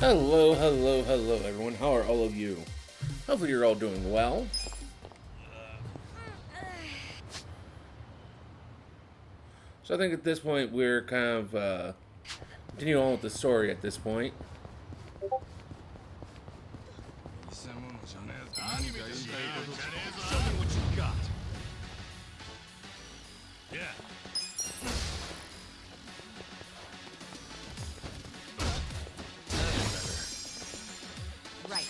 Hello, hello, hello, everyone. How are all of you? Hopefully, you're all doing well. So, I think at this point, we're kind of continuing on with the story at this point. Right.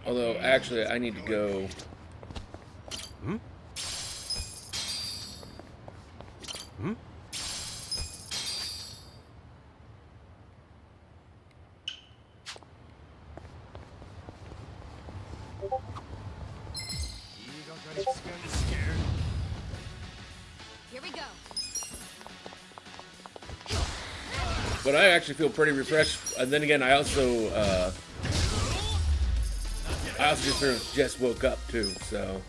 Although, actually, I need to go. Hmm? Hmm? Here we go. But I actually feel pretty refreshed. And then again, I also just sort of just woke up too. So.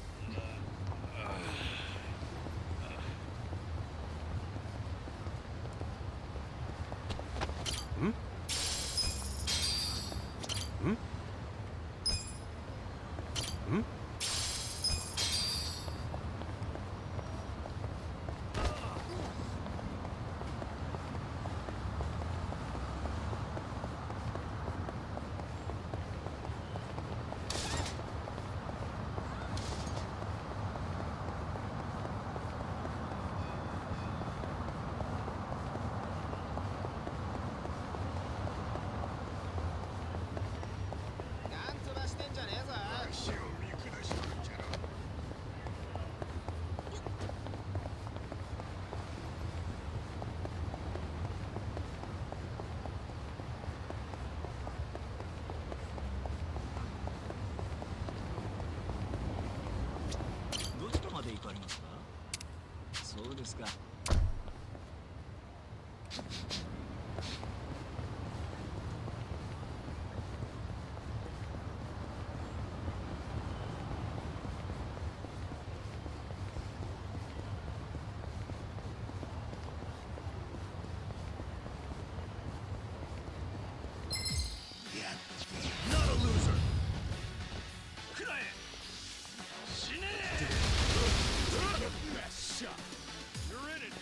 Hmm? Hmm? Hmm?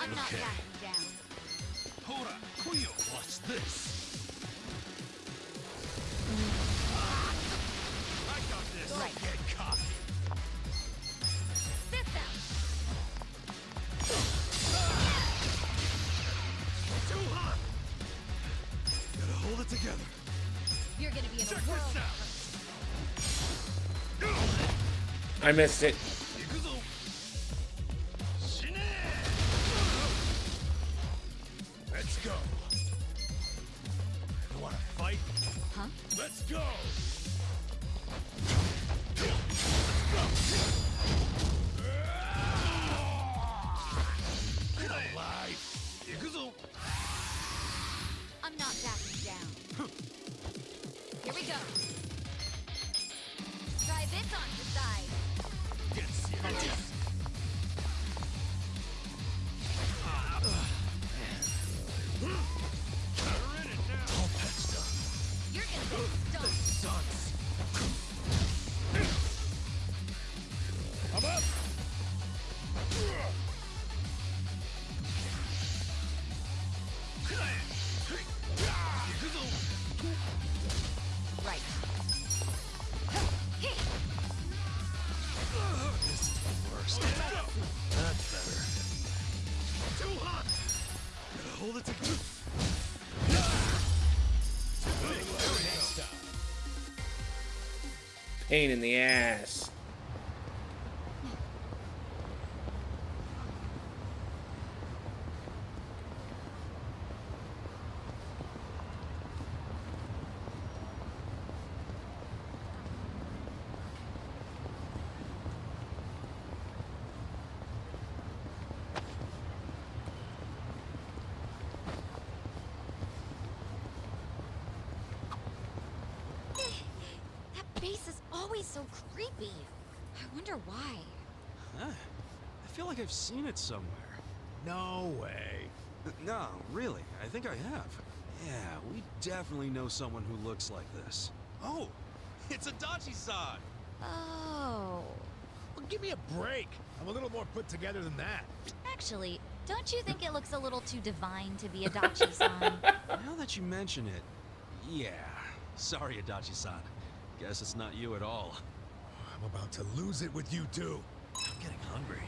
I'm not backing down. Watch this. I got this. Right. Get cocky. This out. Too hot. Gotta hold it together. You're gonna be in Check a world this of out. hurt. I missed it. Let's go. You wanna fight? Huh? Let's go. Get alive. I'm not backing down. Here we go. Try this on the side. Get serious. You're in it now. All patched up. You're gonna get stung. Sucks. I'm up. Right. This is the worst. That's better. Too hot. Gotta hold it together. Pain in the ass. That base is always so creepy. I wonder why. Huh? I feel like I've seen it somewhere. No way. No, really, I think I have. Yeah, we definitely know someone who looks like this. Oh, it's Adachi-san! Oh. Well, give me a break. I'm a little more put together than that. Actually, don't you think it looks a little too divine to be Adachi-san? Now that you mention it, yeah. Sorry, Adachi-san. Guess it's not you at all. I'm about to lose it with you two. I'm getting hungry.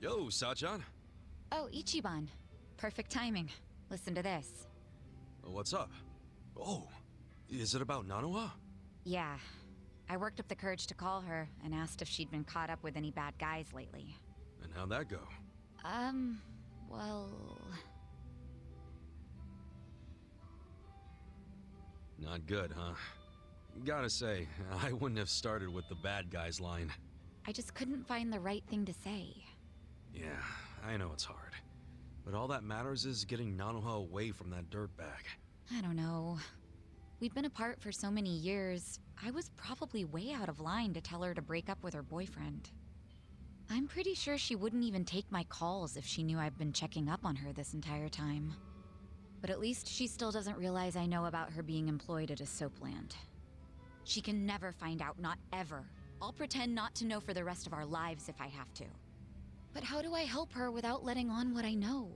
Yo, Sachan. Oh, Ichiban. Perfect timing. Listen to this. What's up? Oh, is it about Nanoha? Yeah. I worked up the courage to call her and asked if she'd been caught up with any bad guys lately. And how'd that go? Well... Not good, huh? Gotta say, I wouldn't have started with the bad guys line. I just couldn't find the right thing to say. Yeah, I know it's hard. But all that matters is getting Nanoha away from that dirtbag. I don't know. We'd been apart for so many years, I was probably way out of line to tell her to break up with her boyfriend. I'm pretty sure she wouldn't even take my calls if she knew I've been checking up on her this entire time. But at least she still doesn't realize I know about her being employed at a soapland. She can never find out, not ever. I'll pretend not to know for the rest of our lives if I have to. But how do I help her without letting on what I know?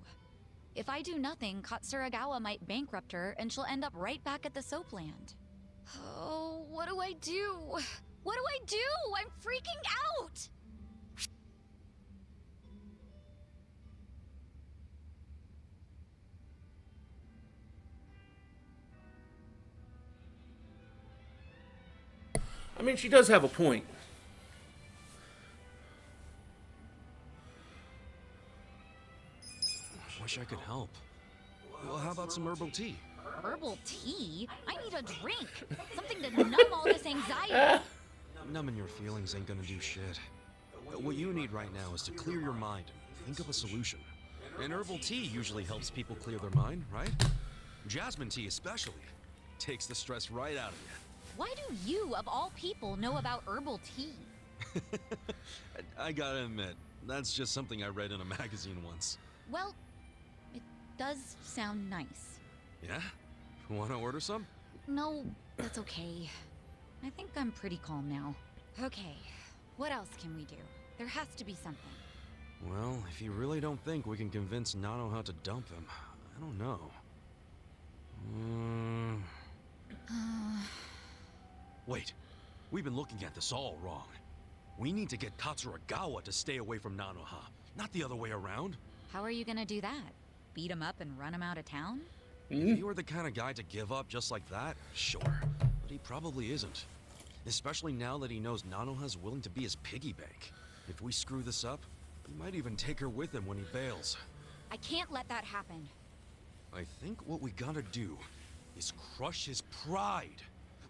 If I do nothing, Katsuragawa might bankrupt her and she'll end up right back at the soapland. Oh, what do I do? What do I do? I'm freaking out! I mean, she does have a point. Wish I could help. Well, how about some herbal tea? Herbal tea? I need a drink. Something to numb all this anxiety. Numbing your feelings ain't gonna do shit. What you need right now is to clear your mind and think of a solution. And herbal tea usually helps people clear their mind, right? Jasmine tea especially. Takes the stress right out of you. Why do you, of all people, know about herbal tea? I gotta admit, that's just something I read in a magazine once. Well, it does sound nice. Yeah? Wanna order some? No, that's okay. I think I'm pretty calm now. Okay, what else can we do? There has to be something. Well, if you really don't think we can convince Nanoha to dump him, I don't know. Wait, we've been looking at this all wrong. We need to get Katsuragawa to stay away from Nanoha, not the other way around. How are you gonna do that? Beat him up and run him out of town? If he were the kind of guy to give up just like that, sure. But he probably isn't. Especially now that he knows Nanoha's willing to be his piggy bank. If we screw this up, he might even take her with him when he bails. I can't let that happen. I think what we gotta do is crush his pride.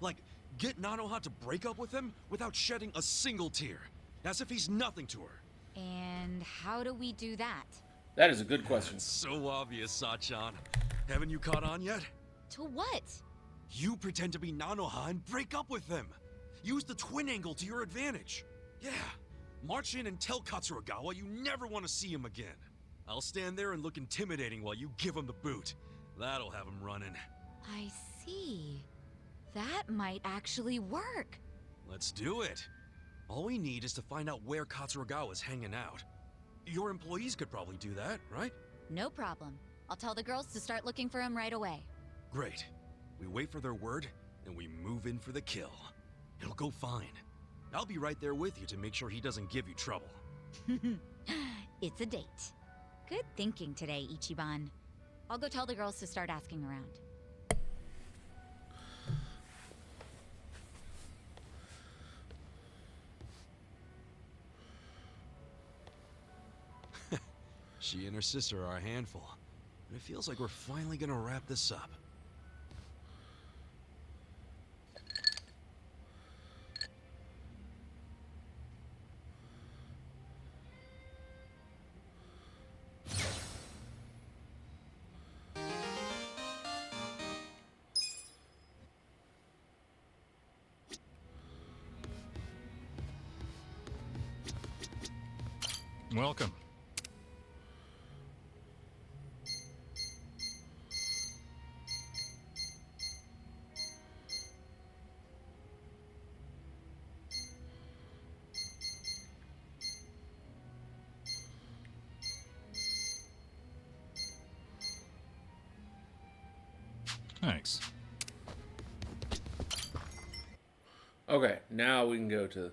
Like, get Nanoha to break up with him without shedding a single tear. As if he's nothing to her. And how do we do that? That is a good question. It's so obvious, Sachan. Haven't you caught on yet? To what? You pretend to be Nanoha and break up with him. Use the twin angle to your advantage. Yeah. March in and tell Katsuragawa you never want to see him again. I'll stand there and look intimidating while you give him the boot. That'll have him running. I see. That might actually work. Let's do it. All we need is to find out where Katsuragawa's hanging out. Your employees could probably do that, right? No problem. I'll tell the girls to start looking for him right away. Great. We wait for their word, and we move in for the kill. It'll go fine. I'll be right there with you to make sure he doesn't give you trouble. It's a date. Good thinking today, Ichiban. I'll go tell the girls to start asking around. She and her sister are a handful. And it feels like we're finally gonna wrap this up. Welcome. Thanks. Okay, now we can go to...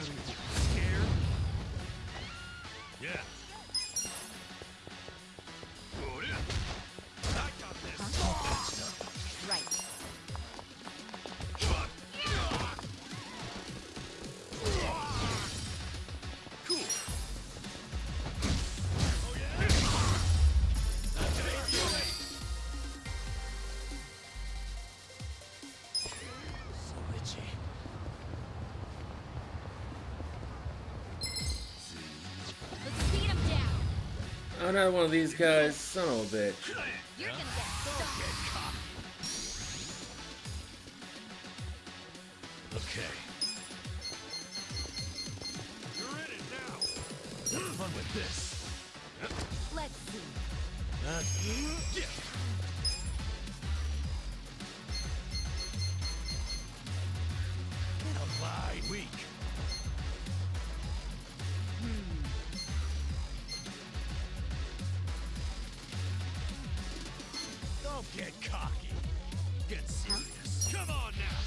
Scared? Yeah. I got this. Right. Cool. Oh yeah. So itchy. Let's beat him down. Another one of these guys, son of a bitch. You're gonna get stuck. Okay. You're in it now. Have fun with this. Let's see. Yeah. Get a lie weak. Don't get cocky. Get serious. Come on now.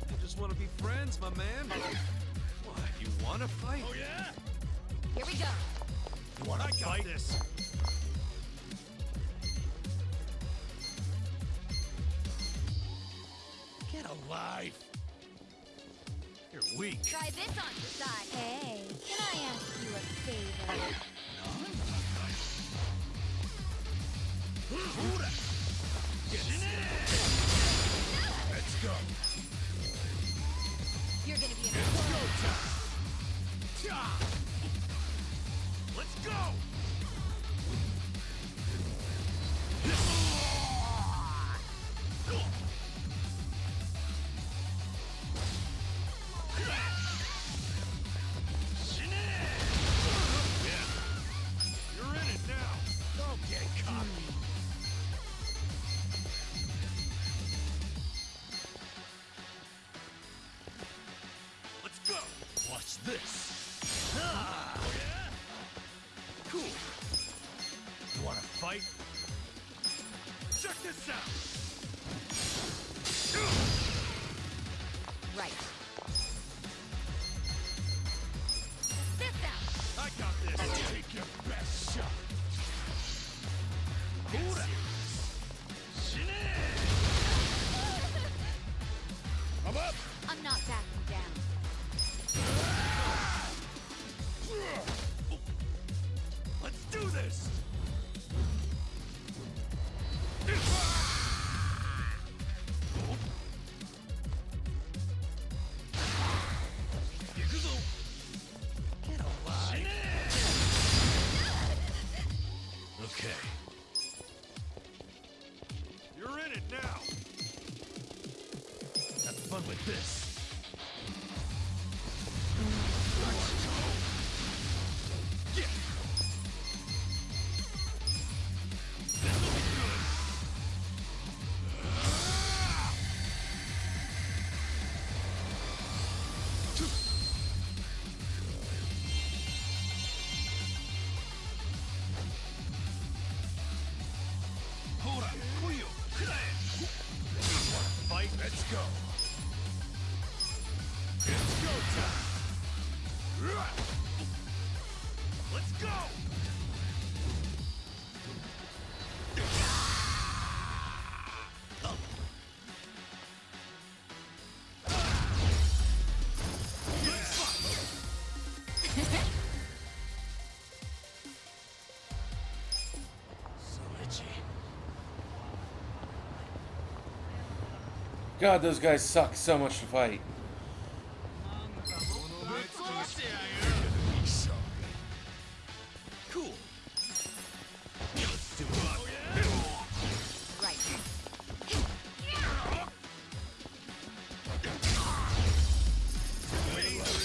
You just want to be friends, my man. What, you want to fight? Oh yeah? Here we go. You want to fight this? Get a life. You're weak. Try this on your side. Hey, can I ask you a favor? Get Let's go. You're gonna be in It's a go time. Ja. Let's go. Yeah. You're in it now. Don't get cocky. Let's go. Watch this. Ah. Oh, yeah? Cool. You wanna fight? Check this out. right. This out. I got this. Take with this. Fight, let's go. It's go time. Let's go. So itchy. God, those guys suck so much to fight. Cool. Let's do it. Right.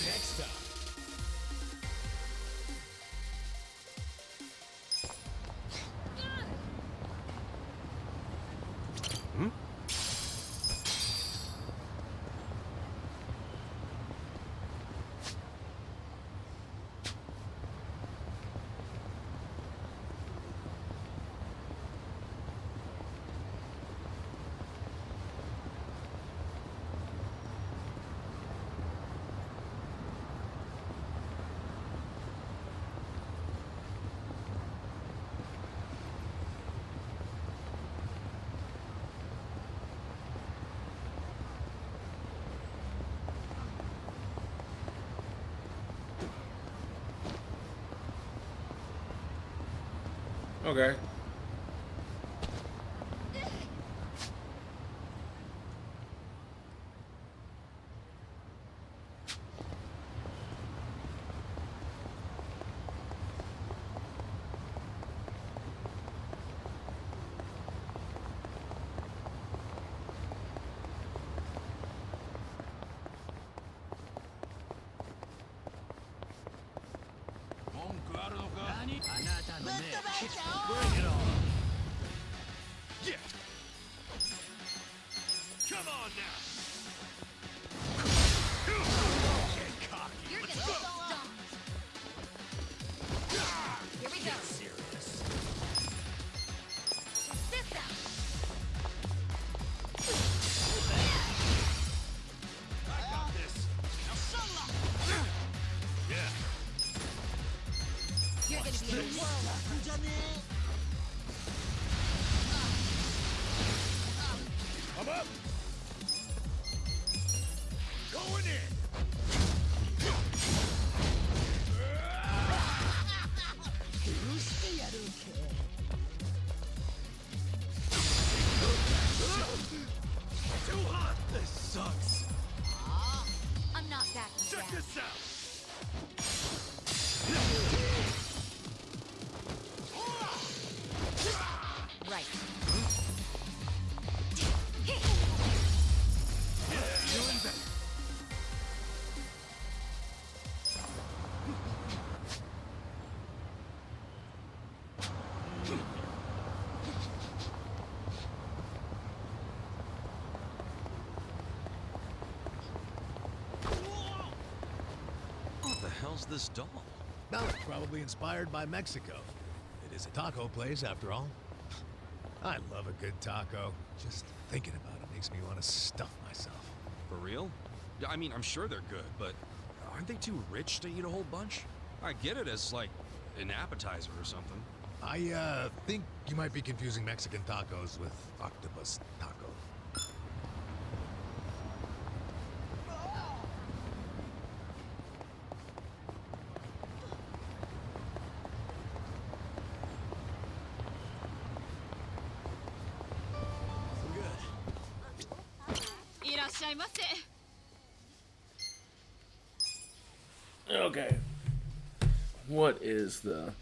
Next time. Okay. Bring it on. Yeah. Come on now. Get cocky. You're Let's gonna go. get stomped. Here we go. Get serious. This out. I got this. Yeah. You're gonna be in a whirl. Come up. Going in. Too hot. This sucks. I'm not backing Check down. this out. Right. Doing better. What the hell's this doll? Well, probably inspired by Mexico. It is a taco place, after all. I love a good taco. Just thinking about it makes me want to stuff myself. For real? Yeah, I mean, I'm sure they're good, but aren't they too rich to eat a whole bunch? I get it as, like, an appetizer or something. I think you might be confusing Mexican tacos with octopus taco. Okay. What is the...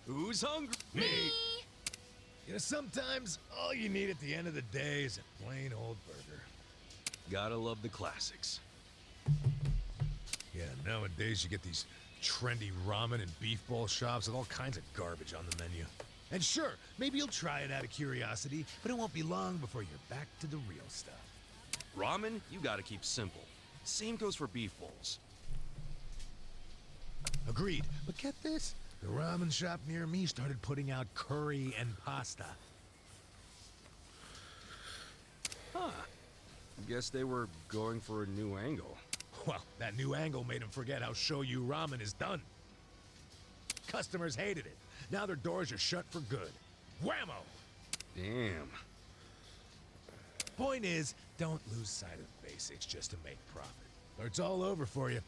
Who's hungry? Me! You know, sometimes all you need at the end of the day is a plain old burger. Gotta love the classics. Yeah, nowadays you get these trendy ramen and beef bowl shops with all kinds of garbage on the menu. And sure, maybe you'll try it out of curiosity, but it won't be long before you're back to the real stuff. Ramen, you gotta keep simple. Same goes for beef bowls. Agreed, but get this. The ramen shop near me started putting out curry and pasta. Huh. Guess they were going for a new angle. Well, that new angle made them forget how shoyu ramen is done. Customers hated it. Now their doors are shut for good. Whammo! Damn. Point is, don't lose sight of the basics just to make profit, or it's all over for you.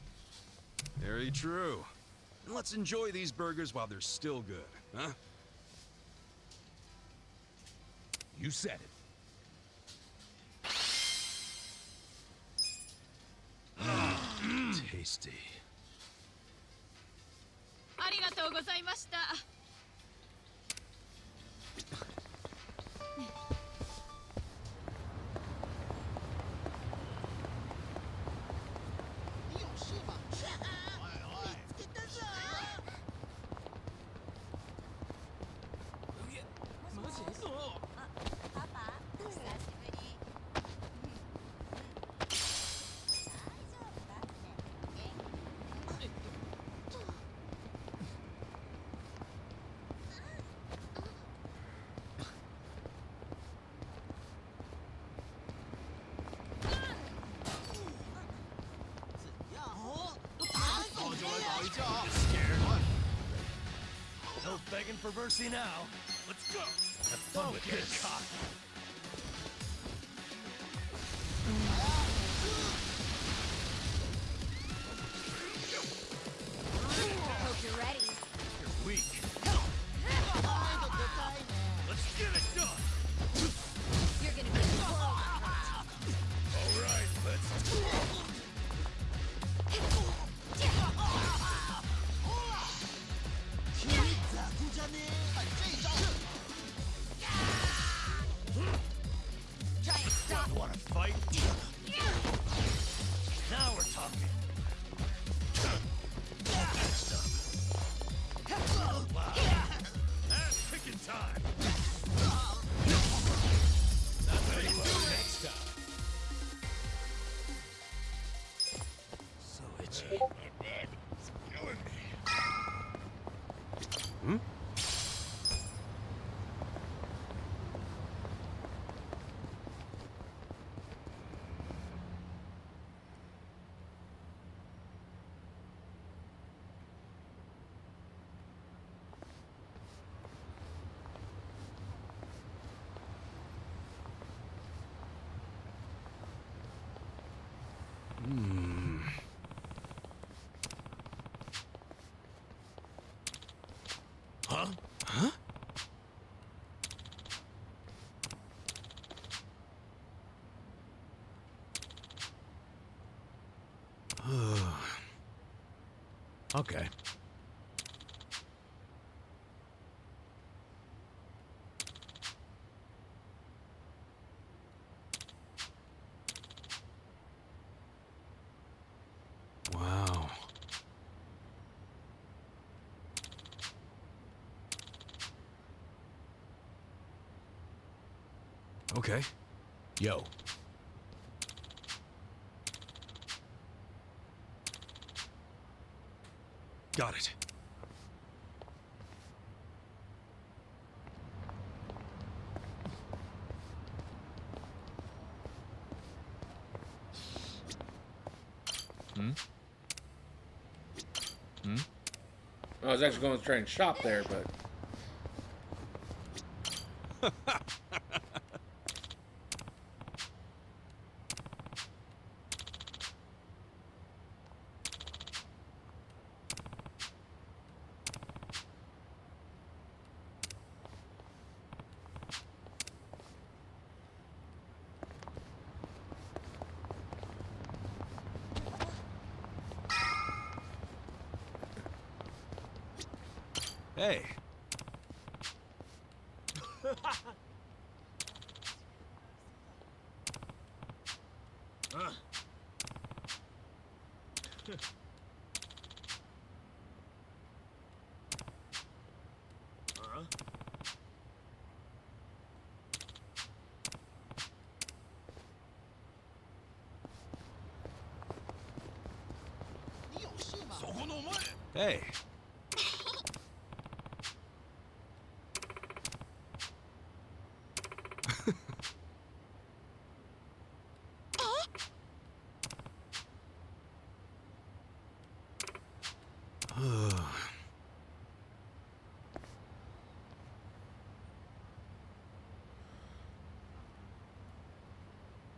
Very true. And let's enjoy these burgers while they're still good, huh? You said it. Tasty. ありがとうございました。No begging for mercy now. Let's go. Have fun with this. Hope you're ready. You're weak. Let's get it done. You're gonna be a world. All right, let's. Try and stop. Want to fight? Now we're talking. Wow. Ass kicking time. Not very well next time. So itchy. It's killing me. Hmm? Huh? Huh? Okay. Wow. Okay. Yo. Got it. I was actually going to try and shop there, but Hey, Hey. I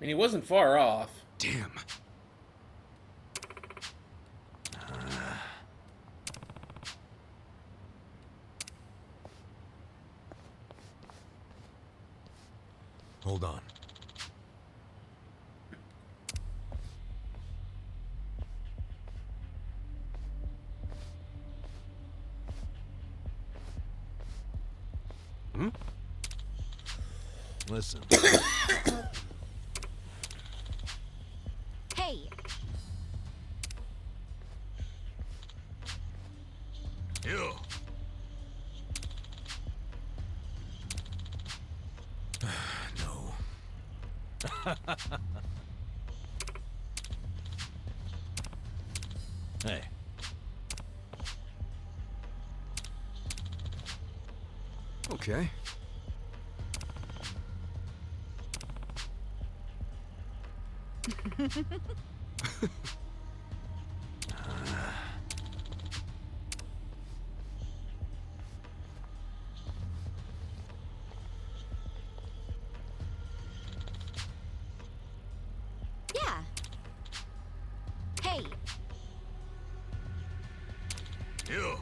mean, he wasn't far off. Damn. Hold on. Hmm? Listen. Hey, You. No. Hey. Okay. yeah. Hey, You.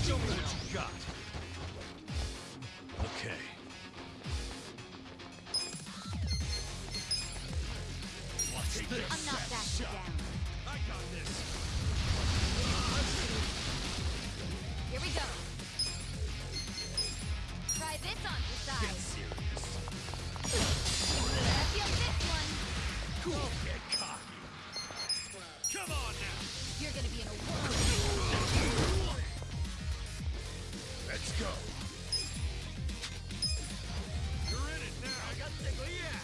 Show me what you got. Okay. Watch this. I'm not backing down. I got this. Here we go. Try this on for Get size. serious. I feel this one. Cool. Get cocky. Come on now. You're gonna be in a whirl. Let's go. You're in it now. I got the yeah.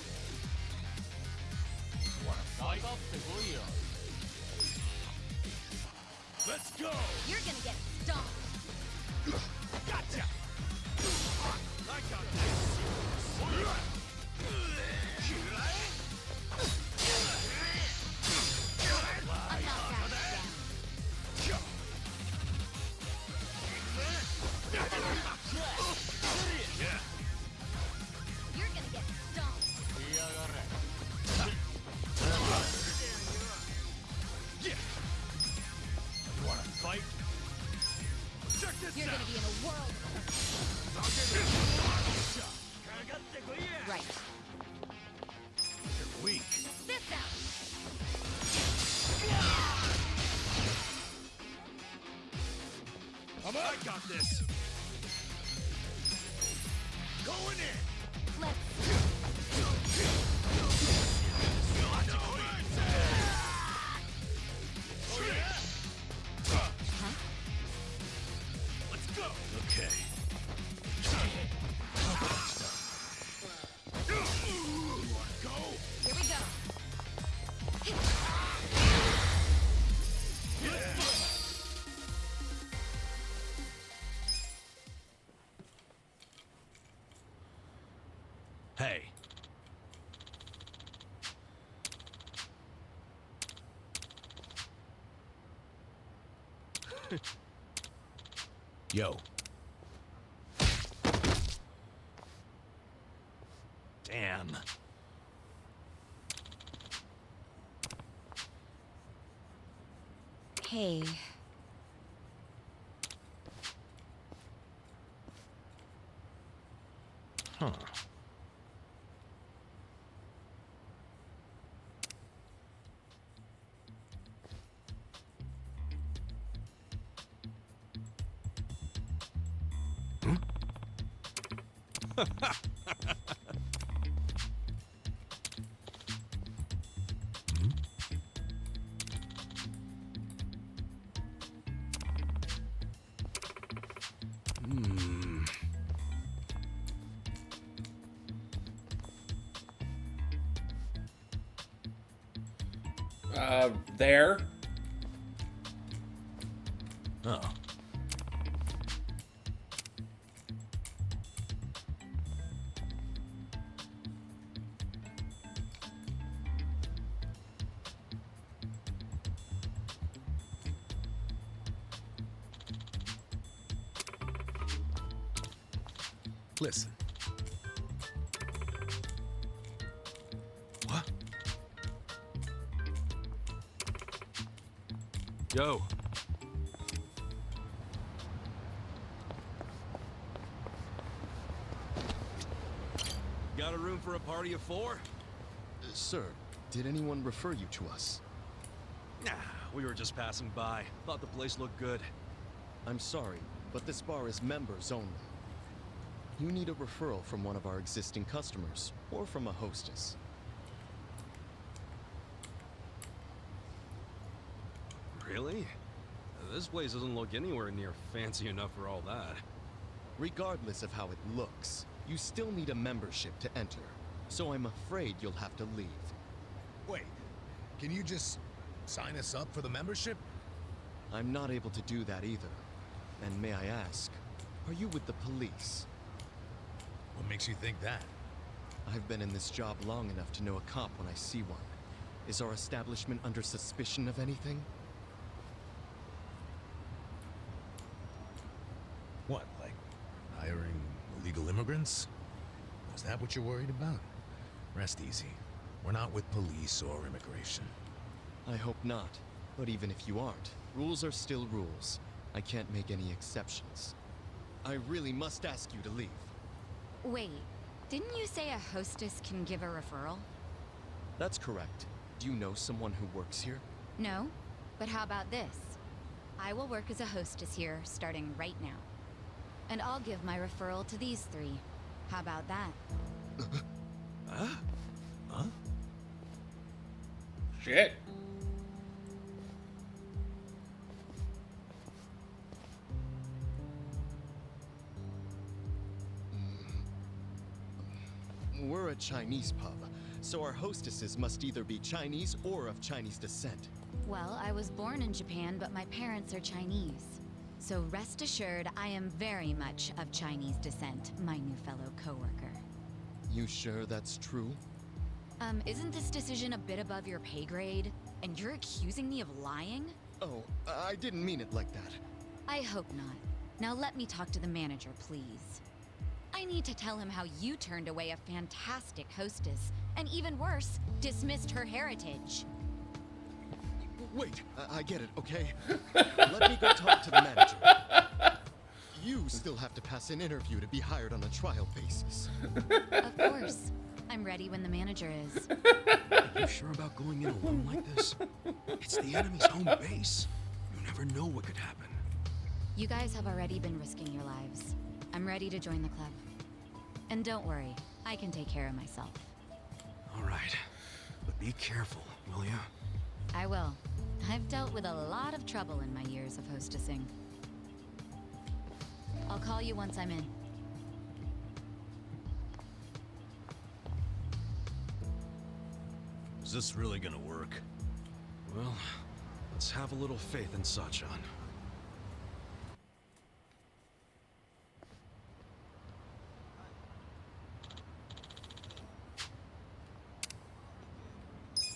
Wanna fight? Let's go. You're gonna get stomped. Gotcha. I got this. I'm not backing down. Yeah. You're gonna get stomped. Yeah. You wanna fight? Check this You're out. gonna be in a whirl. Right. You're weak. This out. I got this. Going in. Let's Let's go. Okay. You wanna go? here we go. Hey. Yo. Damn. Hey. Huh. There. Oh. Listen. What? Yo. Got a room for a party of 4? Sir, did anyone refer you to us? Nah, we were just passing by. Thought the place looked good. I'm sorry, but this bar is members only. You need a referral from one of our existing customers, or from a hostess. Really? This place doesn't look anywhere near fancy enough for all that. Regardless of how it looks, you still need a membership to enter. So I'm afraid you'll have to leave. Wait. Can you just sign us up for the membership? I'm not able to do that either. And may I ask, are you with the police? What makes you think that? I've been in this job long enough to know a cop when I see one. Is our establishment under suspicion of anything? What, like hiring illegal immigrants? Is that what you're worried about? Rest easy. We're not with police or immigration. I hope not. But even if you aren't, rules are still rules. I can't make any exceptions. I really must ask you to leave. Wait, didn't you say a hostess can give a referral? That's correct. Do you know someone who works here? No? But how about this? I will work as a hostess here, starting right now. And I'll give my referral to these 3. How about that? Huh? Shit. We're a Chinese pub, so our hostesses must either be Chinese or of Chinese descent. Well, I was born in Japan, but my parents are Chinese. So rest assured, I am very much of Chinese descent, my new fellow coworker. You sure that's true? Isn't this decision a bit above your pay grade? And you're accusing me of lying? Oh, I didn't mean it like that. I hope not. Now let me talk to the manager, please. I need to tell him how you turned away a fantastic hostess, and even worse, dismissed her heritage. Wait, I get it, okay? Let me go talk to the manager. You still have to pass an interview to be hired on a trial basis. Of course. I'm ready when the manager is. Are you sure about going in alone like this? It's the enemy's home base. You never know what could happen. You guys have already been risking your lives. I'm ready to join the club. And don't worry, I can take care of myself. All right. But be careful, will ya? I will. I've dealt with a lot of trouble in my years of hostessing. I'll call you once I'm in. Is this really gonna work? Well, let's have a little faith in Sachan.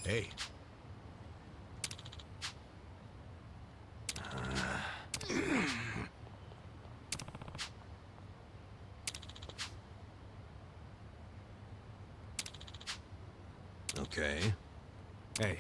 Hey. Okay. Hey.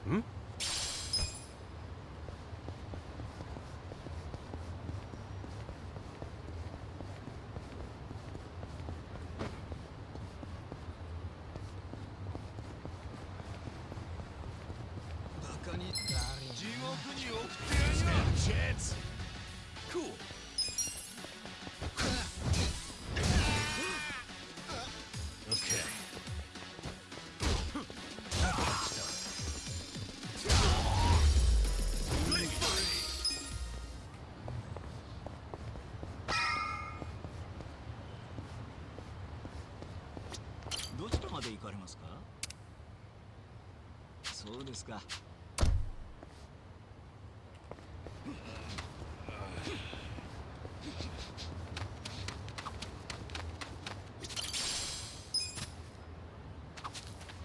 Hmm? Stand a chance. Cool. Okay.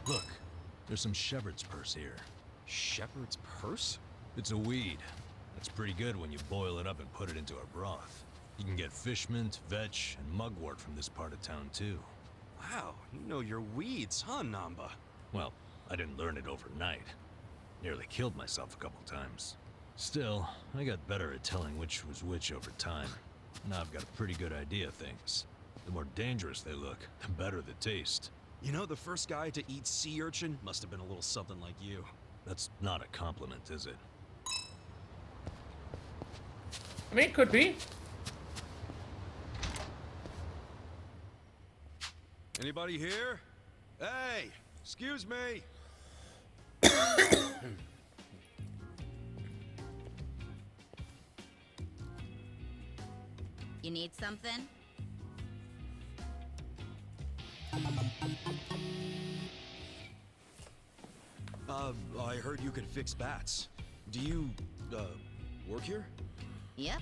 Look, there's some shepherd's purse here. Shepherd's purse? It's a weed. It's pretty good when you boil it up and put it into a broth. You can get fish mint, vetch, and mugwort from this part of town too. Wow, you know your weeds, huh, Namba? Well, I didn't learn it overnight. Nearly killed myself a couple times. Still, I got better at telling which was which over time. Now I've got a pretty good idea of things. The more dangerous they look, the better the taste. You know, the first guy to eat sea urchin must have been a little something like you. That's not a compliment, is it? I mean, it could be. Anybody here? Hey, excuse me. You need something? I heard you could fix bats. Do you, work here? Yep.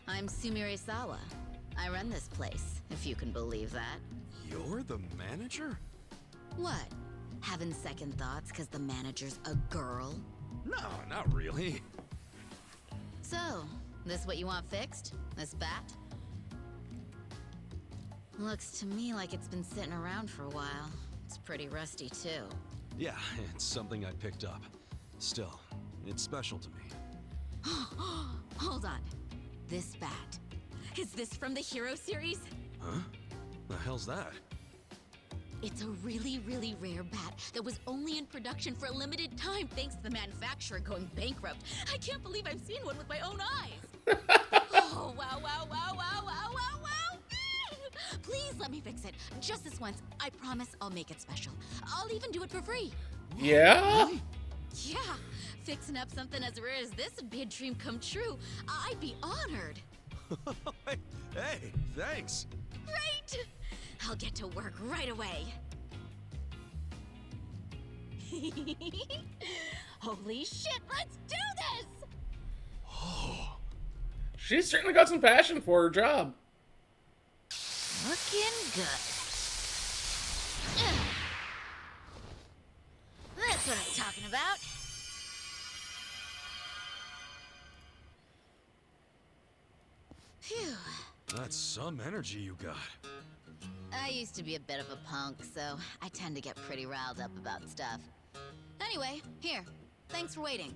I'm Sumire Sawa. I run this place, if you can believe that. You're the manager? What? Having second thoughts because the manager's a girl? No, not really. So, this what you want fixed? This bat? Looks to me like it's been sitting around for a while. It's pretty rusty, too. Yeah, it's something I picked up. Still, it's special to me. Hold on. This bat. Is this from the Hero series? Huh? The hell's that? It's a really, really rare bat that was only in production for a limited time thanks to the manufacturer going bankrupt. I can't believe I've seen one with my own eyes. Oh, wow, wow, wow, wow, wow, wow, wow. Please let me fix it. Just this once. I promise I'll make it special. I'll even do it for free. Yeah? Yeah. Fixing up something as rare as this would be a dream come true. I'd be honored. Hey, thanks. Great! I'll get to work right away. Holy shit, let's do this! She's certainly got some passion for her job. Looking good. Ugh. That's what I'm talking about. Phew. That's some energy you got. I used to be a bit of a punk, so I tend to get pretty riled up about stuff. Anyway, here. Thanks for waiting.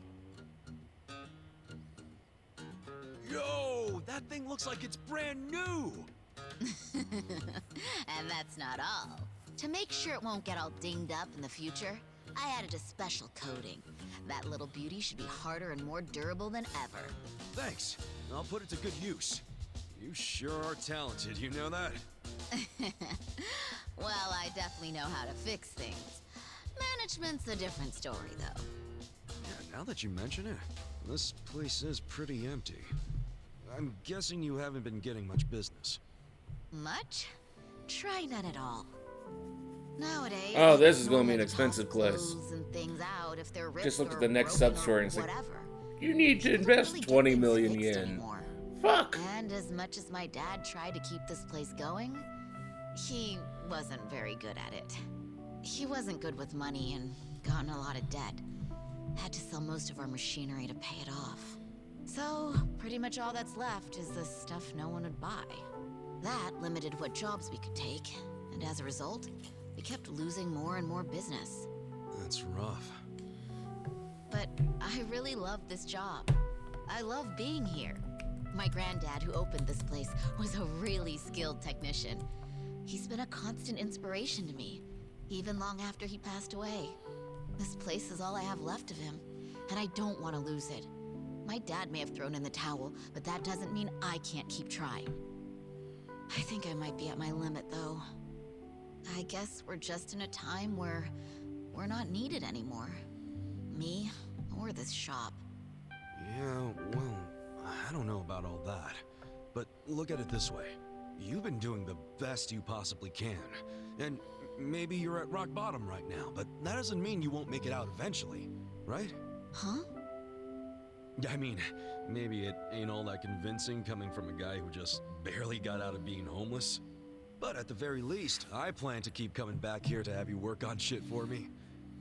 Yo, that thing looks like it's brand new. And that's not all. To make sure it won't get all dinged up in the future, I added a special coating. That little beauty should be harder and more durable than ever. Thanks. I'll put it to good use. You sure are talented, you know that? Well, I definitely know how to fix things. Management's a different story, though. Yeah, now that you mention it, this place is pretty empty. I'm guessing you haven't been getting much business. Much? Try none at all. Nowadays, Oh, this is no gonna be one an tosses expensive place. clothes and things out if they're Just ripped look at or the next broken sub-story or and it's like, whatever. you need to People invest really get 20 things million fixed yen. anymore. Fuck. And as much as my dad tried to keep this place going, he wasn't very good at it. He wasn't good with money and got in a lot of debt. Had to sell most of our machinery to pay it off. So, pretty much all that's left is the stuff no one would buy. That limited what jobs we could take, and as a result, we kept losing more and more business. That's rough. but I really love this job. I love being here. My granddad, who opened this place, was a really skilled technician. He's been a constant inspiration to me, even long after he passed away. This place is all I have left of him, and I don't want to lose it. My dad may have thrown in the towel, but that doesn't mean I can't keep trying. I think I might be at my limit, though. I guess we're just in a time where we're not needed anymore. Me, or this shop. Yeah, well, I don't know about all that. But look at it this way. You've been doing the best you possibly can. And maybe you're at rock bottom right now, but that doesn't mean you won't make it out eventually, right? Huh? I mean, maybe it ain't all that convincing coming from a guy who just barely got out of being homeless. But at the very least, I plan to keep coming back here to have you work on shit for me.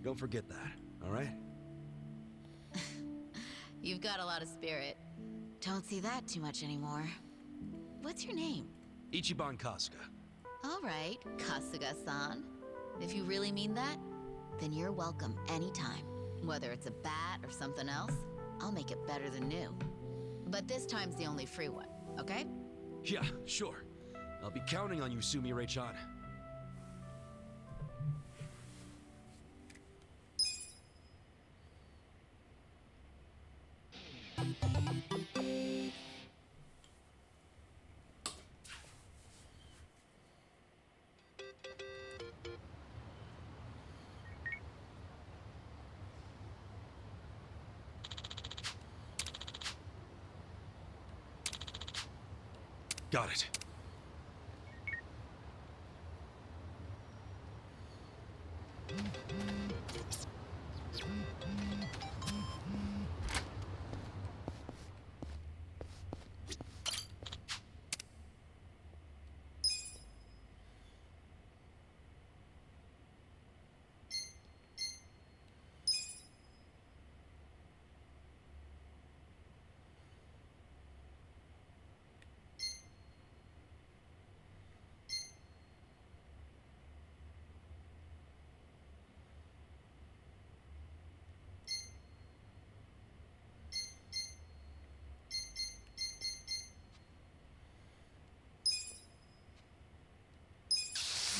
Don't forget that, alright? You've got a lot of spirit. Don't see that too much anymore. What's your name? Ichiban Kasuga. All right, Kasuga-san. If you really mean that, then you're welcome anytime. Whether it's a bat or something else, I'll make it better than new. But this time's the only free one, okay? Yeah, sure. I'll be counting on you, Sumire-chan. Got it.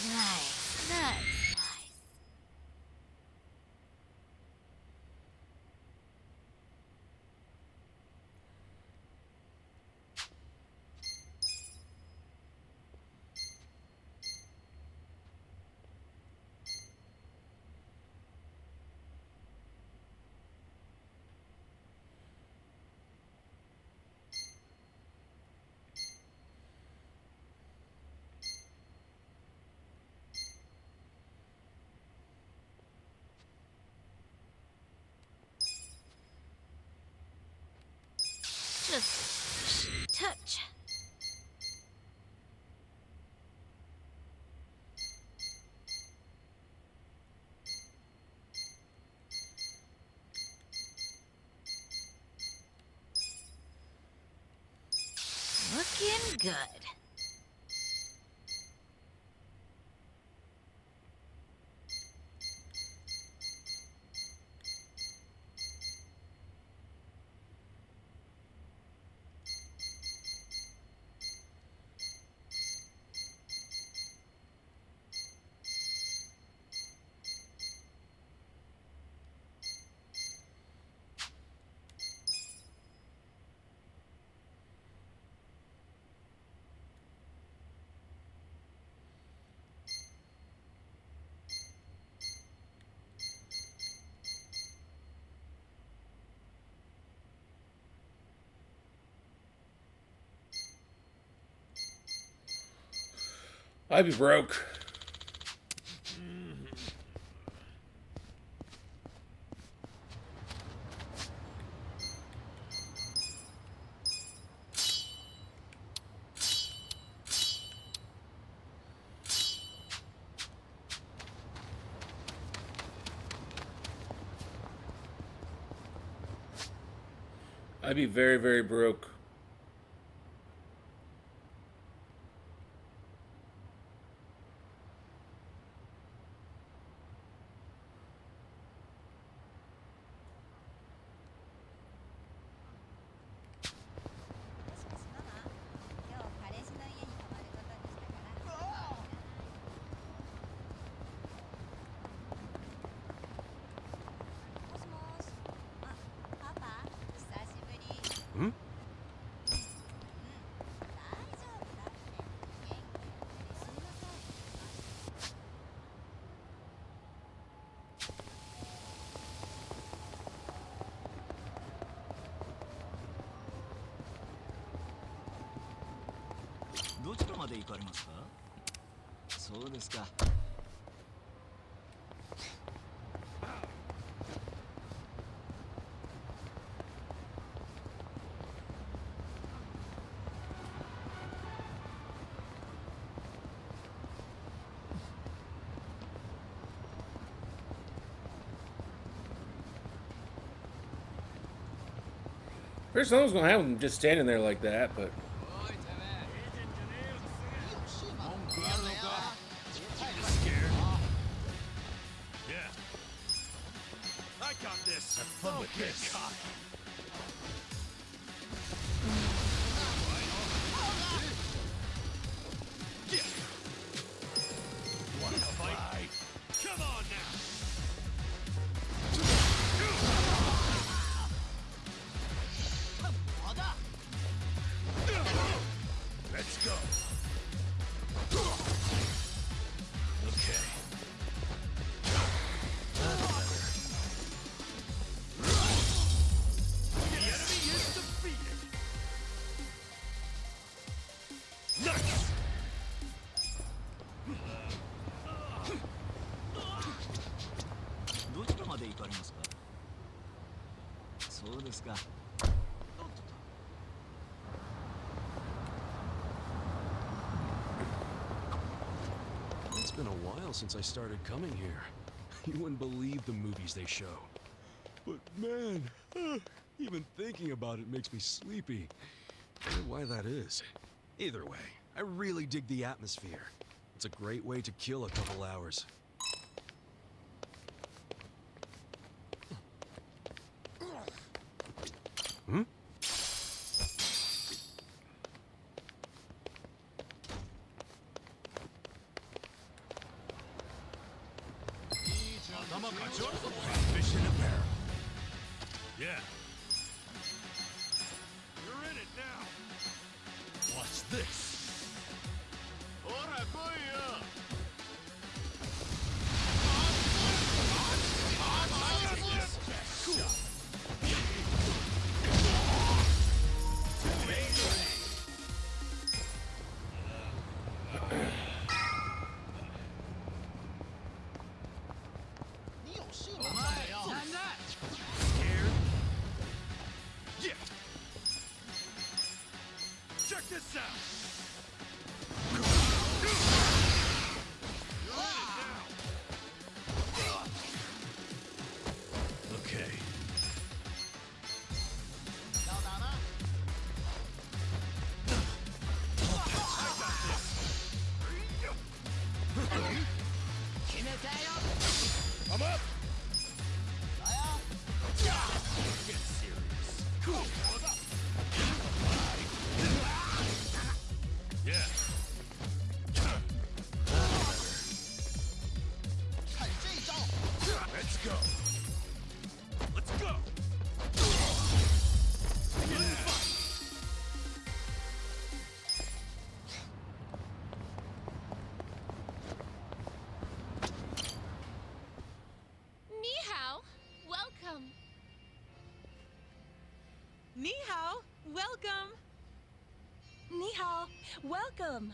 Nice, nice, nice. Just touch. Looking good. I'd be broke. I'd be very, very broke. Hmm? First, I was gonna have him just standing there like that, but Scared? Yeah. I got this. Have fun with this. Cocky. Yeah. Want to fight? Come on now. Let's go. Okay. The enemy is defeated. Nice. どちらまで行かれますか。そうですか。 It's been a while since I started coming here. You wouldn't believe the movies they show. But man, even thinking about it makes me sleepy. I wonder why that is. Either way, I really dig the atmosphere. It's a great way to kill a couple hours. Hmm? Fish in a barrel. Yeah. You're in it now. Watch this. Scared? Yeah. Check this out. You're in it now. Okay. I'm up. Get serious. Cool. Yeah. Let's go. Let's go. Ni hao, welcome. Ni hao, welcome. Ni hao, welcome.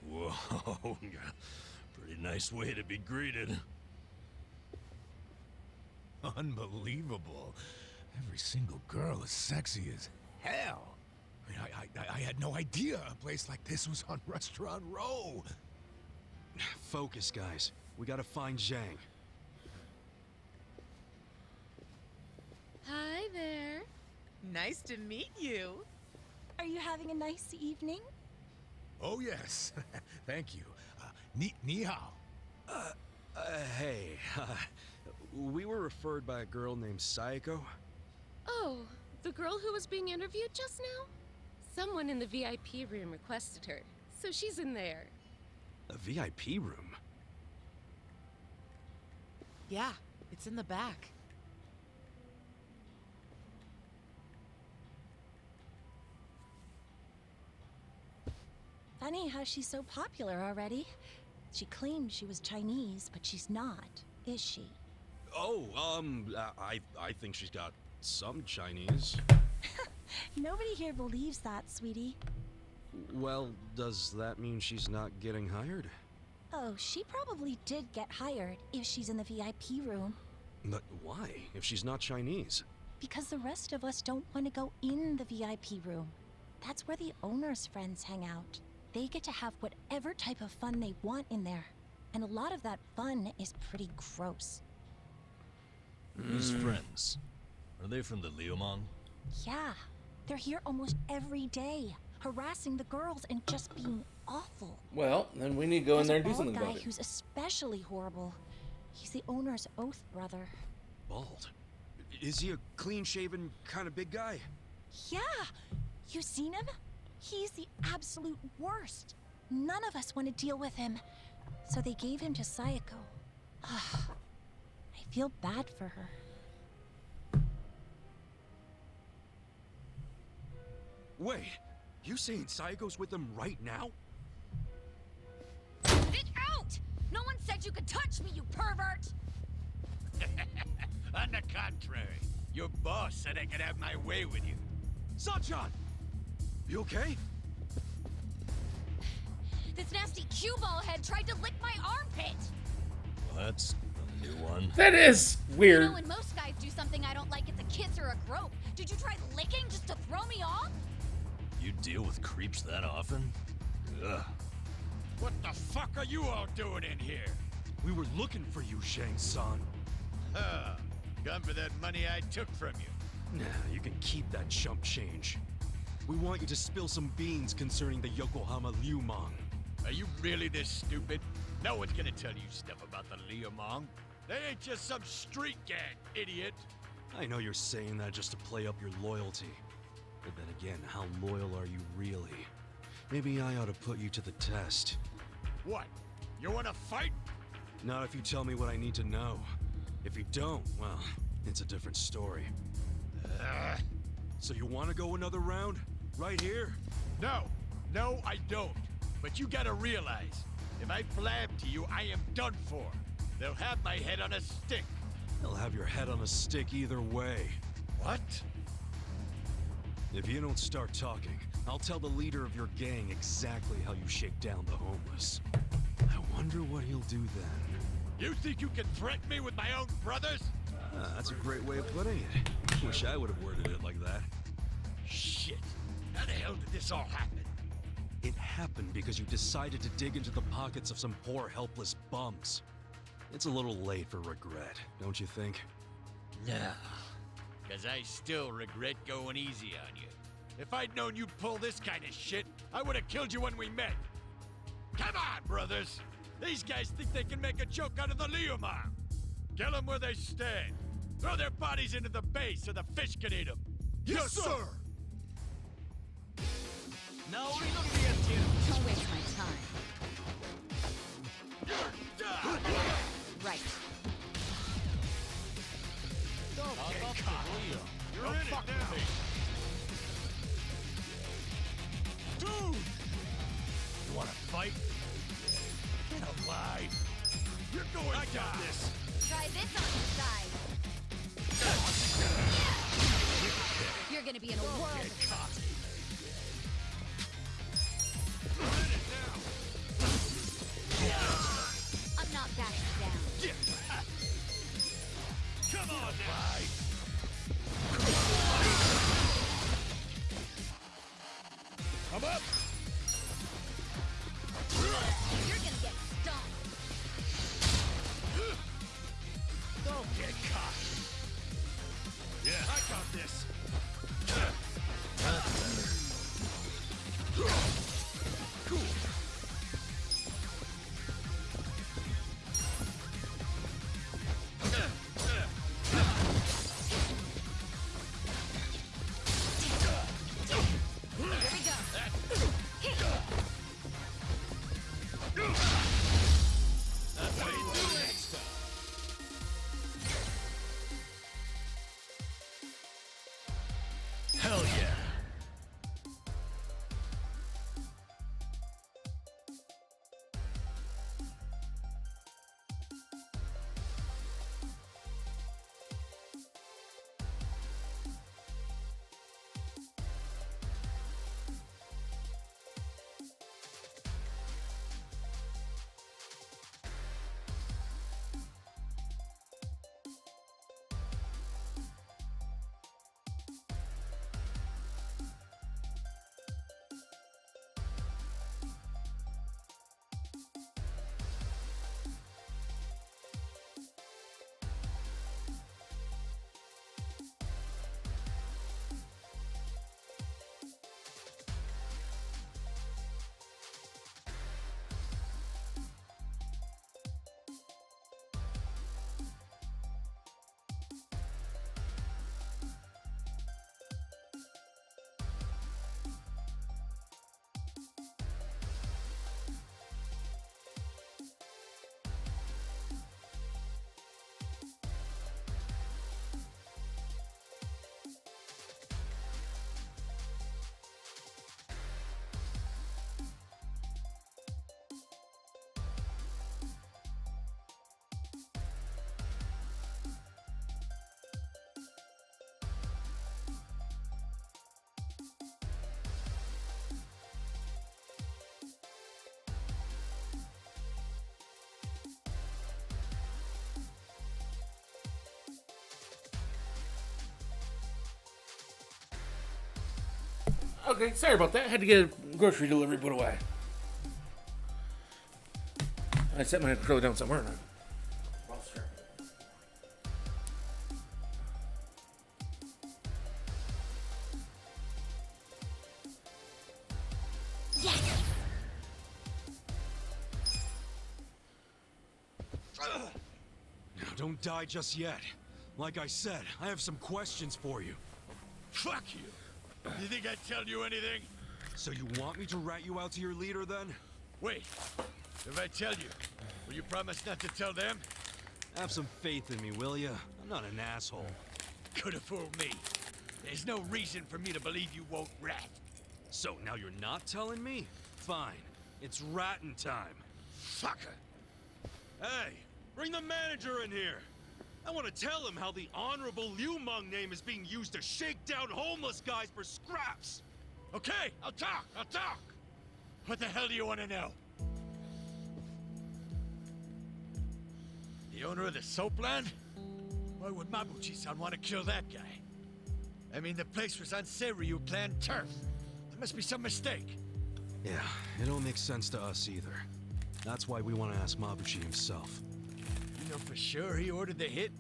Whoa. Pretty nice way to be greeted. Unbelievable. Every single girl is sexy as hell. I mean, I had no idea a place like this was on Restaurant Row. Focus, guys. We gotta find Zhang. Hi there. Nice to meet you. Are you having a nice evening? Oh, yes. Thank you. Ni hao. Hey. We were referred by a girl named Sayako. Oh, the girl who was being interviewed just now? Someone in the VIP room requested her, so she's in there. A VIP room? Yeah, it's in the back. funny how she's so popular already. She claimed she was Chinese, but she's not, is she? Oh, I think she's got some Chinese. Nobody here believes that, sweetie. Well, does that mean she's not getting hired? Oh, she probably did get hired if she's in the VIP room. But why, if she's not Chinese? Because the rest of us don't want to go in the VIP room. That's where the owner's friends hang out. They get to have whatever type of fun they want in there. And a lot of that fun is pretty gross. Whose friends? Are they from the Liumang? Yeah, they're here almost every day, harassing the girls and just being awful. Well, then we need to go in there and do something There's a about bald it. guy who's especially horrible. He's the owner's oath brother. Bald? Is he a clean-shaven, kind of big guy? Yeah, you seen him? He's the absolute worst. None of us want to deal with him, so they gave him to Sayako. I feel bad for her. Wait, you saying Sayako's with them right now? Get out! No one said you could touch me, you pervert! On the contrary, your boss said I could have my way with you. Sanchan! You okay? This nasty cue ball head tried to lick my armpit! Well, that's a new one. That is You weird. know, when most guys do something I don't like, it's a kiss or a grope. Did you try licking just to throw me off? You deal with creeps that often? Ugh. What the fuck are you all doing in here? We were looking for you, Shang-san. Come for that money I took from you. Nah, you can keep that chump change. We want you to spill some beans concerning the Yokohama Liumang. Are you really this stupid? No one's gonna tell you stuff about the Liumang. They ain't just some street gang, idiot. I know you're saying that just to play up your loyalty. But then again, how loyal are you really? Maybe I ought to put you to the test. What? You wanna fight? Not if you tell me what I need to know. If you don't, well, it's a different story. So you want to go another round? Right here? No, I don't. But you gotta realize, if I blab to you, I am done for. They'll have my head on a stick. They'll have your head on a stick either way. What? If you don't start talking, I'll tell the leader of your gang exactly how you shake down the homeless. I wonder what he'll do then. You think you can threaten me with my own brothers? That's a great way of putting it. Wish I would have worded it like that. Shit. How the hell did this all happen? It happened because you decided to dig into the pockets of some poor, helpless bums. It's a little late for regret, don't you think? No. Because I still regret going easy on you. If I'd known you'd pull this kind of shit, I would have killed you when we met. Come on, brothers! These guys think they can make a joke out of the Liumang. Kill them where they stand. Throw their bodies into the bay so the fish can eat them. Yes, sir! Now we look at you. Don't waste my time. You're done! Right. Okay, cop. You're in it now. Dude! You wanna fight? Get alive! You're going down. This. Try this on the side. You're gonna be in a world Get of cocky. You're in it now. I'm not backing down. Come on now. Come up. You're gonna get stomped. Don't get cocky. Yeah, I got this. Cool. Here we go. That's how you do next time. Hell yeah. Okay, sorry about that. Had to get a grocery delivery put away. I set my controller down somewhere. Now, don't die just yet. Like I said, I have some questions for you. Fuck you. You think I'd tell you anything? So you want me to rat you out to your leader, then? Wait. If I tell you, will you promise not to tell them? Have some faith in me, will ya? I'm not an asshole. Could have fooled me. There's no reason for me to believe you won't rat. So now you're not telling me? Fine. It's ratting time. Fucker. Hey, bring the manager in here. I want to tell him how the honorable Liu Meng name is being used to shake down homeless guys for scraps. Okay, I'll talk. What the hell do you want to know? The owner of the soap land? Why would Mabuchi-san want to kill that guy? I mean, the place was on Seiryu clan turf. There must be some mistake. Yeah, it don't make sense to us either. That's why we want to ask Mabuchi himself. You know for sure he ordered the hit?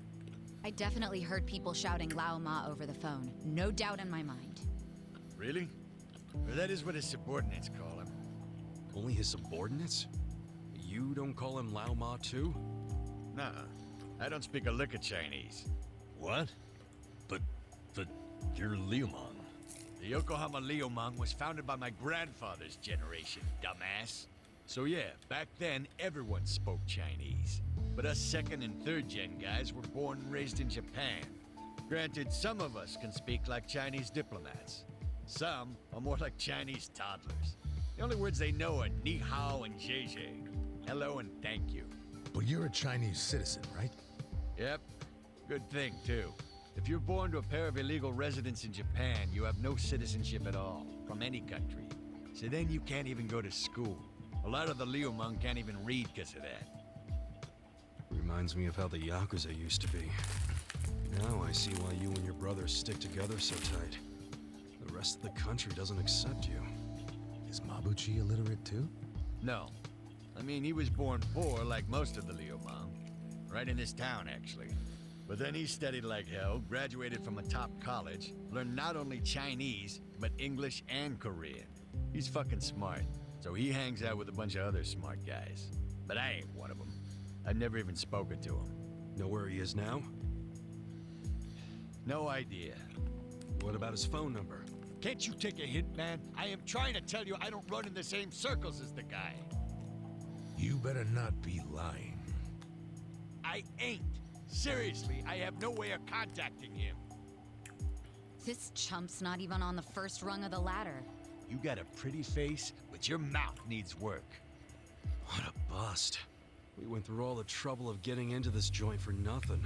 I definitely heard people shouting Lao Ma over the phone. No doubt in my mind. Really? Or that is what his subordinates call him. Only his subordinates? You don't call him Lao Ma too? Nuh-uh. I don't speak a lick of Chinese. What? But you're Liu Meng. The Yokohama Liumang was founded by my grandfather's generation, dumbass. So yeah, back then everyone spoke Chinese. But us second and third gen guys were born and raised in Japan. Granted, some of us can speak like Chinese diplomats. Some are more like Chinese toddlers. The only words they know are ni hao and zhe zhe. Hello and thank you. But you're a Chinese citizen, right? Yep. Good thing, too. If you're born to a pair of illegal residents in Japan, you have no citizenship at all, from any country. So then you can't even go to school. A lot of the Liumang can't even read because of that. Reminds me of how the yakuza used to be. Now I see why you and your brother stick together so tight. The rest of the country doesn't accept you. Is Mabuchi illiterate too? No. I mean, he was born poor like most of the Liumang. Right in this town, actually. But then he studied like hell, graduated from a top college, learned not only Chinese, but English and Korean. He's fucking smart, so he hangs out with a bunch of other smart guys. But I ain't one of them. I've never even spoken to him. Know where he is now? No idea. What about his phone number? Can't you take a hint, man? I am trying to tell you I don't run in the same circles as the guy. You better not be lying. I ain't. Seriously, I have no way of contacting him. This chump's not even on the first rung of the ladder. You got a pretty face, but your mouth needs work. What a bust. We went through all the trouble of getting into this joint for nothing.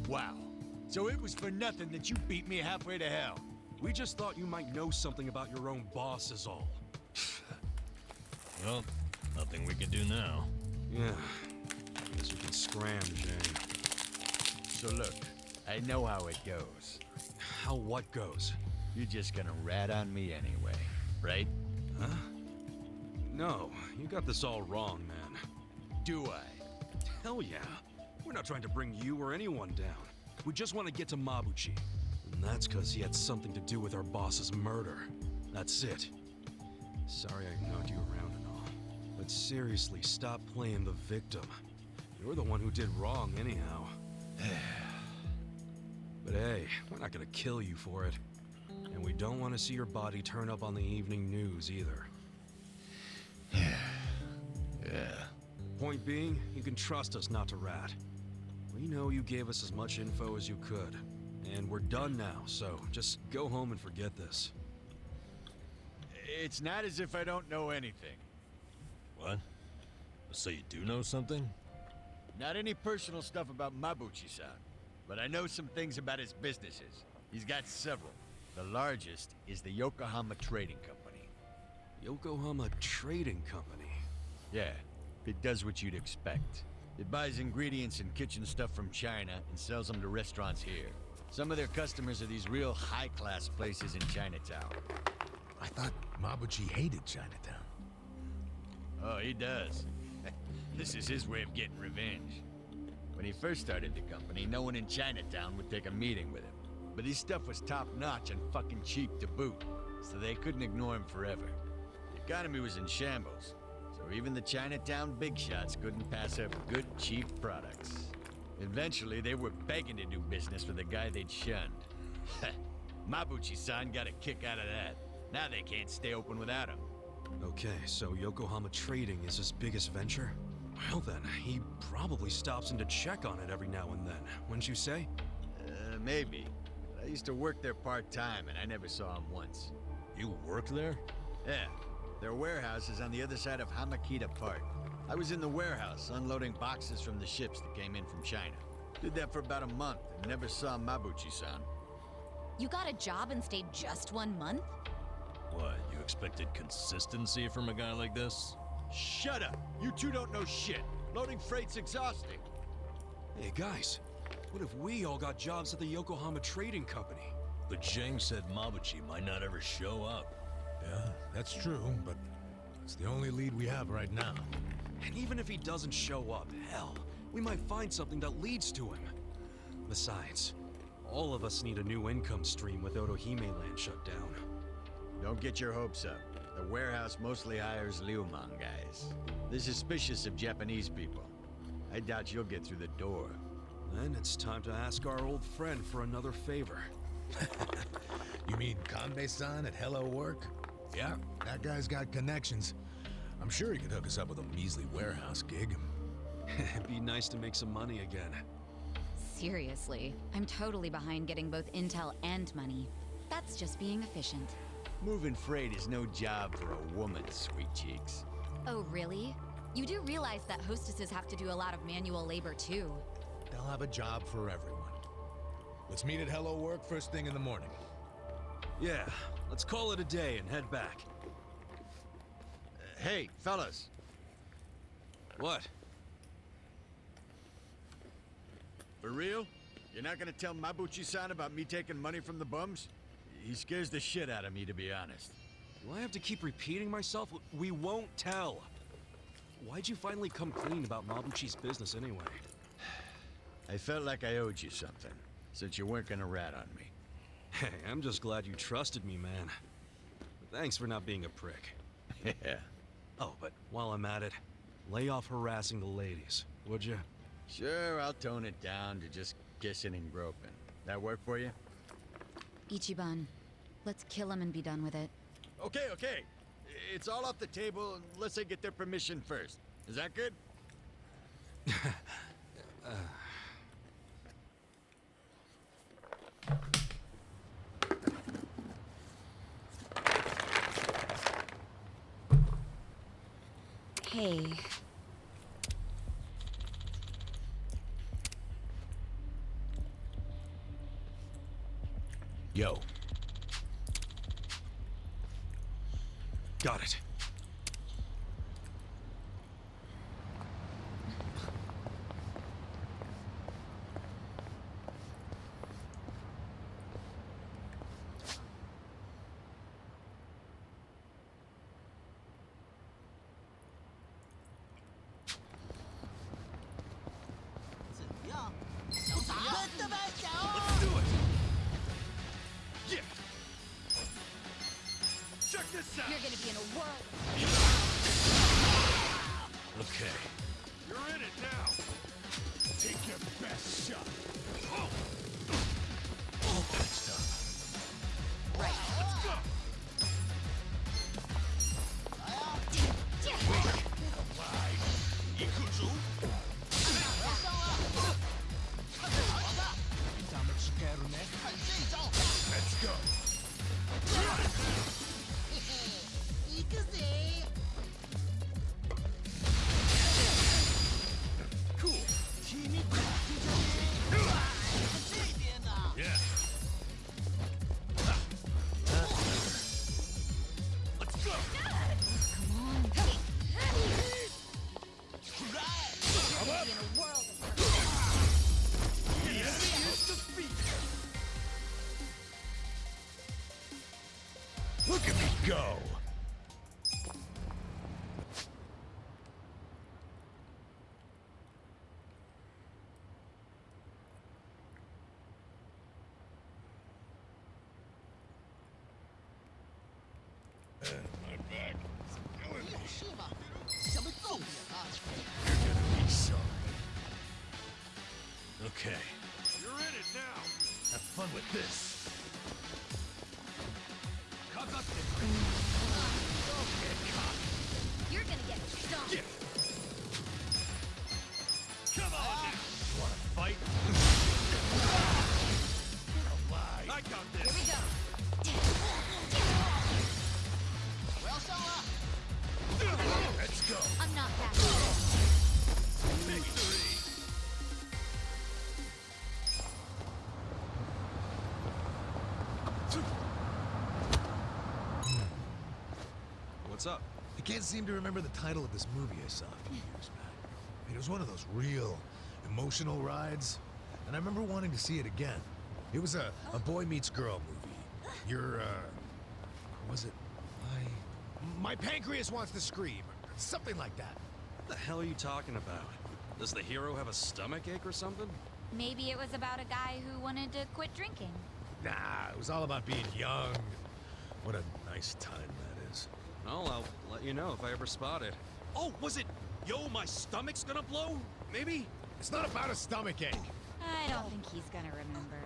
Wow. So it was for nothing that you beat me halfway to hell. We just thought you might know something about your own boss is all. Well, nothing we can do now. Yeah. Guess we can scram, Jane. So look, I know how it goes. How what goes? You're just gonna rat on me anyway, right? Huh? No, you got this all wrong, man. Do I? Hell yeah. We're not trying to bring you or anyone down. We just want to get to Mabuchi. And that's because he had something to do with our boss's murder. That's it. Sorry I knocked you around and all. But seriously, stop playing the victim. You're the one who did wrong anyhow. But hey, we're not gonna kill you for it. And we don't want to see your body turn up on the evening news either. Yeah. Point being, you can trust us not to rat. We know you gave us as much info as you could. And we're done now, so just go home and forget this. It's not as if I don't know anything. What? So you do know something? Not any personal stuff about Mabuchi-san, but I know some things about his businesses. He's got several. The largest is the Yokohama Trading Company. Yokohama Trading Company? Yeah, it does what you'd expect. It buys ingredients and kitchen stuff from China and sells them to restaurants here. Some of their customers are these real high-class places in Chinatown. I thought Mabuchi hated Chinatown. Oh, he does. This is his way of getting revenge. When he first started the company, no one in Chinatown would take a meeting with him. But his stuff was top-notch and fucking cheap to boot, so they couldn't ignore him forever. The economy was in shambles, so even the Chinatown big shots couldn't pass up good, cheap products. Eventually, they were begging to do business with the guy they'd shunned. Mabuchi-san got a kick out of that. Now they can't stay open without him. Okay, so Yokohama Trading is his biggest venture? Well then, he probably stops in to check on it every now and then, wouldn't you say? Maybe. I used to work there part-time, and I never saw him once. You work there? Yeah. Their warehouse is on the other side of Hamakita Park. I was in the warehouse, unloading boxes from the ships that came in from China. Did that for about a month, and never saw Mabuchi-san. You got a job and stayed just 1 month? What, you expected consistency from a guy like this? Shut up! You two don't know shit! Loading freight's exhausting! Hey guys, what if we all got jobs at the Yokohama Trading Company? But Zhang said Mabuchi might not ever show up. Yeah, that's true, but it's the only lead we have right now. And even if he doesn't show up, hell, we might find something that leads to him. Besides, all of us need a new income stream with Otohime Land shut down. Don't get your hopes up. The warehouse mostly hires Liumang guys. They're suspicious of Japanese people. I doubt you'll get through the door. Then it's time to ask our old friend for another favor. You mean Kanbei-san at Hello Work? Yeah, that guy's got connections. I'm sure he could hook us up with a measly warehouse gig. It'd be nice to make some money again. Seriously, I'm totally behind getting both intel and money. That's just being efficient. Moving freight is no job for a woman, sweet cheeks. Oh, really? You do realize that hostesses have to do a lot of manual labor, too. They'll have a job for everyone. Let's meet at Hello Work first thing in the morning. Yeah, let's call it a day and head back. Hey, fellas. What? For real? You're not gonna tell Mabuchi-san about me taking money from the bums? He scares the shit out of me, to be honest. Do I have to keep repeating myself? We won't tell. Why'd you finally come clean about Mabuchi's business anyway? I felt like I owed you something, since you weren't gonna rat on me. Hey, I'm just glad you trusted me, man. Thanks for not being a prick. Yeah. Oh, but while I'm at it, lay off harassing the ladies, would you? Sure, I'll tone it down to just kissing and groping. That work for you? Ichiban, let's kill him and be done with it. Okay, okay. It's all off the table unless they get their permission first. Is that good? Hey. Yo. Got it. Let's do it! Yeah! Check this out! You're gonna be in a whirl. Okay. You're in it now! Take your best shot. All that stuff. Right. Let's go! Let's go. Cool! go. My back. Killing me. You're gonna be sorry. Okay. You're in it now. Have fun with this. You're gonna get stomped. Get. Come on now. You wanna fight? Alive. I got this. Here we go. Let's go. I'm not back. Victory. What's up? I can't seem to remember the title of this movie I saw a few years back. It was one of those real emotional rides, and I remember wanting to see it again. It was a boy meets girl movie. You're, was it my pancreas wants to scream, something like that. What the hell are you talking about? Does the hero have a stomachache or something? Maybe it was about a guy who wanted to quit drinking. Nah, it was all about being young. What a nice time that is. Well, I'll let you know if I ever spot it. Oh, was it, yo, my stomach's gonna blow? Maybe? It's not about a stomachache. I don't think he's gonna remember.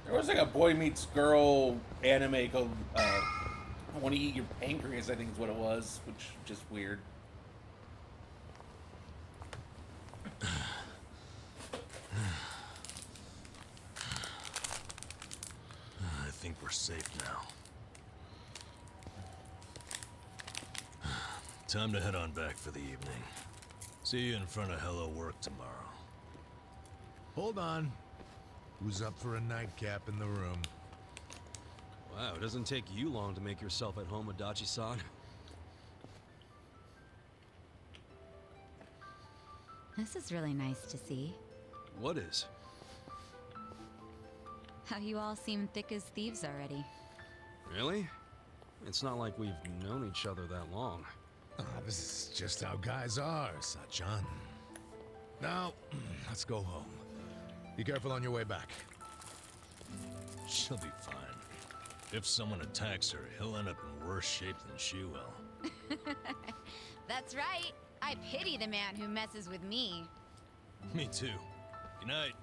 There was like a boy meets girl anime called I Want to Eat Your Pancreas, I think is what it was, which is just weird. I think we're safe now. Time to head on back for the evening. See you in front of Hello Work tomorrow. Hold on. Who's up for a nightcap in the room? Wow, it doesn't take you long to make yourself at home, Adachi-san. This is really nice to see. What is? How you all seem thick as thieves already. Really? It's not like we've known each other that long. This is just how guys are, Sachan. Now, let's go home. Be careful on your way back. She'll be fine. If someone attacks her, he'll end up in worse shape than she will. That's right. I pity the man who messes with me. Me too. Good night.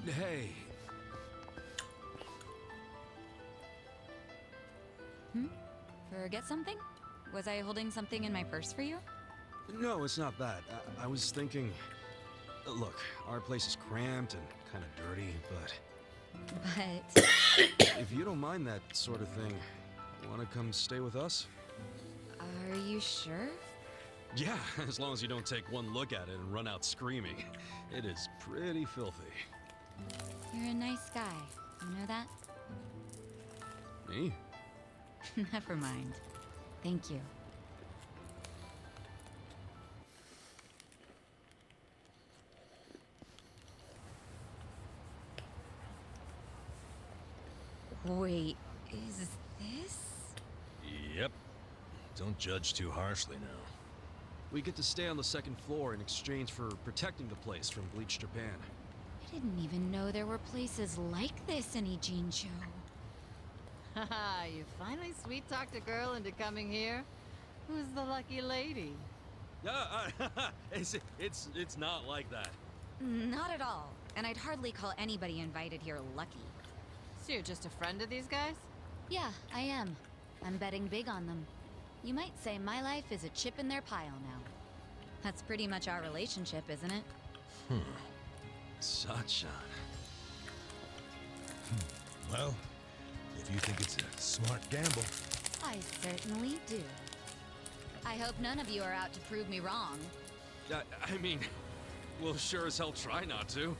Hey. Forget something? Was I holding something in my purse for you? No, it's not that. I was thinking... Look, our place is cramped and kind of dirty, but... But... if you don't mind that sort of thing, want to come stay with us? Are you sure? Yeah, as long as you don't take one look at it and run out screaming. It is pretty filthy. You're a nice guy. You know that? Me? Never mind. Thank you. Wait, is this? Yep. Don't judge too harshly now. We get to stay on the second floor in exchange for protecting the place from Bleach Japan. I didn't even know there were places like this in Ijincho. Haha, you finally sweet-talked a girl into coming here? Who's the lucky lady? It's not like that. Not at all. And I'd hardly call anybody invited here lucky. So you're just a friend of these guys? Yeah, I am. I'm betting big on them. You might say my life is a chip in their pile now. That's pretty much our relationship, isn't it? Sachan. Well, if you think it's a smart gamble. I certainly do. I hope none of you are out to prove me wrong. I mean, we'll sure as hell try not to.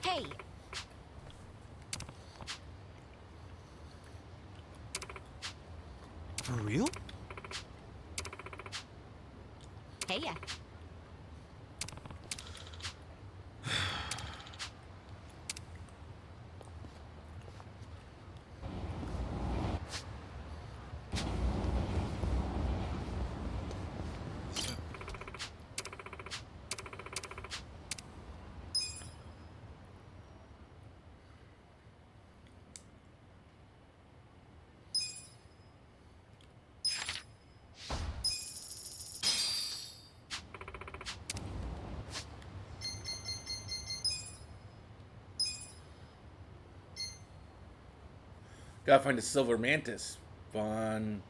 Hey! For real? Hey ya. Gotta find a silver mantis. Fun.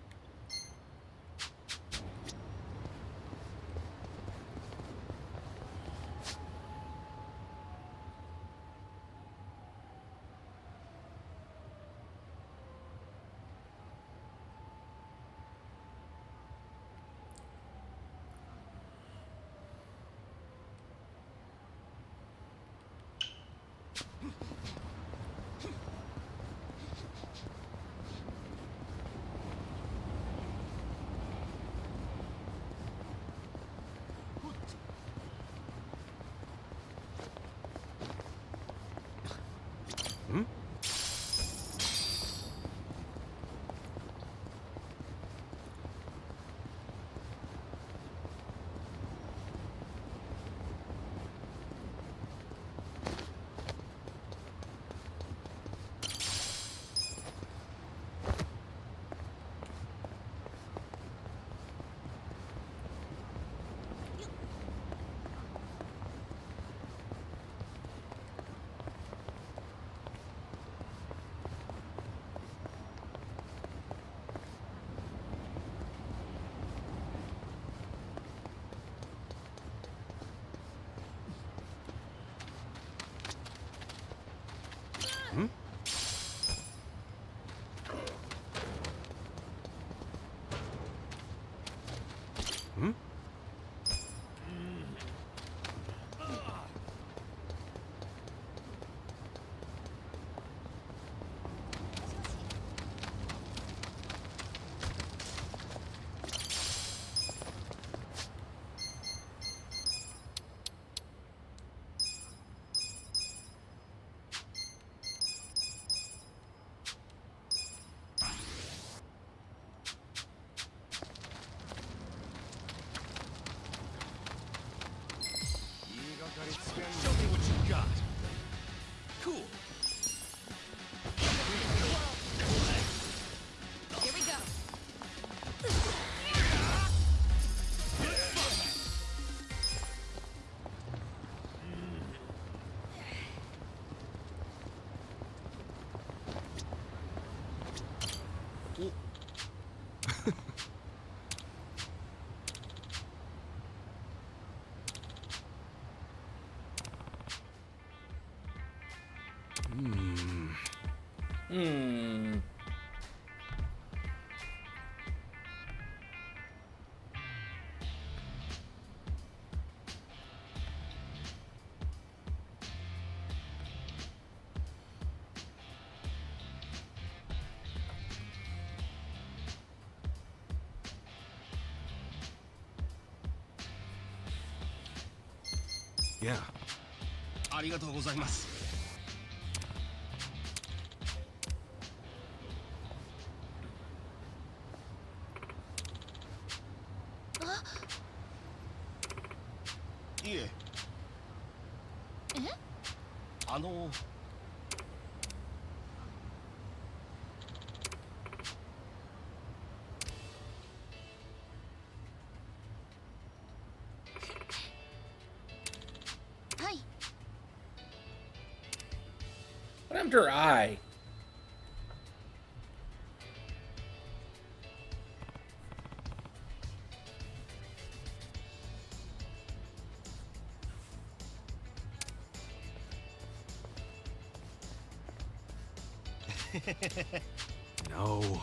Show me what you got. Cool. Here we go. Yeah. ありがとうございます。いえ。あの。What happened to her eye? No.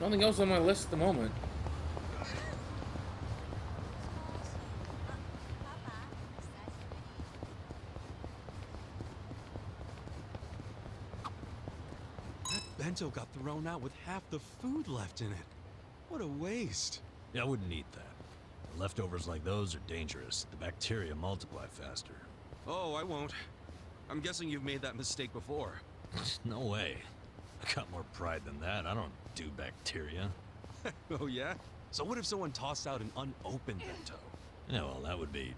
Nothing else on my list at the moment. That bento got thrown out with half the food left in it. What a waste. Yeah, I wouldn't eat that. Leftovers like those are dangerous. The bacteria multiply faster. Oh, I won't. I'm guessing you've made that mistake before. No way. I got more pride than that. I don't do bacteria. Oh, yeah? So what if someone tossed out an unopened bento? Yeah, well, that would be...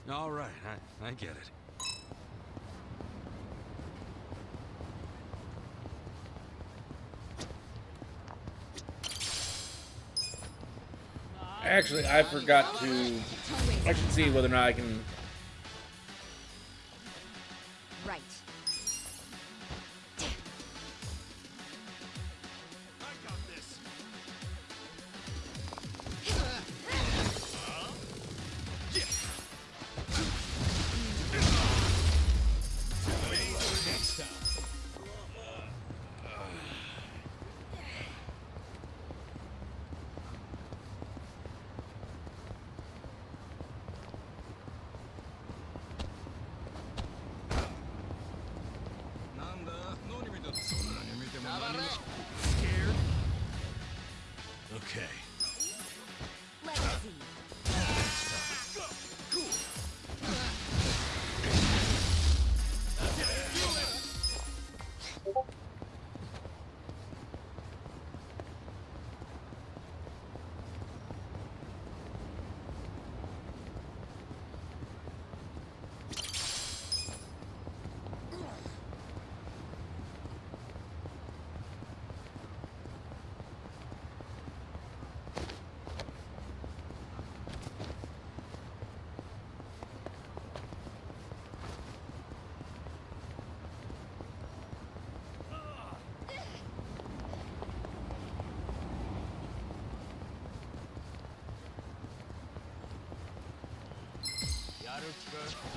All right, I get it. Actually, I forgot to... I should see whether or not I can... Right. I got this. Next time. Scared? Okay. Let's see.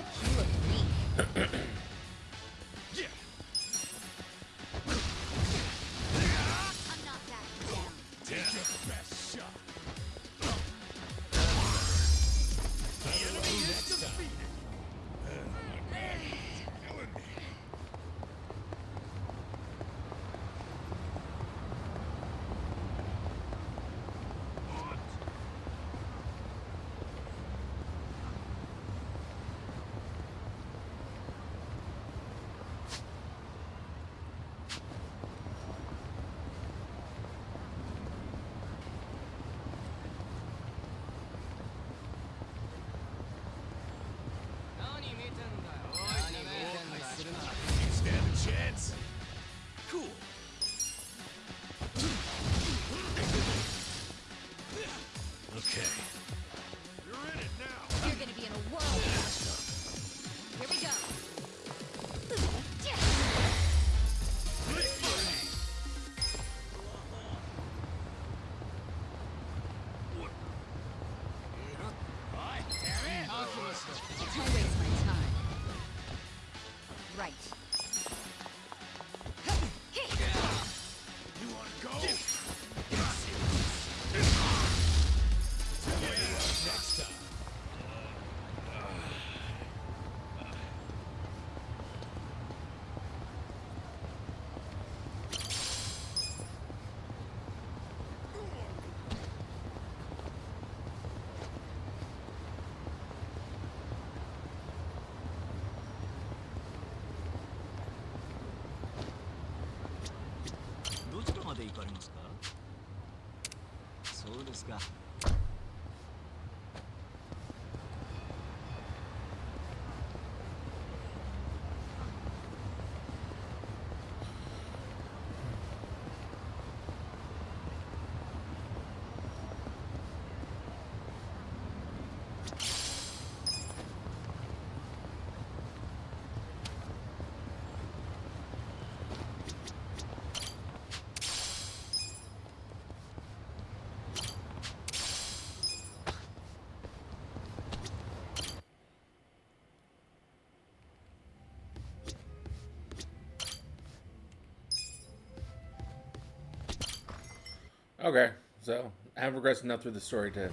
You look weak. I'm not backing down. Take your best shot. The enemy is defeated. Killing me. You stand a chance. Cool. Okay. You're in it now. You're gonna be in a whirlwind. Here we go. Don't waste my time. Right. You wanna go? Next time. Okay, so I haven't progressed enough through the story to.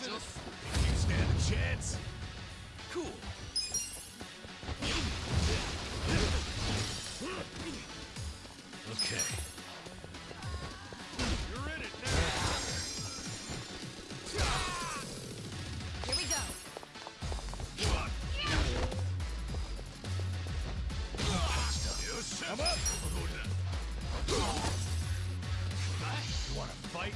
You stand a chance. Cool. Okay. You're in it now. Here we go. Come up. You want to fight?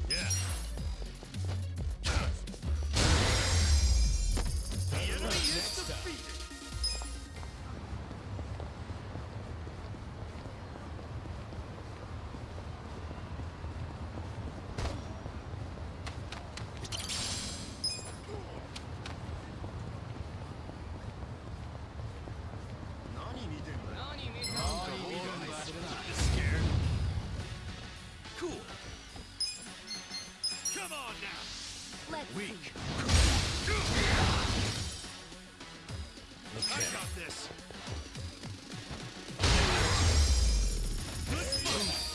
Yeah. The enemy is defeated. Scared? Cool. Come on now. Let's Weak. Okay. I got this. Good move.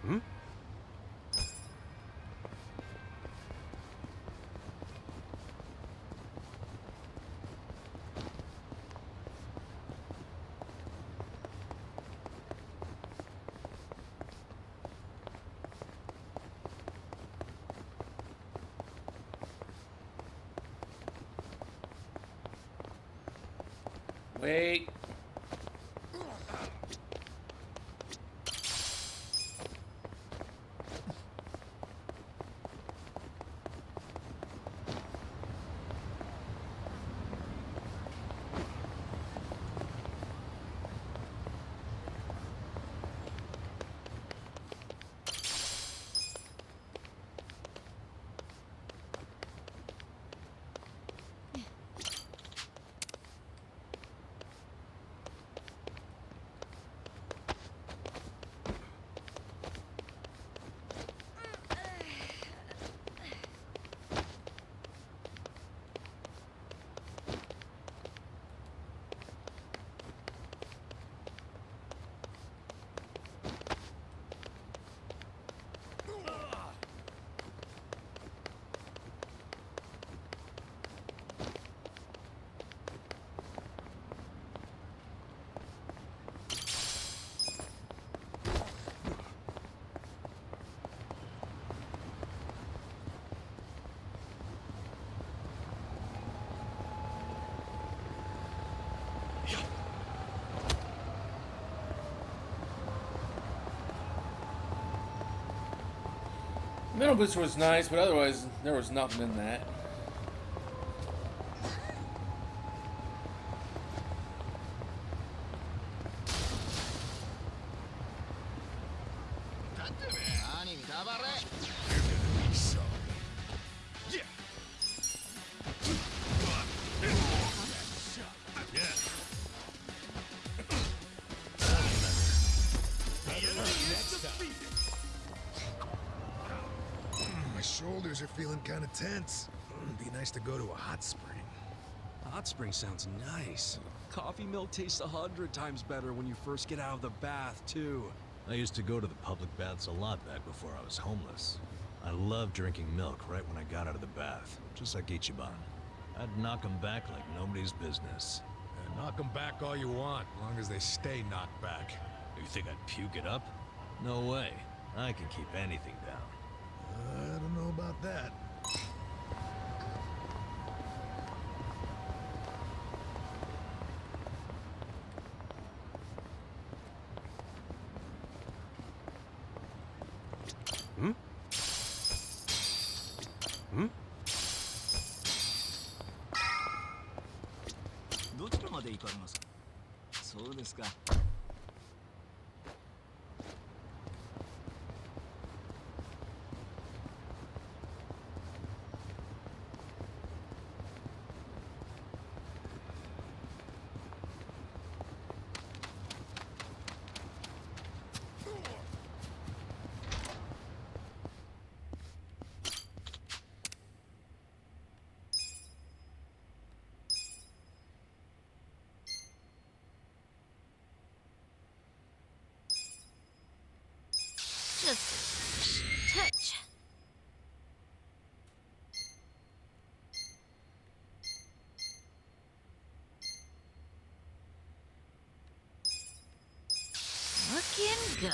Hmm? Wait. Mental booster was nice, but otherwise there was nothing in that. My shoulders are feeling kind of tense. Be nice to go to a hot spring. Hot spring sounds nice. Coffee milk tastes 100 times better when you first get out of the bath, too. I used to go to the public baths a lot back before I was homeless. I love drinking milk right when I got out of the bath, just like Ichiban. I'd knock 'em back like nobody's business. And knock them back all you want, as long as they stay knocked back. You think I'd puke it up? No way. I can keep anything down. I don't know about that. Hmm? Hmm? どちらまで行かれますか？そうですか。Just touch. Looking good.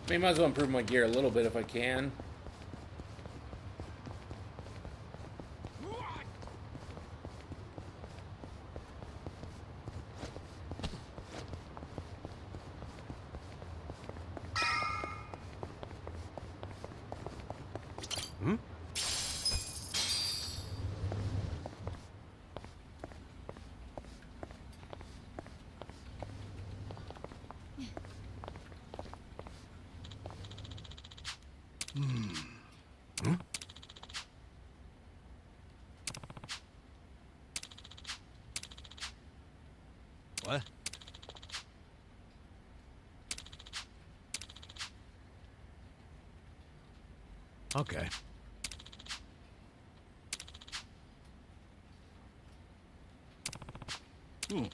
I might as well improve my gear a little bit if I can. Hmm? Hmm? What? Okay. Hmm.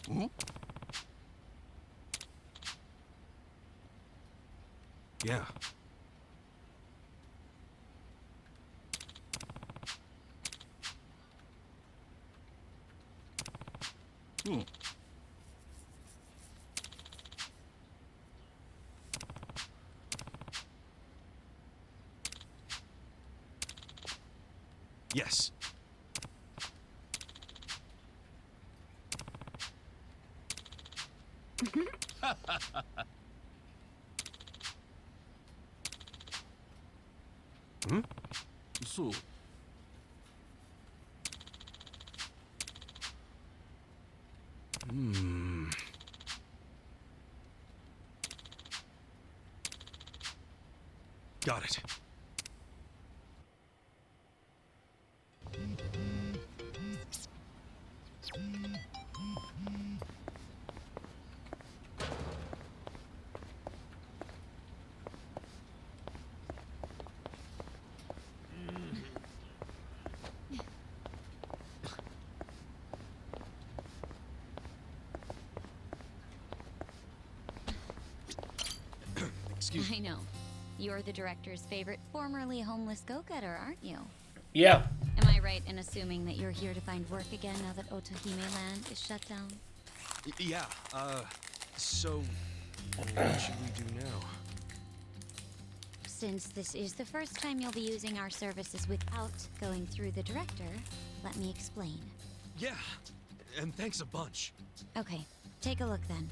Hmm? Yeah. Hmm. Yes. Hmm? そう。Hmm. Got it. I know. You're the director's favorite formerly homeless go-getter, aren't you? Yeah. Am I right in assuming that you're here to find work again now that Otohime Land is shut down? Yeah, so what should we do now? Since this is the first time you'll be using our services without going through the director, let me explain. Yeah, and thanks a bunch. Okay, take a look then.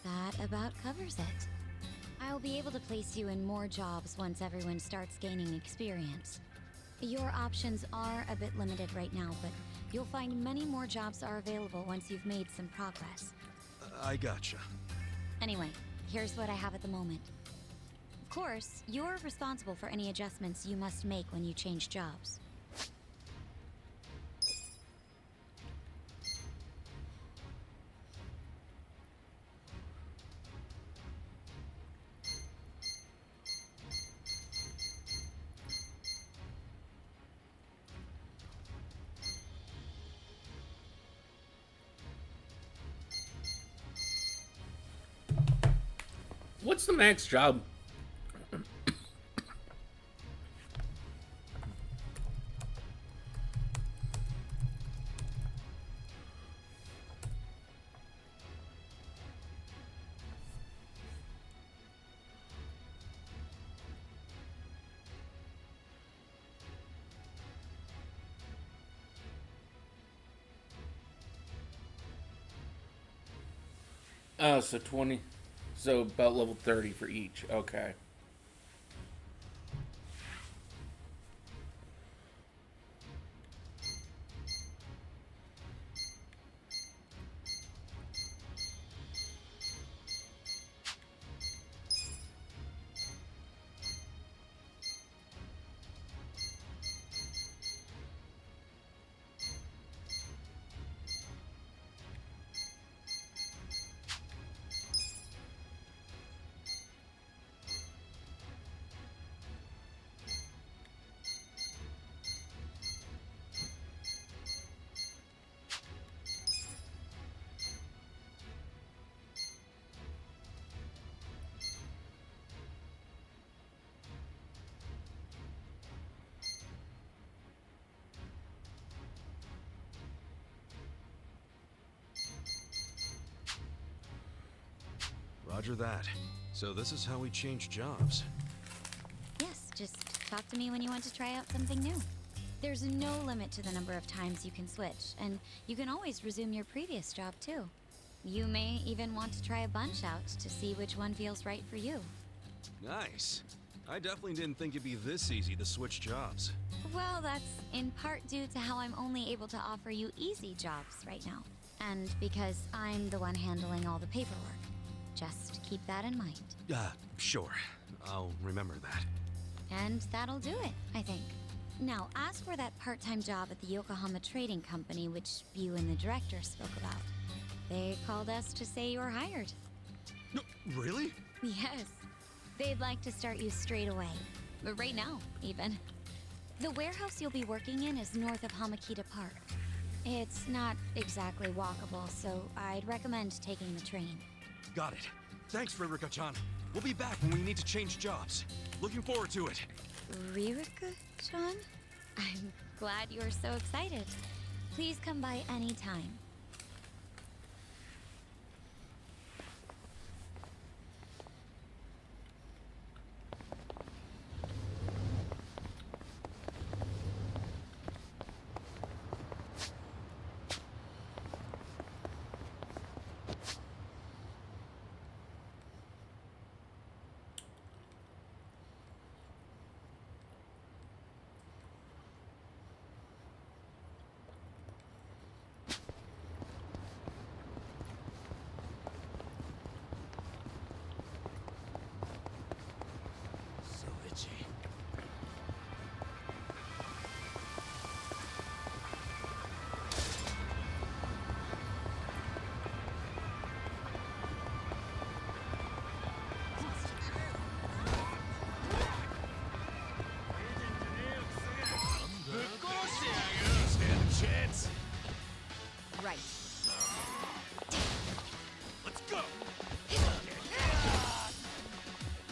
That about covers it. I'll be able to place you in more jobs once everyone starts gaining experience. Your options are a bit limited right now, but you'll find many more jobs are available once you've made some progress. I gotcha. Anyway, here's what I have at the moment. Of course, you're responsible for any adjustments you must make when you change jobs. What's the max job? Oh, so 20. So about level 30 for each. Okay. Roger that. So this is how we change jobs. Yes, just talk to me when you want to try out something new. There's no limit to the number of times you can switch, and you can always resume your previous job too. You may even want to try a bunch out to see which one feels right for you. Nice. I definitely didn't think it'd be this easy to switch jobs. Well, that's in part due to how I'm only able to offer you easy jobs right now. And because I'm the one handling all the paperwork. Just keep that in mind. Sure. I'll remember that. And that'll do it, I think. Now, as for that part-time job at the Yokohama Trading Company, which you and the director spoke about, they called us to say you're hired. No, really? Yes. They'd like to start you straight away. But right now, even. The warehouse you'll be working in is north of Hamakita Park. It's not exactly walkable, so I'd recommend taking the train. Got it. Thanks, Ririka-chan. We'll be back when we need to change jobs. Looking forward to it. Ririka-chan? I'm glad you're so excited. Please come by any time. Right. Let's go!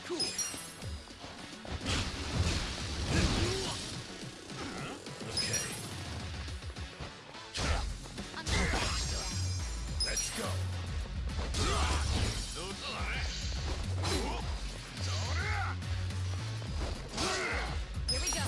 Cool. Okay. Let's go! Here we go.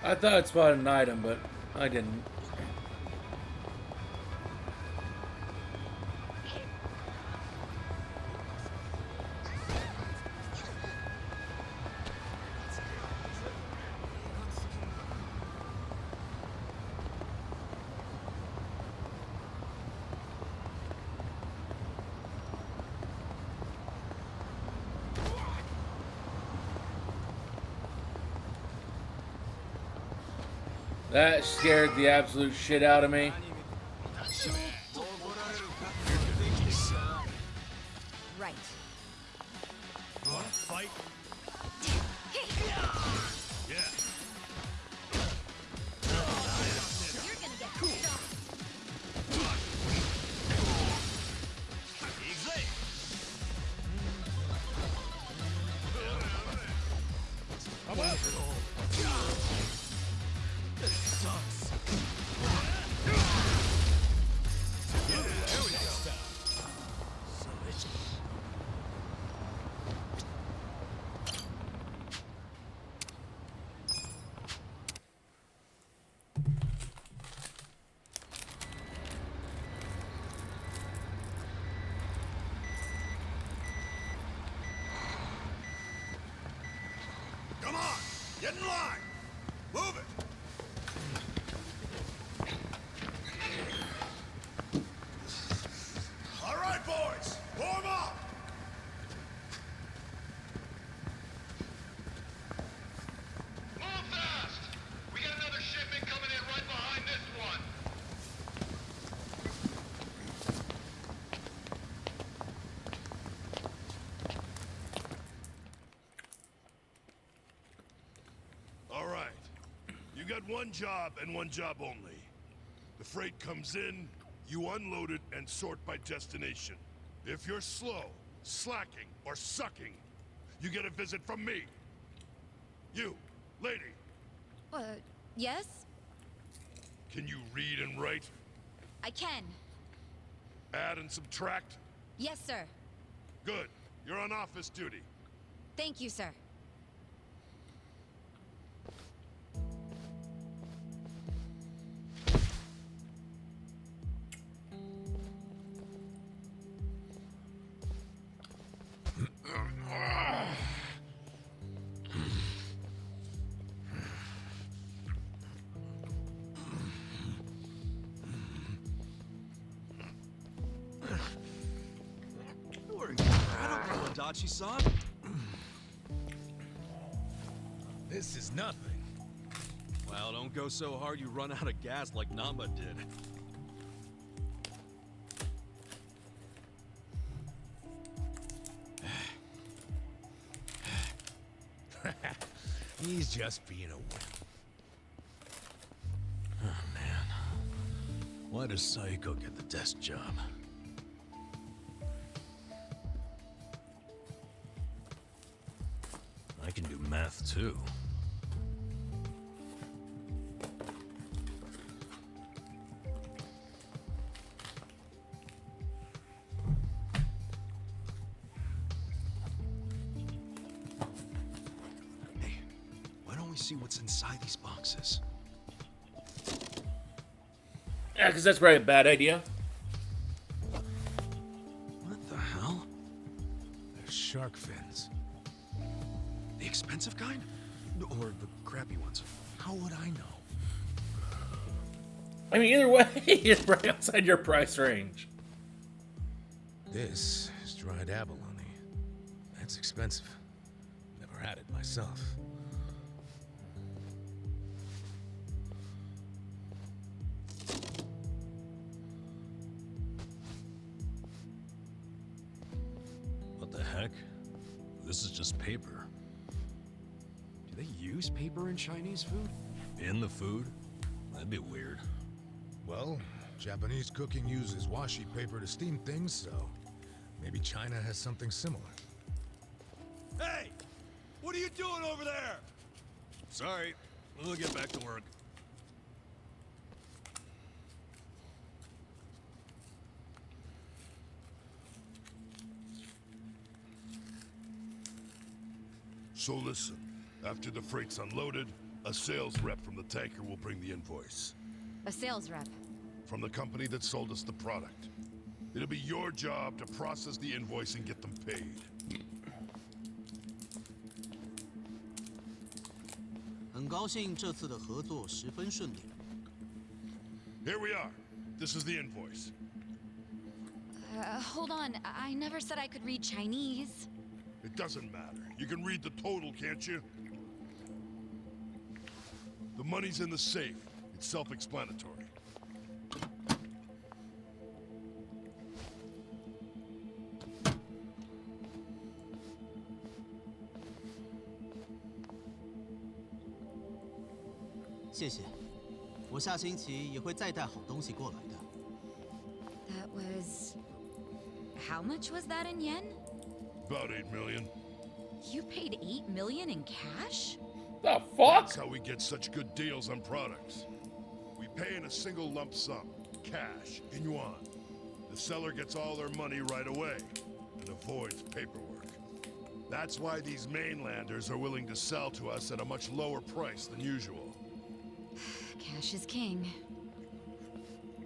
I thought I'd spotted an item, but I didn't. That scared the absolute shit out of me. Right. You wanna fight? Yeah. You're gonna get cool. Easy. How about this sucks. Come on, get in line. Move it. All right, boys, form up. Move fast! We got another shipment coming in right behind this one. All right. You got one job and one job only. The freight comes in, you unload it and sort by destination. If you're slow, slacking, or sucking, you get a visit from me. You, lady, Yes? can you read and write? I can. Add and subtract? Yes, sir. Good. You're on office duty. Thank you, sir. You're incredible, Adachi-san. This is nothing. Well, don't go so hard you run out of gas like Namba did. He's just being a wimp. Oh, man. Why does Saiko get the desk job? I can do math, too. Hey, why don't we see what's inside these boxes? Yeah, because that's probably a bad idea. What the hell? They're shark fins. The expensive kind? Or the crappy ones? How would I know? I mean, either way, it's right outside your price range. This is dried abalone. That's expensive. Never had it myself. What the heck? This is just paper. Do they use paper in Chinese food? In the food? That'd be weird. Well, Japanese cooking uses washi paper to steam things, so maybe China has something similar. Hey! What are you doing over there? Sorry. We'll get back to work. So listen, after the freight's unloaded, A sales rep from the tanker will bring the invoice. A sales rep. From the company that sold us the product. It'll be your job to process the invoice and get them paid. 很高兴这次的合作十分顺利。 Here we are. This is the invoice. Hold on. I never said I could read Chinese. It doesn't matter. You can read the total, can't you? The money's in the safe. It's self-explanatory. "谢谢，我下星期也会再带好东西过来的。 That was... How much was that in yen? About 8 million. You paid 8 million in cash? The fuck? That's how we get such good deals on products. We pay in a single lump sum, cash, in yuan. The seller gets all their money right away and avoids paperwork. That's why these mainlanders are willing to sell to us at a much lower price than usual. Cash is king.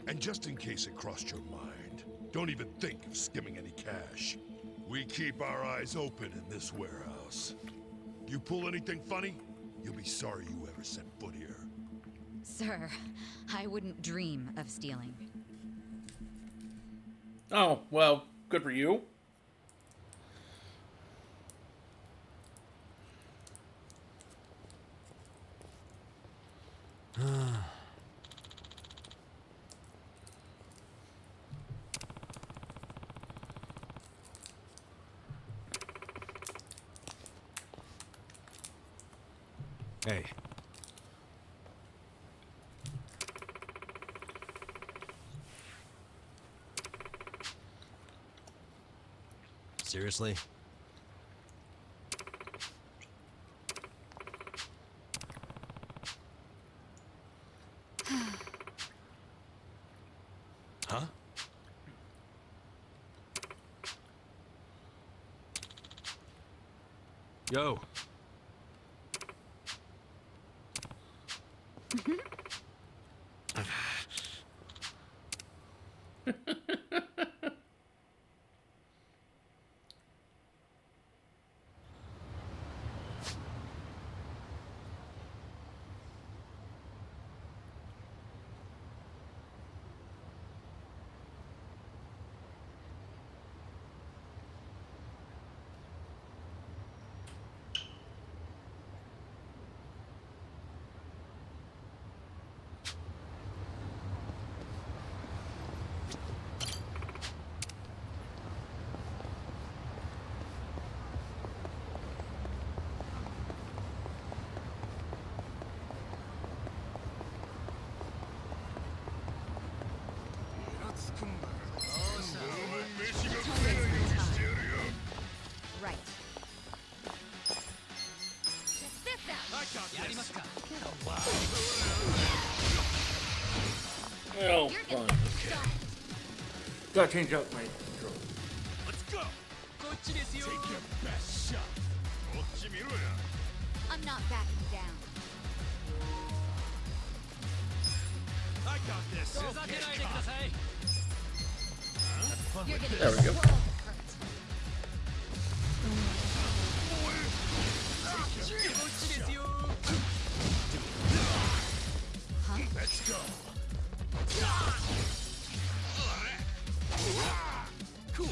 And just in case it crossed your mind, don't even think of skimming any cash. We keep our eyes open in this warehouse. You pull anything funny, you'll be sorry you ever set foot here. Sir, I wouldn't dream of stealing. Oh, well, good for you. Hey. Seriously? Huh? Yo. Right. Check this out! I got this. Well, You're fine. gonna be stunned. Gotta change up my control. Let's go. Take your best shot. I'm not backing down. I got this. You're gonna There we be go. swirled, Kurt. Huh? Let's go. Cool.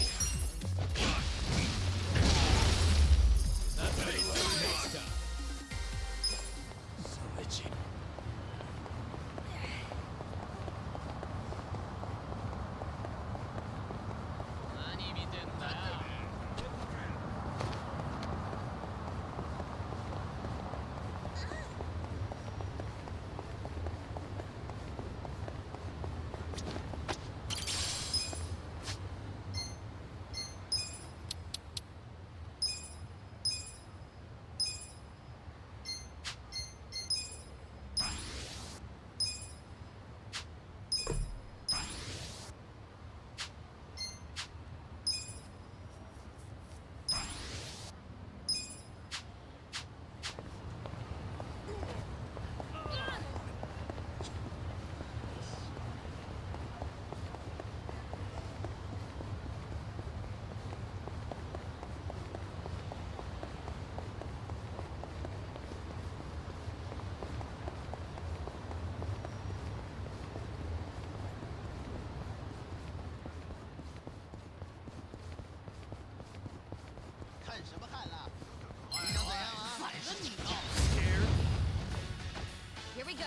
Here we go.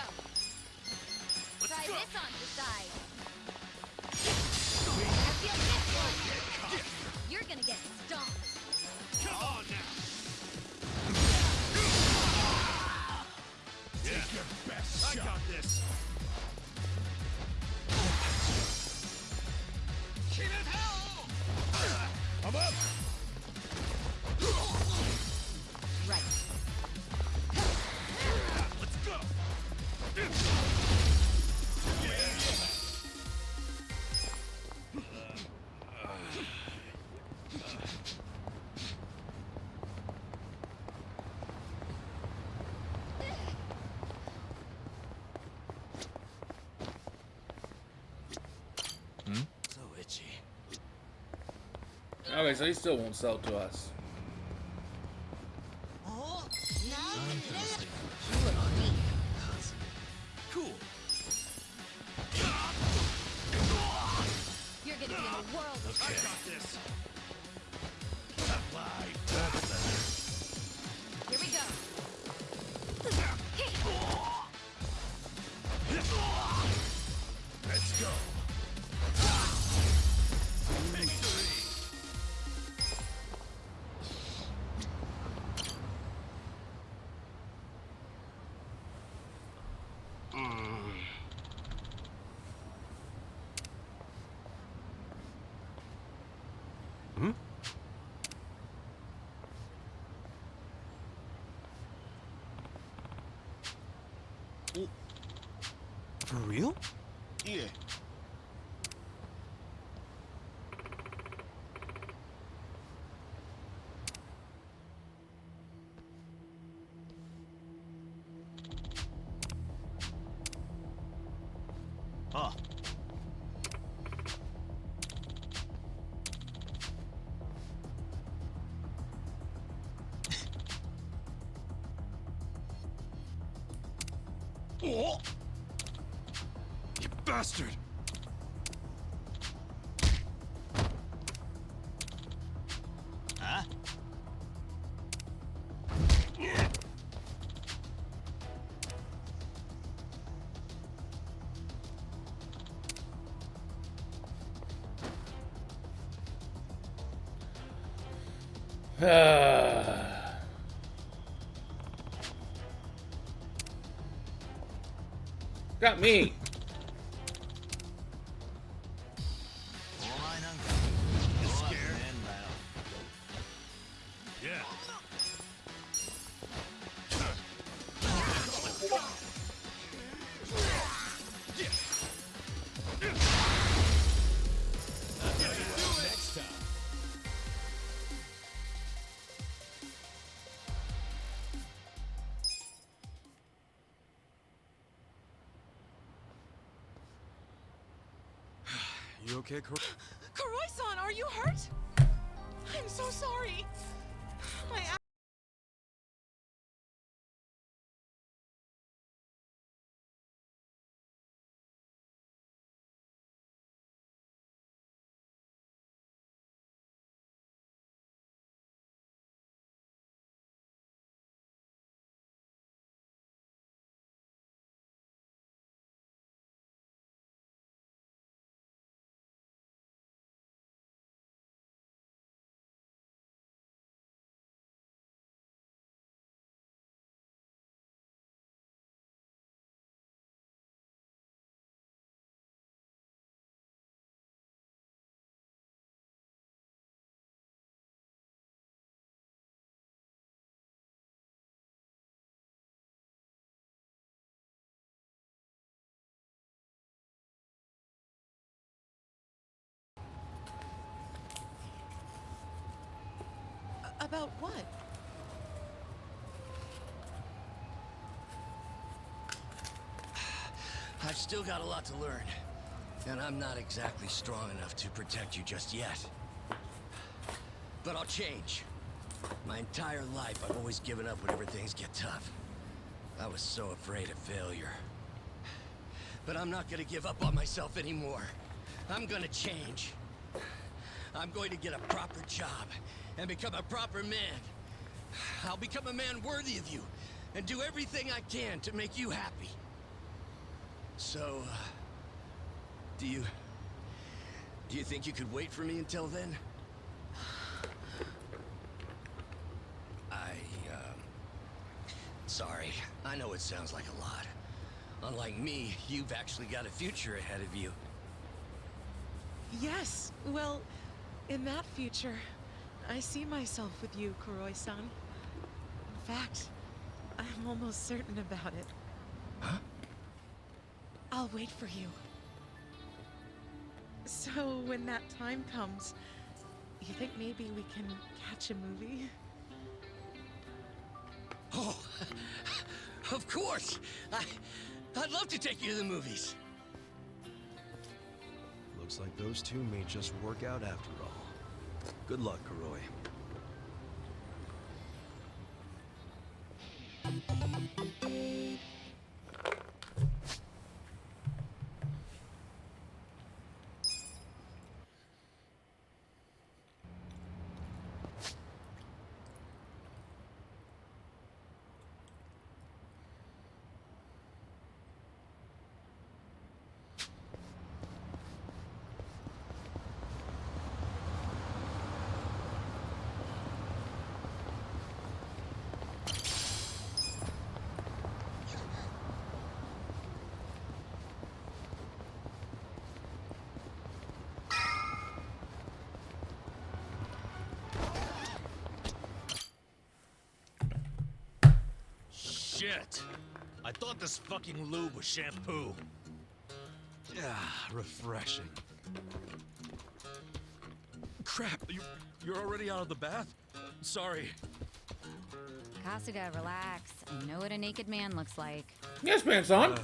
Try this on the side. Feel this one. You're gonna get stomped. Come on now. Take your best shot. I got this. I'm up. Right. Let's go. So itchy. Okay, so he still won't sell to us. Cool. You're gonna be in a world of I got this. Here we go. Let's go. For real? Yeah. Oh. Oh! You bastard! Huh? Got me. You scared? Yeah. Next time. You okay, Kuroi-san, are you hurt? I'm so sorry. My About what? I've still got a lot to learn, and I'm not exactly strong enough to protect you just yet. But I'll change. My entire life, I've always given up whenever things get tough. I was so afraid of failure. But I'm not gonna give up on myself anymore. I'm gonna change. I'm going to get a proper job and become a proper man. I'll become a man worthy of you and do everything I can to make you happy. So, do you think you could wait for me until then? Sorry. I know it sounds like a lot. Unlike me, you've actually got a future ahead of you. Yes, well, in that future, I see myself with you, Kuroi-san. In fact, I'm almost certain about it. Huh? I'll wait for you. So, when that time comes, you think maybe we can catch a movie? Oh, of course! I'd love to take you to the movies. Looks like those two may just work out after all. Good luck, Kuroi. Shit! I thought this fucking lube was shampoo. Ah, refreshing. Crap, you're already out of the bath? Sorry. Kasuga, relax. I know what a naked man looks like. Yes, pants on.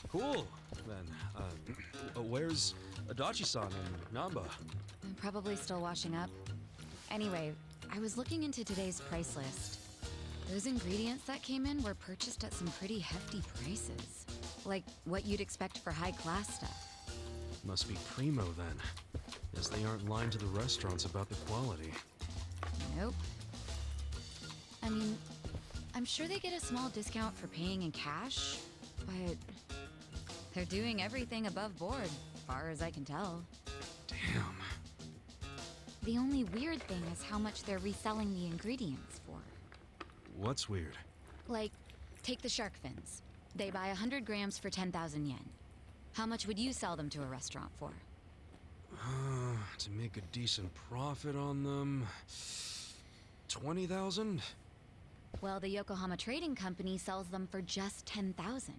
Cool, then. Where's Adachi-san and Namba? I'm probably still washing up. Anyway, I was looking into today's price list. Those ingredients that came in were purchased at some pretty hefty prices. Like what you'd expect for high-class stuff. Must be primo then, as they aren't lying to the restaurants about the quality. Nope. I mean, I'm sure they get a small discount for paying in cash, but they're doing everything above board, far as I can tell. Damn. The only weird thing is how much they're reselling the ingredients for. What's weird? Like, take the shark fins. They buy 100 grams for 10,000 yen. How much would you sell them to a restaurant for? To make a decent profit on them... 20,000? Well, the Yokohama Trading Company sells them for just 10,000.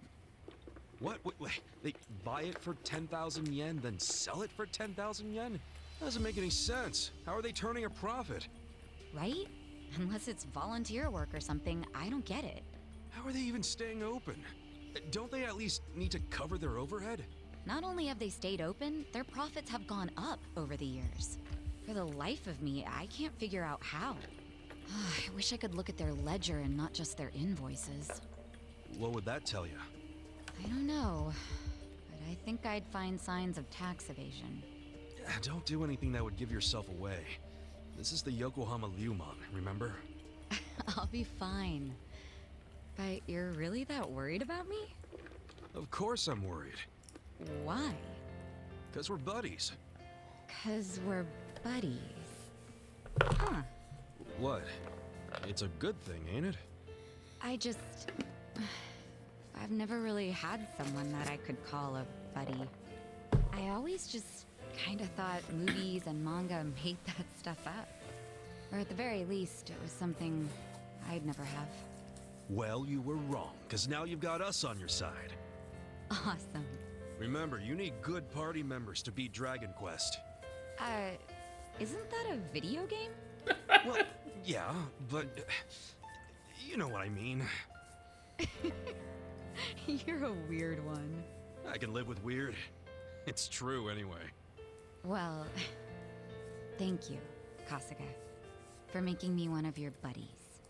What? Wait, they buy it for 10,000 yen, then sell it for 10,000 yen? That doesn't make any sense. How are they turning a profit? Right? Unless it's volunteer work or something, I don't get it. How are they even staying open? Don't they at least need to cover their overhead? Not only have they stayed open, their profits have gone up over the years. For the life of me, I can't figure out how. I wish I could look at their ledger and not just their invoices. What would that tell you? I don't know, but I think I'd find signs of tax evasion. Don't do anything that would give yourself away. This is the Yokohama Ryumon, remember? I'll be fine. But you're really that worried about me? Of course I'm worried. Why? 'Cause we're buddies. 'Cause we're buddies. Huh. What? It's a good thing, ain't it? I've never really had someone that I could call a buddy. I always just kinda thought movies and manga made that stuff up. Or at the very least, it was something I'd never have. Well, you were wrong, 'cause now you've got us on your side. Awesome. Remember, you need good party members to beat Dragon Quest. Isn't that a video game? Well, yeah, but... you know what I mean. You're a weird one. I can live with weird. It's true, anyway. Well, thank you, Kasuga, for making me one of your buddies.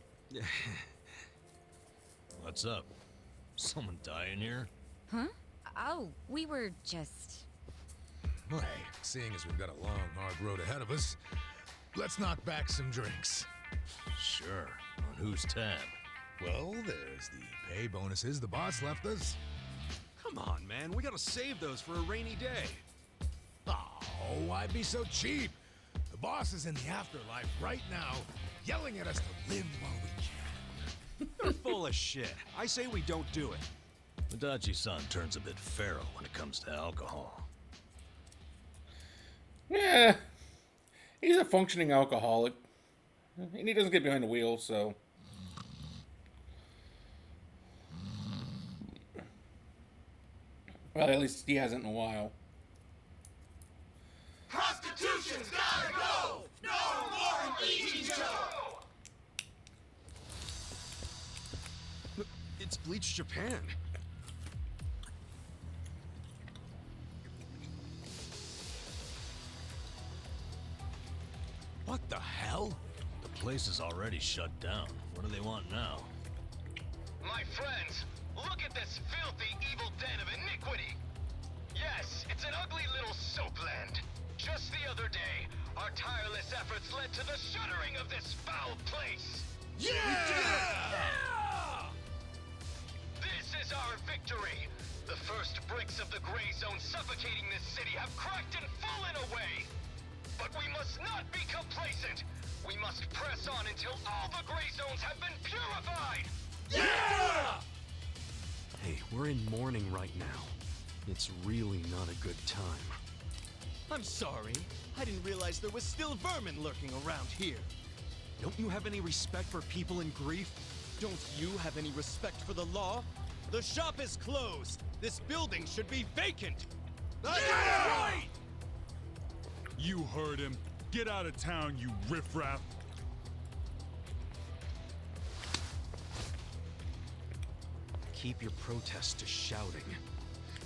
What's up? Someone dying here? Huh? Oh, we were just... Well, hey, seeing as we've got a long, hard road ahead of us, let's knock back some drinks. Sure. On whose tab? Well, there's the pay bonuses the boss left us. Come on, man. We gotta save those for a rainy day. Oh, why be so cheap? The boss is in the afterlife right now, yelling at us to live while we can. You're full of shit. I say we don't do it. Adachi-san turns a bit feral when it comes to alcohol. Yeah, he's a functioning alcoholic, and he doesn't get behind the wheel, so. Well, at least he hasn't in a while. Prostitution's gotta go! No more eating show! Look, it's Bleach Japan. What the hell? The place is already shut down. What do they want now? My friends, look at this filthy, evil den of iniquity! Yes, it's an ugly little soapland. Just the other day, our tireless efforts led to the shuttering of this foul place! Yeah! This is our victory! The first bricks of the gray zone suffocating this city have cracked and fallen away! But we must not be complacent! We must press on until all the gray zones have been purified! Yeah! Hey, we're in mourning right now. It's really not a good time. I'm sorry. I didn't realize there was still vermin lurking around here. Don't you have any respect for people in grief? Don't you have any respect for the law? The shop is closed. This building should be vacant. That's right! You heard him. Get out of town, you riffraff. Keep your protests to shouting.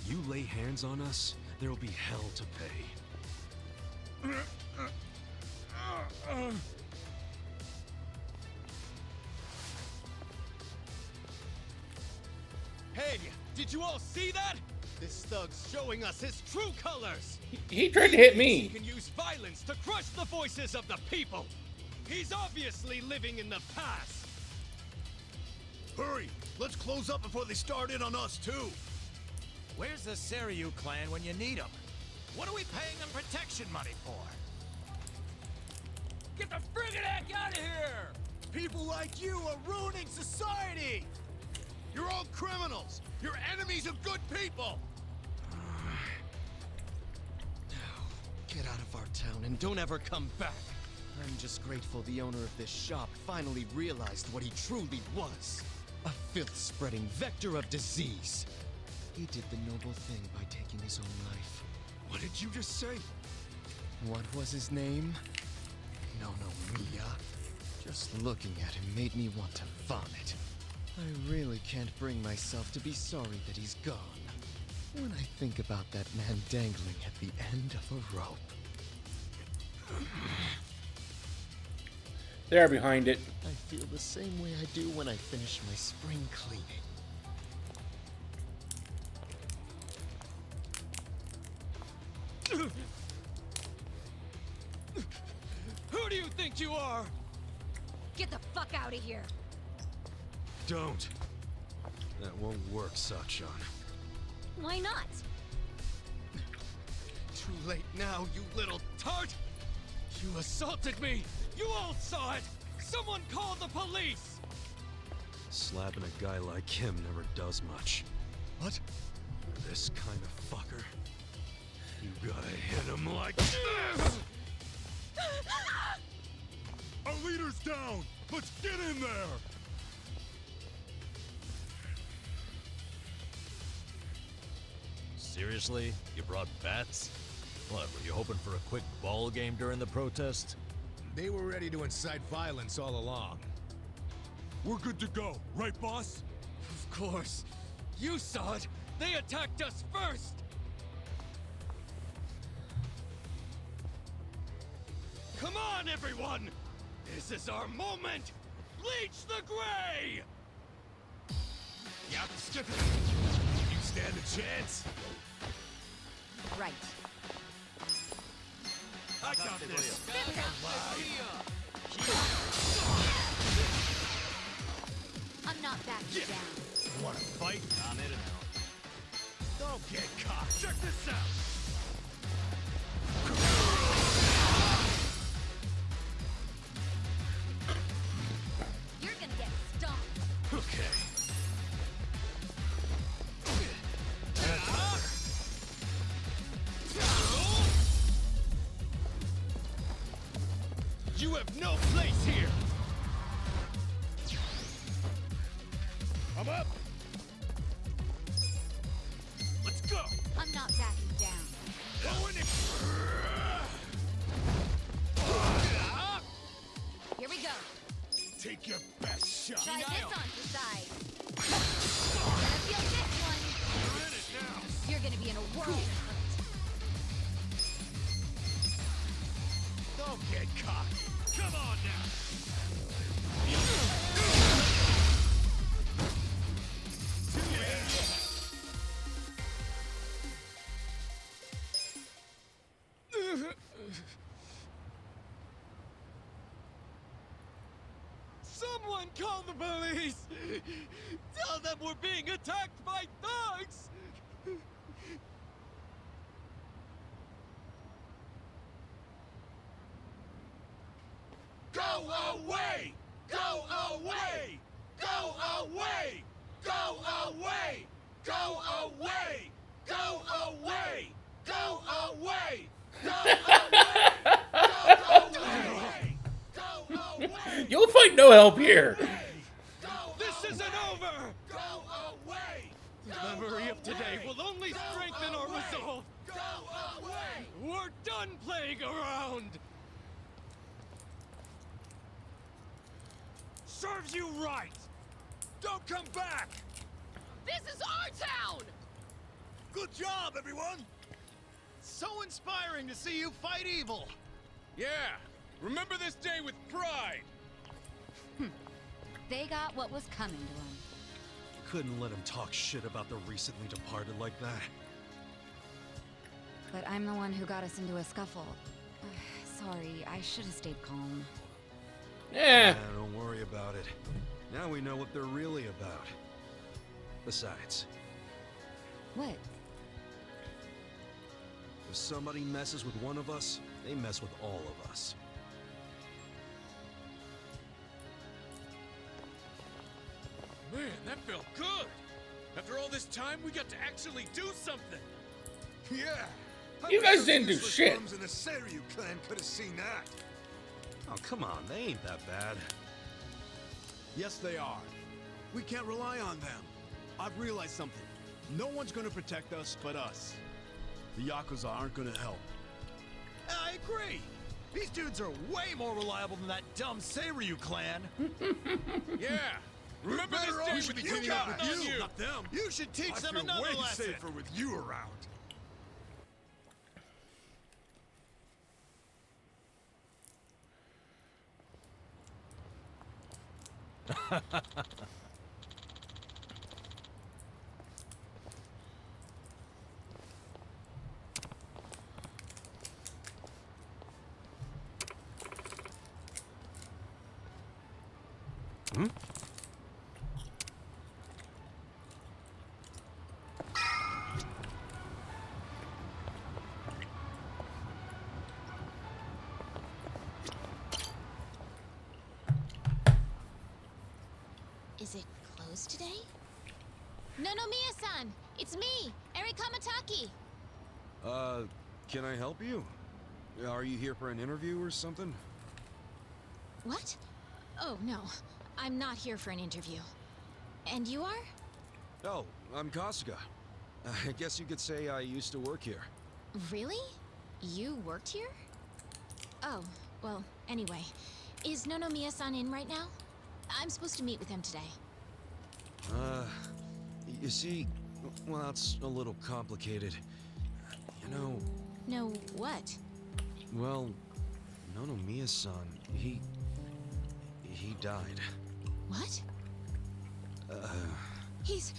You lay hands on us, there'll be hell to pay. Hey, did you all see that? This thug's showing us his true colors. He tried to hit He me. can use violence to crush the voices of the people. He's obviously living in the past. Hurry! Let's close up before they start in on us, too! Where's the Seiryu clan when you need them? What are we paying them protection money for? Get the friggin' heck out of here! People like you are ruining society! You're all criminals! You're enemies of good people! Get out of our town and don't ever come back. I'm just grateful the owner of this shop finally realized what he truly was. A filth-spreading vector of disease. He did the noble thing by taking his own life. What did you just say? What was his name? No, Mia. Just looking at him made me want to vomit. I really can't bring myself to be sorry that he's gone. When I think about that man dangling at the end of a rope. They're behind it. I feel the same way I do when I finish my spring cleaning. Who do you think you are? Get the fuck out of here! Don't. That won't work, Sachan. Why not? Too late now, you little tart! You assaulted me! You all saw it! Someone call the police! Slapping a guy like him never does much. What? This kind of fucker. You gotta hit him like this! Our leader's down! Let's get in there! Seriously? You brought bats? What, were you hoping for a quick ball game during the protest? They were ready to incite violence all along. We're good to go, right, boss? Of course. You saw it! They attacked us first! Come on, everyone! This is our moment! Leech the Gray! Yeah, skip it! You stand a chance? Right. I got this. I'm not backing down. Wanna fight? Don't get caught. Check this out. You're gonna get stomped. Okay. You have no place here. I'm up. Let's go. I'm not backing down. Go in it. Here we go. Take your best shot. Try this on for size. Gonna feel this one. You're in it now. You're gonna be in a world of hurt. Don't get caught. Come on now. Someone call the police! Tell them we're being attacked by thugs! Go away! Go away! Go away! Go away! Go away! Go away! Go away! Go away! Go away! You'll find no help here. This isn't over! Go away! The memory of today will only strengthen our resolve! Go away! We're done playing around! Serves you right! Don't come back! This is our town! Good job, everyone! So inspiring to see you fight evil! Yeah, remember this day with pride. They got what was coming to them. Couldn't let him talk shit about the recently departed like that. But I'm the one who got us into a scuffle. Sorry, I should have stayed calm. Yeah. Don't worry about it. Now we know what they're really about. Besides, What? if somebody messes with one of us, they mess with all of us. Man, that felt good. After all this time, we got to actually do something. Yeah. You guys didn't do shit. In the Seiryu clan could have seen that. Oh, come on, they ain't that bad. Yes, they are. We can't rely on them. I've realized something. No one's gonna protect us but us. The yakuza aren't gonna help. I agree! These dudes are way more reliable than that dumb Seiryu clan! Yeah. Remember this day We should be teaming up with you, not them. You should teach them another way lesson! safer with you around. Hmm? Is it closed today? Nonomiya-san! It's me, Eri Kamataki! Can I help you? Are you here for an interview or something? What? Oh, no. I'm not here for an interview. And you are? Oh, I'm Kasuga. I guess you could say I used to work here. Really? You worked here? Oh, well, anyway. Is Nonomiya-san in right now? I'm supposed to meet with him today. You see, well, it's a little complicated. You know... No, what? Well, Nonomiya-san, he died. What? He's...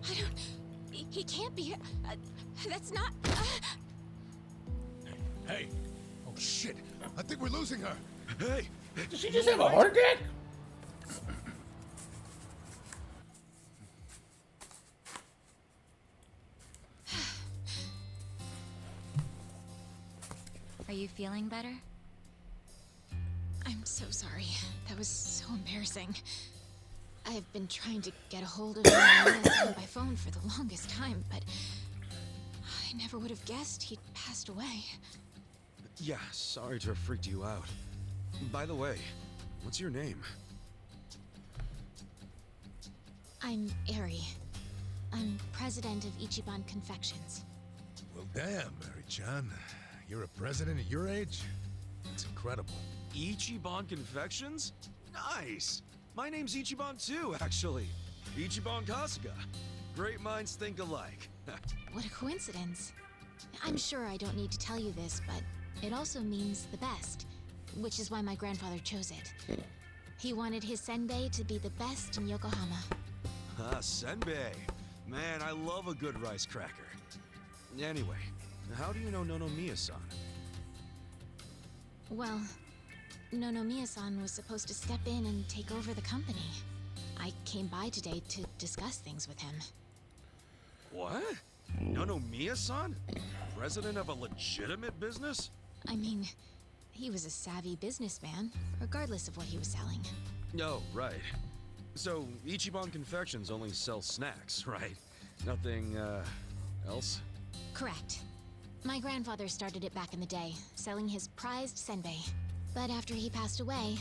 I don't... He can't be here. That's not... Hey, shit. I think we're losing her. Hey! Did she just have a heart attack? Are you feeling better? I'm so sorry. That was so embarrassing. I've been trying to get a hold of him by phone for the longest time, but I never would have guessed he'd passed away. Yeah, sorry to have freaked you out. By the way, what's your name? I'm Eri. I'm president of Ichiban Confections. Well, damn, Mary-chan. You're a president at your age? That's incredible. Ichiban Confections? Nice! My name's Ichiban too, actually. Ichiban Kasuga. Great minds think alike. What a coincidence. I'm sure I don't need to tell you this, but it also means the best, which is why my grandfather chose it. He wanted his senbei to be the best in Yokohama. Ah, senbei. Man, I love a good rice cracker. Anyway, how do you know Nonomiya-san? Well, Nonomiya-san was supposed to step in and take over the company. I came by today to discuss things with him. What? Nonomiya-san? President of a legitimate business? I mean, he was a savvy businessman, regardless of what he was selling. No, right. So, Ichiban Confections only sells snacks, right? Nothing, else? Correct. My grandfather started it back in the day, selling his prized senbei. But after he passed away,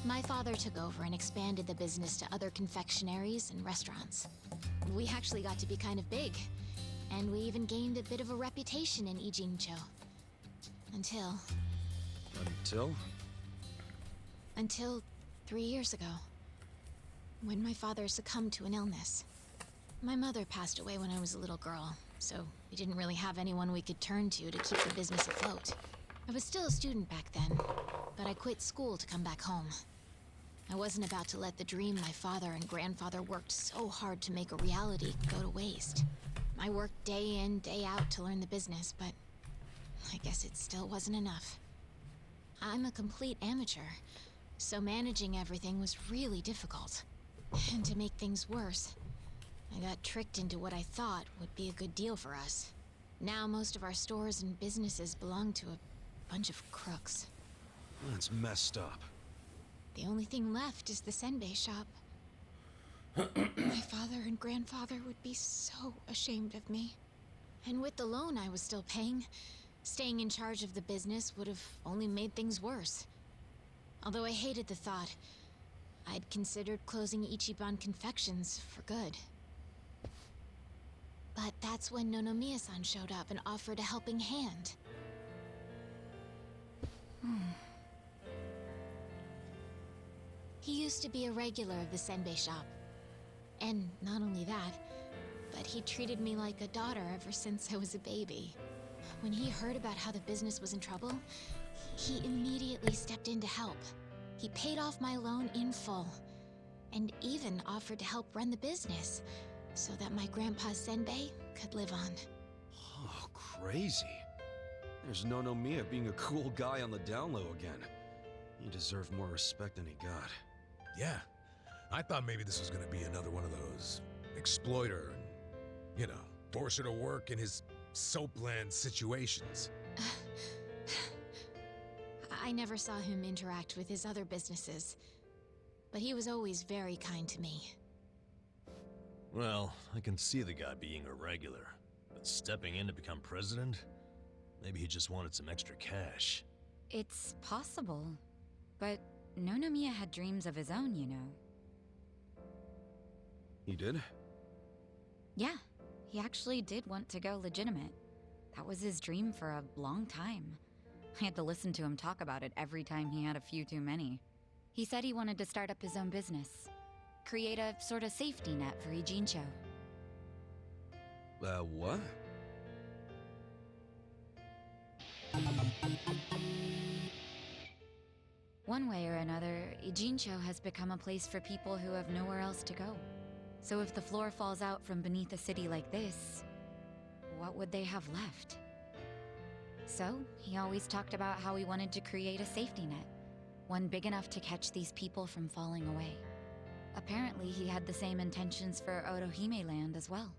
my father took over and expanded the business to other confectionaries and restaurants. We actually got to be kind of big, and we even gained a bit of a reputation in Ijincho. Until Until 3 years ago, when my father succumbed to an illness. My mother passed away when I was a little girl, so we didn't really have anyone we could turn to keep the business afloat. I was still a student back then, but I quit school to come back home. I wasn't about to let the dream my father and grandfather worked so hard to make a reality go to waste. I worked day in, day out to learn the business, but I guess it still wasn't enough. I'm a complete amateur, so managing everything was really difficult. And to make things worse, I got tricked into what I thought would be a good deal for us. Now most of our stores and businesses belong to a bunch of crooks. That's messed up. The only thing left is the senbei shop. My father and grandfather would be so ashamed of me. And with the loan I was still paying, staying in charge of the business would have only made things worse. Although I hated the thought, I'd considered closing Ichiban Confections for good. But that's when Nonomiya-san showed up and offered a helping hand. He used to be a regular of the senbei shop. And not only that, but he treated me like a daughter ever since I was a baby. When he heard about how the business was in trouble, he immediately stepped in to help. He paid off my loan in full, and even offered to help run the business, so that my grandpa's senbei could live on. Oh, crazy. There's Nonomiya being a cool guy on the down low again. He deserved more respect than he got. Yeah. I thought maybe this was gonna be another one of those exploiter and, you know, force her to work in his soapland situations. I never saw him interact with his other businesses, but he was always very kind to me. Well, I can see the guy being a regular, but stepping in to become president? Maybe he just wanted some extra cash. It's possible, but Nonomiya had dreams of his own, you know. He did? Yeah, he actually did want to go legitimate. That was his dream for a long time. I had to listen to him talk about it every time he had a few too many. He said he wanted to start up his own business. Create a sort of safety net for Ijincho. What? One way or another, Ijincho has become a place for people who have nowhere else to go. So if the floor falls out from beneath a city like this, what would they have left? So, he always talked about how he wanted to create a safety net, one big enough to catch these people from falling away. Apparently, he had the same intentions for Orohime Land as well.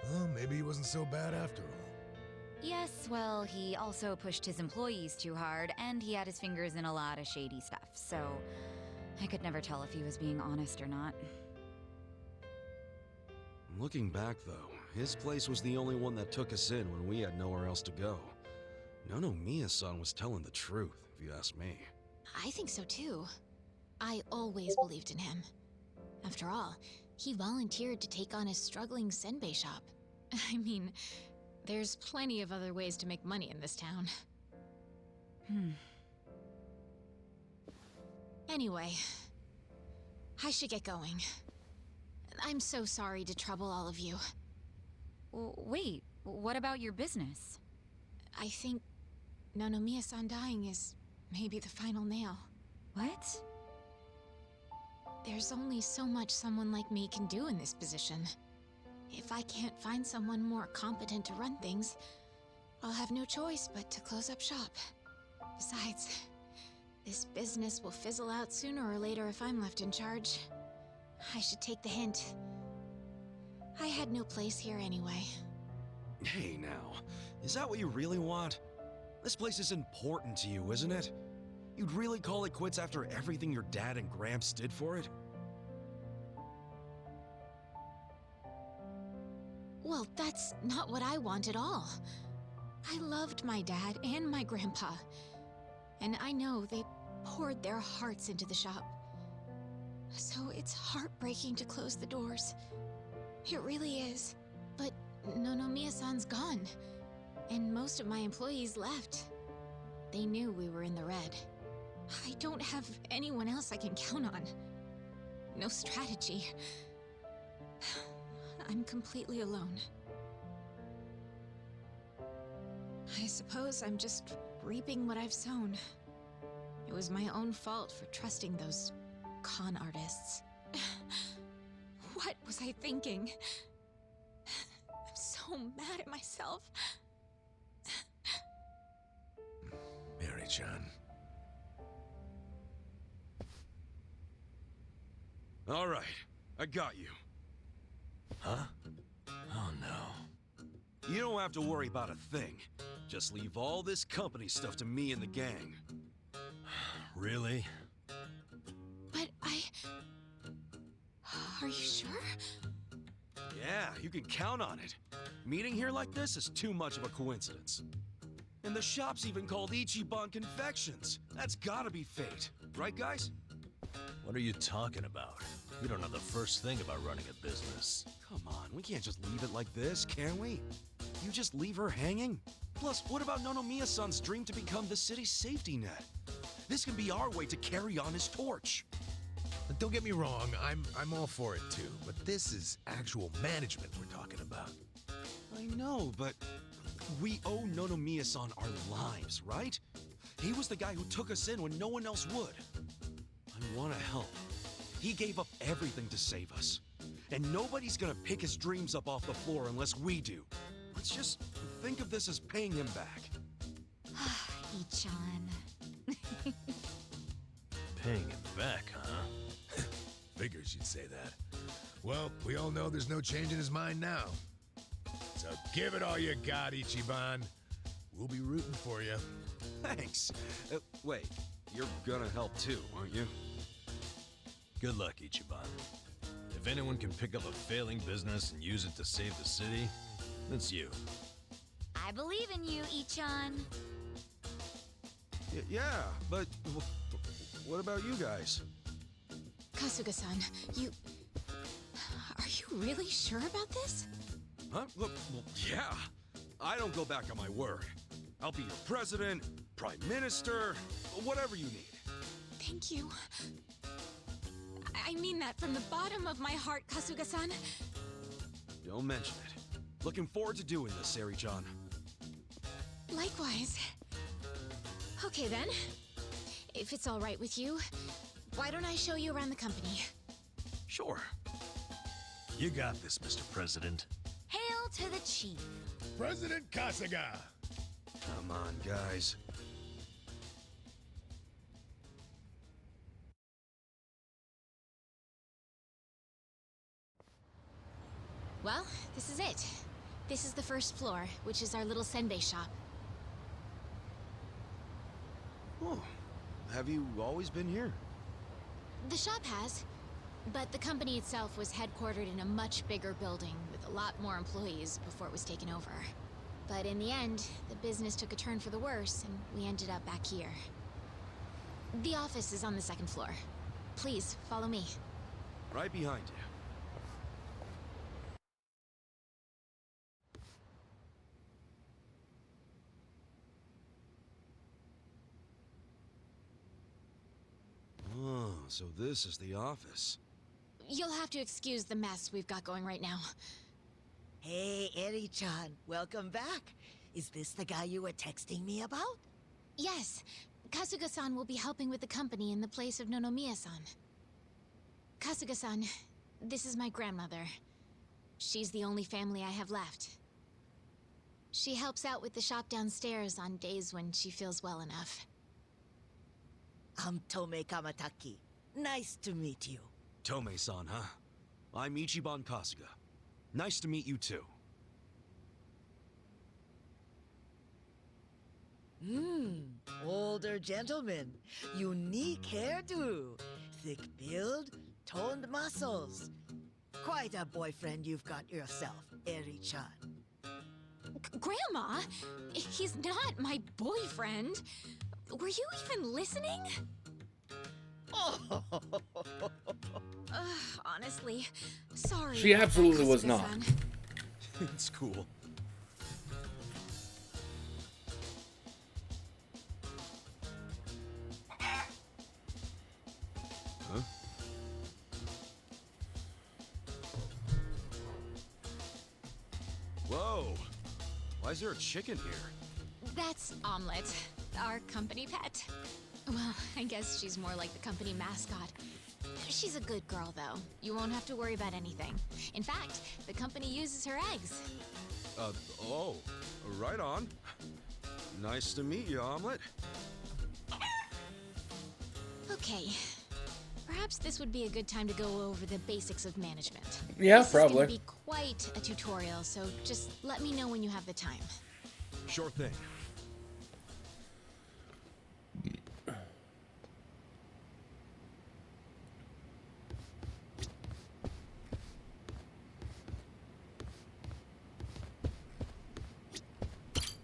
Well, maybe he wasn't so bad after all. Yes, well, he also pushed his employees too hard, and he had his fingers in a lot of shady stuff, so I could never tell if he was being honest or not. Looking back, though, his place was the only one that took us in when we had nowhere else to go. Nonomiya-san was telling the truth, if you ask me. I think so too. I always believed in him. After all, he volunteered to take on his struggling senbei shop. I mean, there's plenty of other ways to make money in this town. Anyway, I should get going. I'm so sorry to trouble all of you. Wait, what about your business? I think Nonomiya-san dying is maybe the final nail. What? There's only so much someone like me can do in this position. If I can't find someone more competent to run things, I'll have no choice but to close up shop. Besides, this business will fizzle out sooner or later if I'm left in charge. I should take the hint. I had no place here anyway. Hey now, is that what you really want? This place is important to you, isn't it? You'd really call it quits after everything your dad and Gramps did for it? Well, that's not what I want at all. I loved my dad and my grandpa. And I know they poured their hearts into the shop. So it's heartbreaking to close the doors. It really is. But Nonomiya-san's gone. And most of my employees left. They knew we were in the red. I don't have anyone else I can count on. No strategy. I'm completely alone. I suppose I'm just reaping what I've sown. It was my own fault for trusting those con artists. What was I thinking? I'm so mad at myself. Mary-chan. All right, I got you. Huh? Oh no. You don't have to worry about a thing. Just leave all this company stuff to me and the gang. Really? But Are you sure? Yeah, you can count on it. Meeting here like this is too much of a coincidence. And the shop's even called Ichiban Confections. That's gotta be fate, right guys? What are you talking about? You don't know the first thing about running a business. Come on, we can't just leave it like this, can we? You just leave her hanging? Plus, what about Nonomiya-san's dream to become the city's safety net? This can be our way to carry on his torch. Don't get me wrong, I'm all for it too, but this is actual management we're talking about. I know, but we owe Nonomiya-san our lives, right? He was the guy who took us in when no one else would. I want to help. He gave up everything to save us. And nobody's gonna pick his dreams up off the floor unless we do. Let's just think of this as paying him back. Ichan. Paying him back, huh? Figures you'd say that. Well, we all know there's no change in his mind now. So give it all you got, Ichiban. We'll be rooting for you. Thanks. Wait, you're gonna help too, aren't you? Good luck, Ichiban. If anyone can pick up a failing business and use it to save the city, it's you. I believe in you, Ichan. Yeah, but what about you guys? Kasuga-san, are you really sure about this? Huh? Well, yeah. I don't go back on my word. I'll be your president, prime minister, whatever you need. Thank you. I mean that from the bottom of my heart, Kasuga-san. Don't mention it. Looking forward to doing this, Sari-chan. Likewise. Okay then. If it's all right with you, why don't I show you around the company? Sure. You got this, Mr. President. Hail to the chief. President Kasuga! Come Come on, guys. Well, this is it. This is the first floor, which is our little senbei shop. Oh, have you always been here? The shop has, but the company itself was headquartered in a much bigger building with a lot more employees before it was taken over. But in the end, the business took a turn for the worse, and we ended up back here. The office is on the second floor. Please, follow me. Right behind you. Oh, so this is the office. You'll have to excuse the mess we've got going right now. Hey, Eri-chan, welcome back. Is this the guy you were texting me about? Yes, Kasuga-san will be helping with the company in the place of Nonomiya-san. Kasuga-san, this is my grandmother. She's the only family I have left. She helps out with the shop downstairs on days when she feels well enough. I'm Tome Kamataki. Nice to meet you. Tome-san, huh? I'm Ichiban Kasuga. Nice to meet you too. Older gentleman. Unique hairdo. Thick build, toned muscles. Quite a boyfriend you've got yourself, Eri-chan. Grandma? He's not my boyfriend. Were you even listening? Honestly, sorry. She absolutely was not. Kasuga-san. It's cool. Huh? Whoa! Why is there a chicken here? That's Omelette, our company pet. Well, I guess she's more like the company mascot. She's a good girl, though. You won't have to worry about anything. In fact, the company uses her eggs. Oh, right on. Nice to meet you, Omelette. Okay. Perhaps this would be a good time to go over the basics of management. Yeah, this probably. This is gonna be quite a tutorial, so just let me know when you have the time. Sure thing.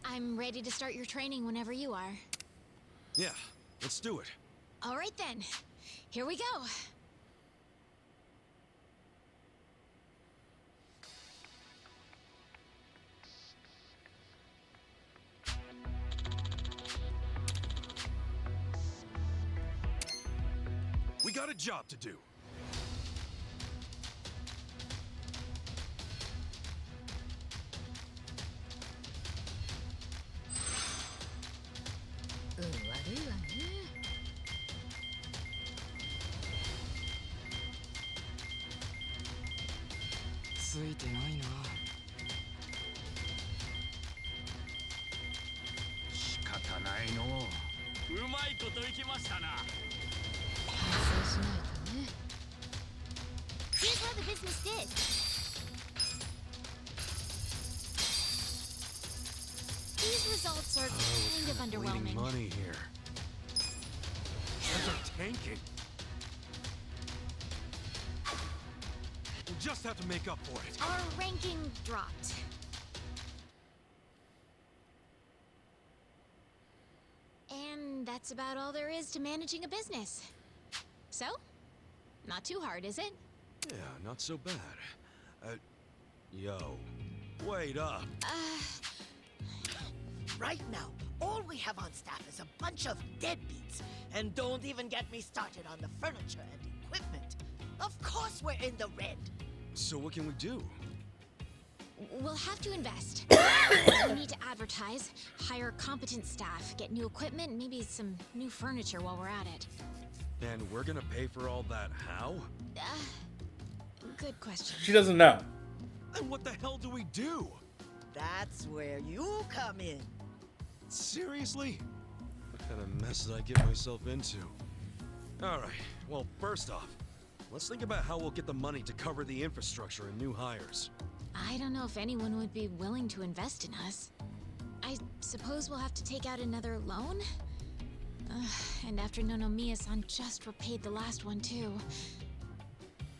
I'm ready to start your training whenever you are. Yeah, let's do it. All right then. Here we go. We got a job to do. Here's how the business did. These results are kind of Bleeding underwhelming. money here. Shares are tanking. We'll just have to make up for it. Our ranking dropped. And that's about all there is to managing a business. So, not too hard, is it? Yeah, not so bad. Yo, wait up. Right now, all we have on staff is a bunch of deadbeats. And don't even get me started on the furniture and equipment. Of course we're in the red. So what can we do? We'll have to invest. We need to advertise, hire competent staff, get new equipment, maybe some new furniture while we're at it. And we're gonna pay for all that how? Good question. She doesn't know. And what the hell do we do? That's where you come in. Seriously? What kind of mess did I get myself into? Alright, well, first off, let's think about how we'll get the money to cover the infrastructure and new hires. I don't know if anyone would be willing to invest in us. I suppose we'll have to take out another loan? And after Nonomiya-san just repaid the last one, too.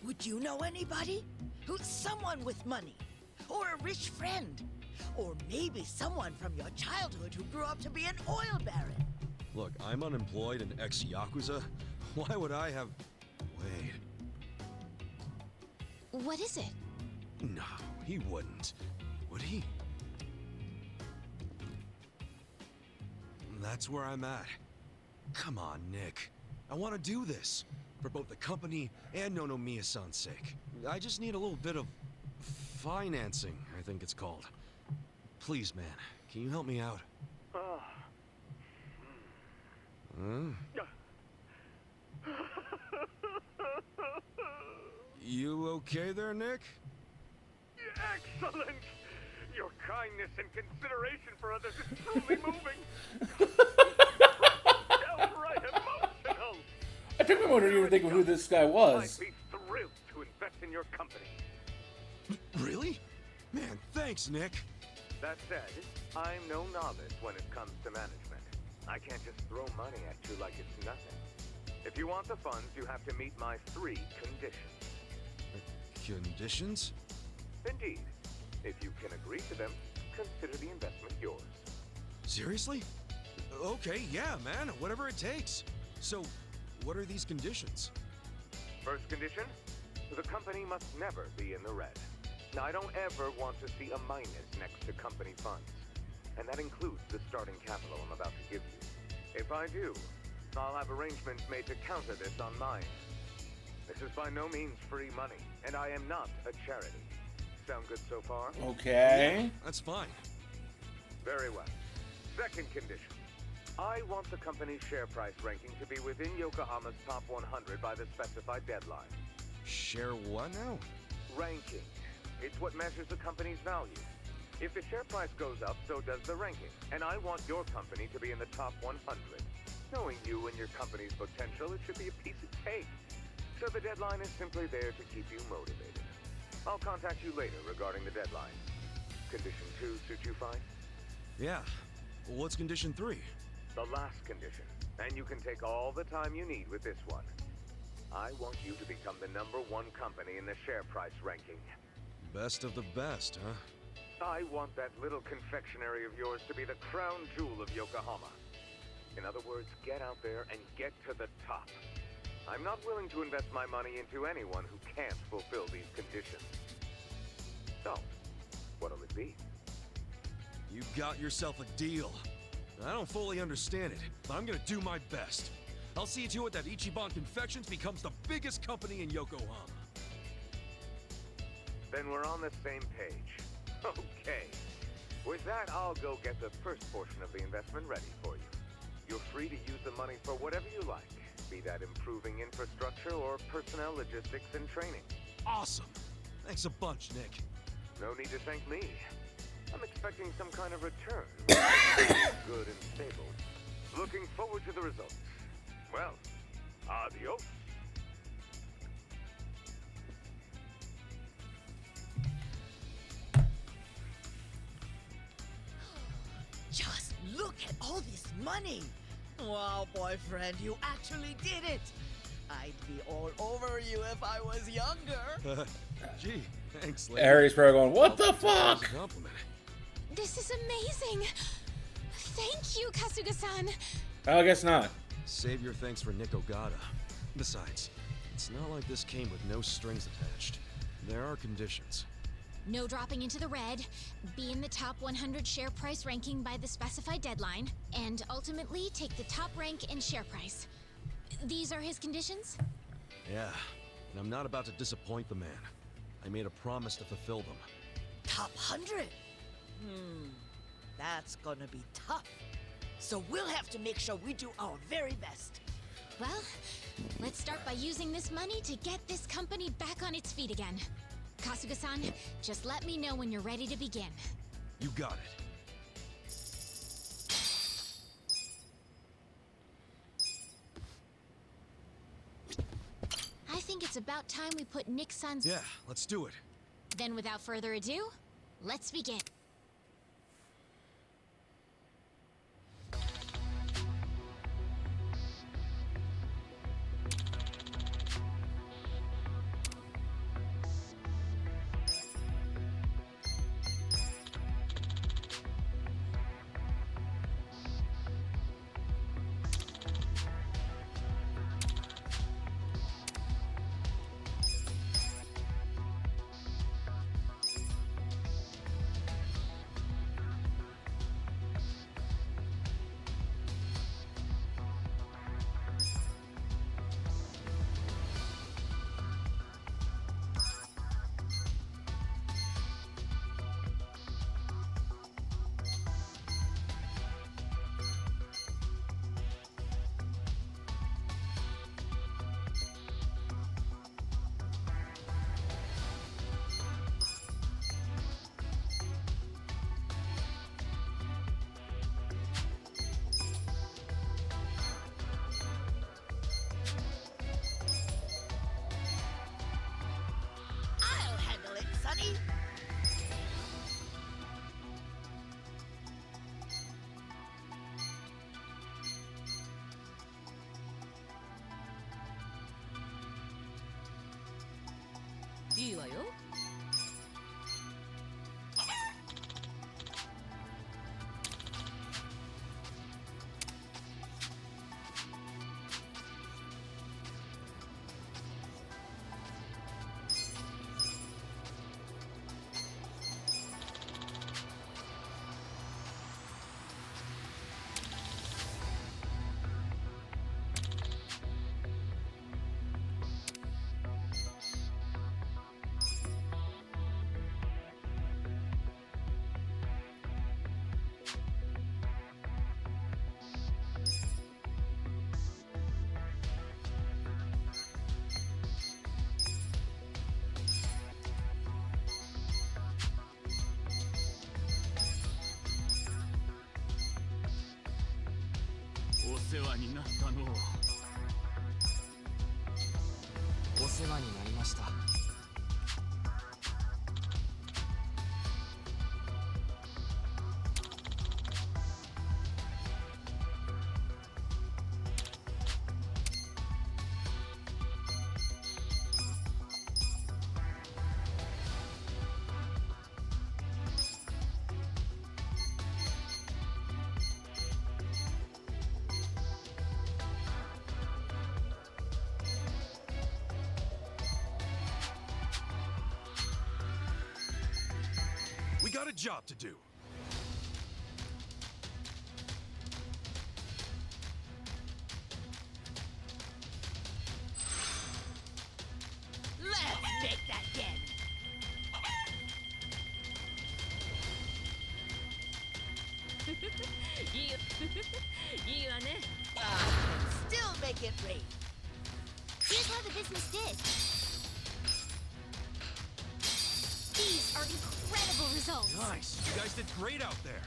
Would you know anybody? Who's someone with money? Or a rich friend? Or maybe someone from your childhood who grew up to be an oil baron? Look, I'm unemployed and ex-yakuza. Why would I have... Wait. What is it? No, he wouldn't. Would he? That's where I'm at. Come on, Nick. I want to do this. For both the company and Nonomiya-san's sake. I just need a little bit of... financing, I think it's called. Please, man. Can you help me out? Huh? You okay there, Nick? Excellent! Your kindness and consideration for others is truly moving. Downright emotional. I took a moment to even think of who this guy was. I'd be thrilled to invest in your company. Really? Man, thanks, Nick. That said, I'm no novice when it comes to management. I can't just throw money at you like it's nothing. If you want the funds, you have to meet my 3 conditions. Conditions? Indeed. If you can agree to them, consider the investment yours. Seriously? Okay, yeah, man, whatever it takes. So, what are these conditions? First condition, the company must never be in the red. Now, I don't ever want to see a minus next to company funds. And that includes the starting capital I'm about to give you. If I do, I'll have arrangements made to counter this on mine. This is by no means free money, and I am not a charity. Sound good so far? Okay. Yeah, that's fine. Very well. Second condition. I want the company's share price ranking to be within Yokohama's top 100 by the specified deadline. Share what now? Ranking. It's what measures the company's value. If the share price goes up, so does the ranking. And I want your company to be in the top 100. Knowing you and your company's potential, it should be a piece of cake. So the deadline is simply there to keep you motivated. I'll contact you later regarding the deadline. Condition 2 suit you fine? Yeah. What's condition 3? The last condition. And you can take all the time you need with this one. I want you to become the #1 company in the share price ranking. Best of the best, huh? I want that little confectionery of yours to be the crown jewel of Yokohama. In other words, get out there and get to the top. I'm not willing to invest my money into anyone who can't fulfill these conditions. So, what'll it be? You got yourself a deal. I don't fully understand it, but I'm gonna do my best. I'll see to it that Ichiban Confections becomes the biggest company in Yokohama. Then we're on the same page. Okay. With that, I'll go get the first portion of the investment ready for you. You're free to use the money for whatever you like, be that improving infrastructure or personnel logistics and training. Awesome. Thanks a bunch, Nick. No need to thank me. I'm expecting some kind of return. Good and stable. Looking forward to the results. Well, adios. Just look at all this money! Wow, boyfriend, you actually did it! I'd be all over you if I was younger. Gee, thanks, lady. Harry's probably going, what the fuck? Compliment. This is amazing! Thank you, Kasuga-san! I guess not. Save your thanks for Nick Ogata. Besides, it's not like this came with no strings attached. There are conditions. No dropping into the red, be in the top 100 share price ranking by the specified deadline, and ultimately take the top rank in share price. These are his conditions? Yeah, and I'm not about to disappoint the man. I made a promise to fulfill them. Top 100? That's gonna be tough. So we'll have to make sure we do our very best. Well, let's start by using this money to get this company back on its feet again. Kasuga-san, just let me know when you're ready to begin. You got it. It's about time we put Nick-san's... Yeah, let's do it. Then without further ado, let's begin. I'll handle it, Sonny. We got a job to do. Let's make that again. Still make it rain. Here's how the business did. These are incredible results. Nice. You guys did great out there.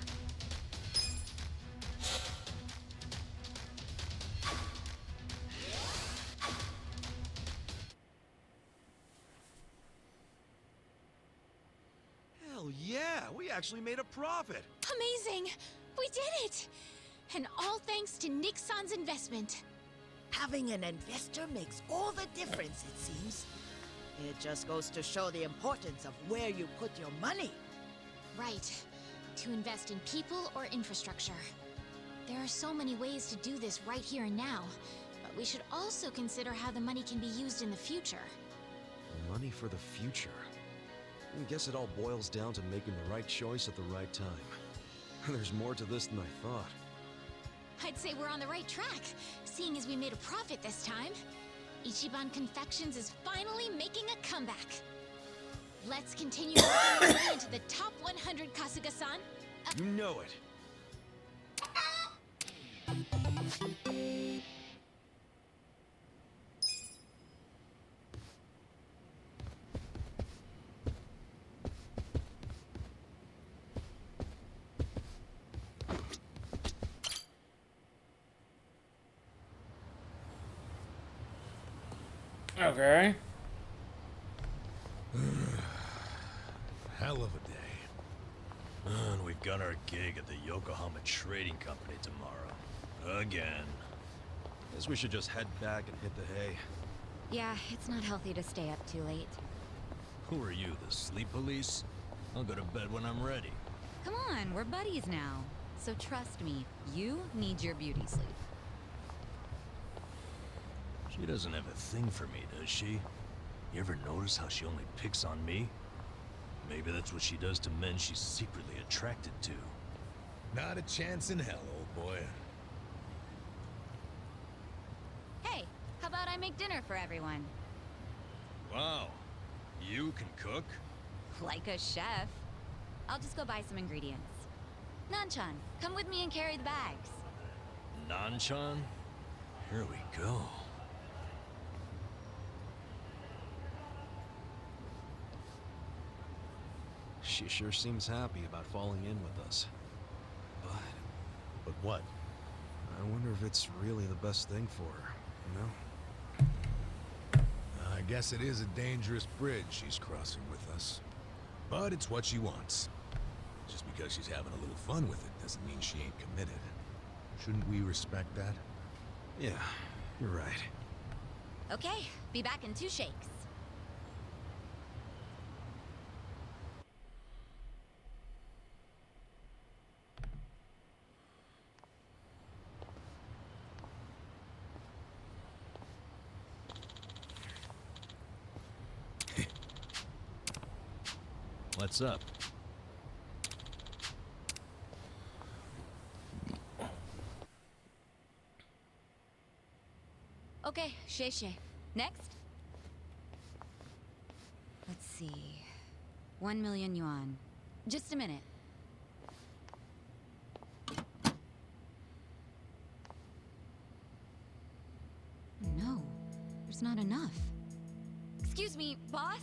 Hell yeah, we actually made a profit. Amazing! We did it! And all thanks to Nick-san's investment. Having an investor makes all the difference, it seems. It just goes to show the importance of where you put your money. Right. To invest in people or infrastructure. There are so many ways to do this right here and now, but we should also consider how the money can be used in the future. Money for the future. I guess it all boils down to making the right choice at the right time. There's more to this than I thought. I'd say we're on the right track, seeing as we made a profit this time. Ichiban Confections is finally making a comeback. Let's continue working our way into the top 100, Kasuga-san. You know it. Okay. hell of a day. And we've got our gig at the Yokohama Trading Company tomorrow. Again. Guess we should just head back and hit the hay. Yeah, it's not healthy to stay up too late. Who are you, the sleep police? I'll go to bed when I'm ready. Come on, we're buddies now. So trust me, you need your beauty sleep. She doesn't have a thing for me, does she? You ever notice how she only picks on me? Maybe that's what she does to men she's secretly attracted to. Not a chance in hell, old boy. Hey, how about I make dinner for everyone? Wow. You can cook? Like a chef. I'll just go buy some ingredients. Nanchan, come with me and carry the bags. Nanchan? Here we go. She sure seems happy about falling in with us. But what? I wonder if it's really the best thing for her, you know? I guess it is a dangerous bridge she's crossing with us. But it's what she wants. Just because she's having a little fun with it doesn't mean she ain't committed. Shouldn't we respect that? Yeah, you're right. Okay, be back in 2 shakes. What's up? Okay, Shay. Next? Let's see. 1 million yuan. Just a minute. No, there's not enough. Excuse me, boss?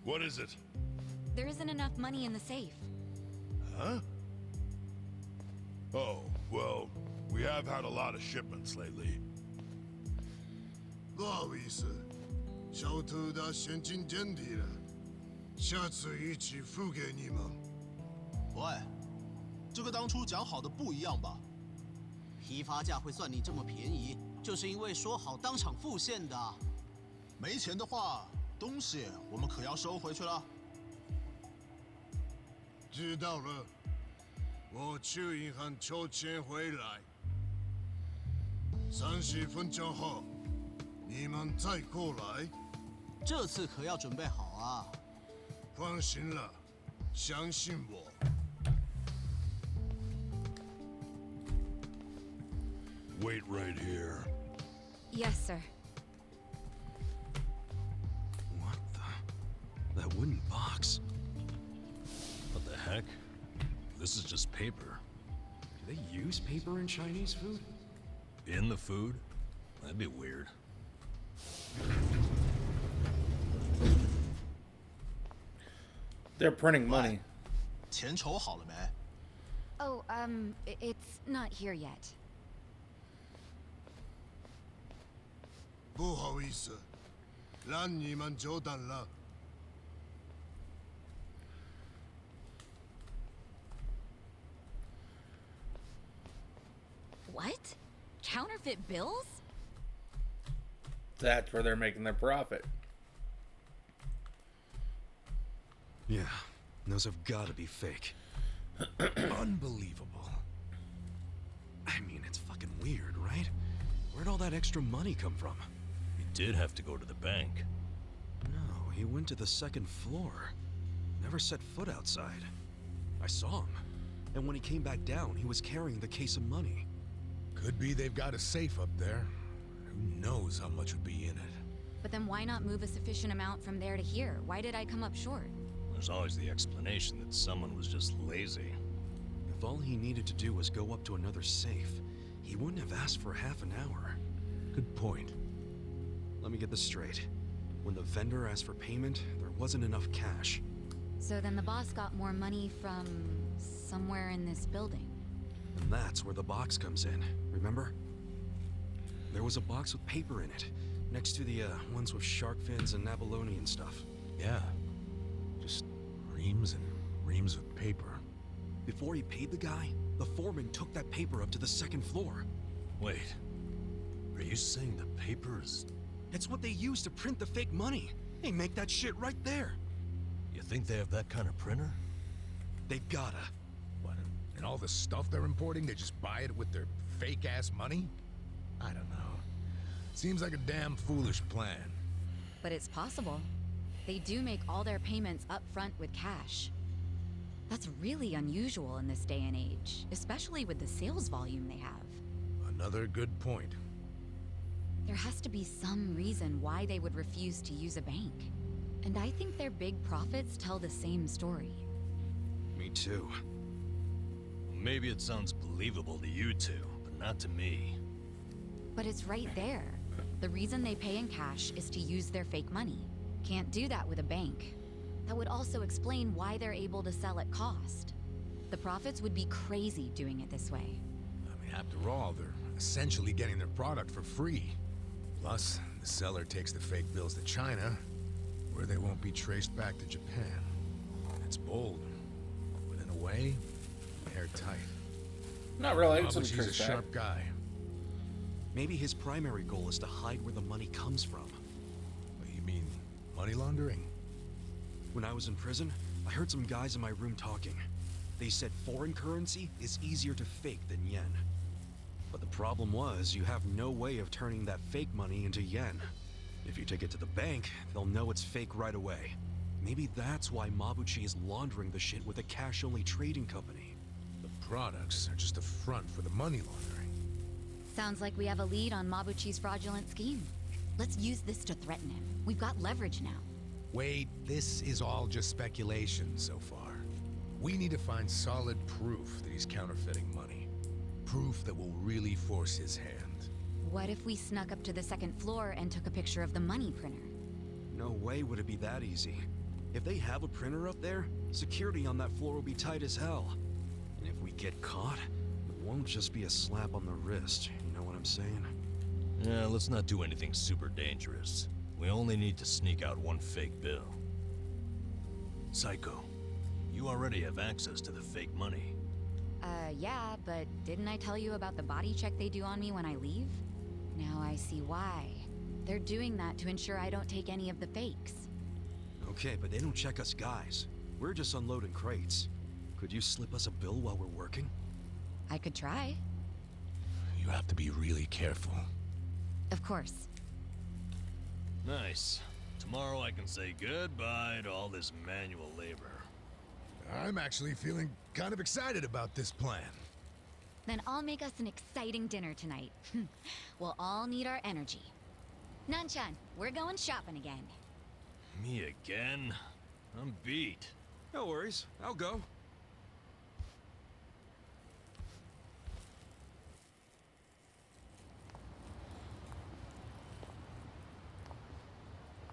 What is it? There isn't enough money in the safe. Huh? Oh, well, we have had a lot of shipments lately. 不好意思，小偷的现金垫底了，下次一起付给你们。喂，这个当初讲好的不一样吧？批发价会算你这么便宜，就是因为说好当场付现的。没钱的话，东西我们可要收回去了。知道了，我去银行抽钱回来。30分钟后，你们再过来。这次可要准备好啊！放心了，相信我。Wait right here. Yes, sir. What the? That wooden box. What the heck? This is just paper. Do they use paper in Chinese food? In the food? That'd be weird. They're printing money. 钱筹好了没？ Oh, it's not here yet. 不好意思，让你们久等了。What? Counterfeit bills? That's where they're making their profit. Yeah, those have got to be fake. Unbelievable. I mean, it's fucking weird, right? Where'd all that extra money come from? He did have to go to the bank. No, he went to the 2nd floor. Never set foot outside. I saw him. And when he came back down, he was carrying the case of money. Could be they've got a safe up there. Who knows how much would be in it? But then why not move a sufficient amount from there to here? Why did I come up short? There's always the explanation that someone was just lazy. If all he needed to do was go up to another safe, he wouldn't have asked for half an hour. Good point. Let me get this straight. When the vendor asked for payment, there wasn't enough cash. So then the boss got more money from somewhere in this building. And that's where the box comes in, remember? There was a box with paper in it, Next to the ones with shark fins and abalone and stuff. Yeah. Just reams and reams of paper. Before he paid the guy, the foreman took that paper up to the second floor. Wait. Are you saying the paper is... It's what they use to print the fake money. They make that shit right there. You think they have that kind of printer? They gotta. What? And all the stuff they're importing, they just buy it with their fake-ass money? I don't know. Seems like a damn foolish plan. But it's possible. They do make all their payments up front with cash. That's really unusual in this day and age, especially with the sales volume they have. Another good point. There has to be some reason why they would refuse to use a bank. And I think their big profits tell the same story. Me too. Maybe it sounds believable to you two, but not to me. But it's right there. The reason they pay in cash is to use their fake money. Can't do that with a bank. That would also explain why they're able to sell at cost. The profits would be crazy doing it this way. I mean, after all, they're essentially getting their product for free. Plus, the seller takes the fake bills to China, where they won't be traced back to Japan. It's bold, but in a way, airtight. Not really. It's He's a sharp guy. Maybe his primary goal is to hide where the money comes from. You mean money laundering? When I was in prison, I heard some guys in my room talking. They said foreign currency is easier to fake than yen. But the problem was, you have no way of turning that fake money into yen. If you take it to the bank, they'll know it's fake right away. Maybe that's why Mabuchi is laundering the shit with a cash-only trading company. The products are just a front for the money laundering. Sounds like we have a lead on Mabuchi's fraudulent scheme. Let's use this to threaten him. We've got leverage now. Wait, this is all just speculation so far. We need to find solid proof that he's counterfeiting money. Proof that will really force his hand. What if we snuck up to the second floor and took a picture of the money printer? No way would it be that easy. If they have a printer up there, security on that floor will be tight as hell. And if we get caught, it won't just be a slap on the wrist, you know what I'm saying? Yeah, let's not do anything super dangerous. We only need to sneak out one fake bill. Psycho, you already have access to the fake money. Yeah, but didn't I tell you about the body check they do on me when I leave? Now I see why. They're doing that to ensure I don't take any of the fakes. Okay, but they don't check us guys. We're just unloading crates. Could you slip us a bill while we're working? I could try. You have to be really careful. Of course. Nice. Tomorrow I can say goodbye to all this manual labor. I'm actually feeling kind of excited about this plan. Then I'll make us an exciting dinner tonight. We'll all need our energy. Nanchan, we're going shopping again. Me again? I'm beat. No worries, I'll go.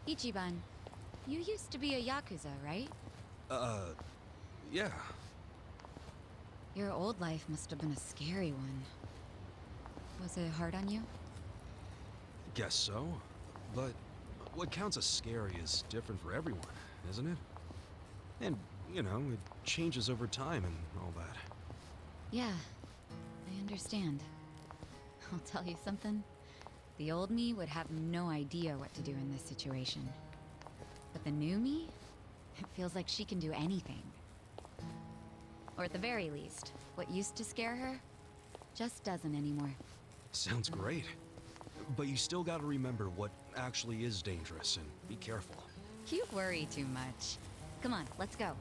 Ichiban, you used to be a yakuza, right? Yeah. Your old life must have been a scary one. Was it hard on you? Guess so. But what counts as scary is different for everyone, isn't it? And, you know, it changes over time and all that. Yeah, I understand. I'll tell you something. The old me would have no idea what to do in this situation. But the new me? It feels like she can do anything. Or at the very least, what used to scare her just doesn't anymore. Sounds great. But you still gotta remember what actually is dangerous and be careful. You worry too much. Come on, let's go.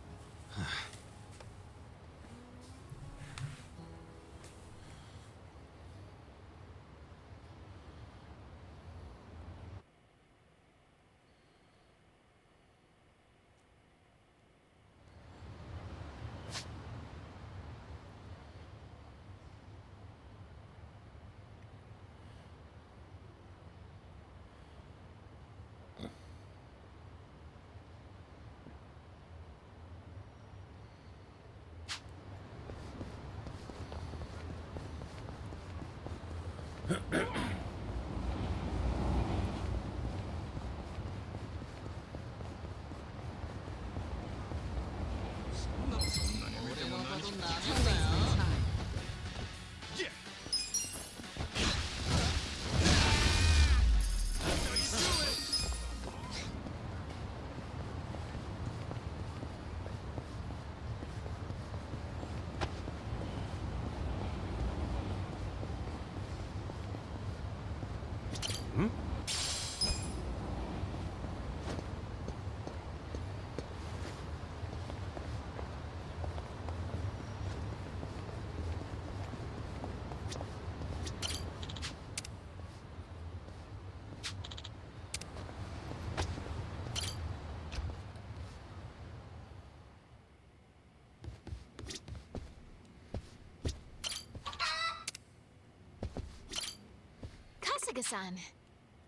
Kuroe-san.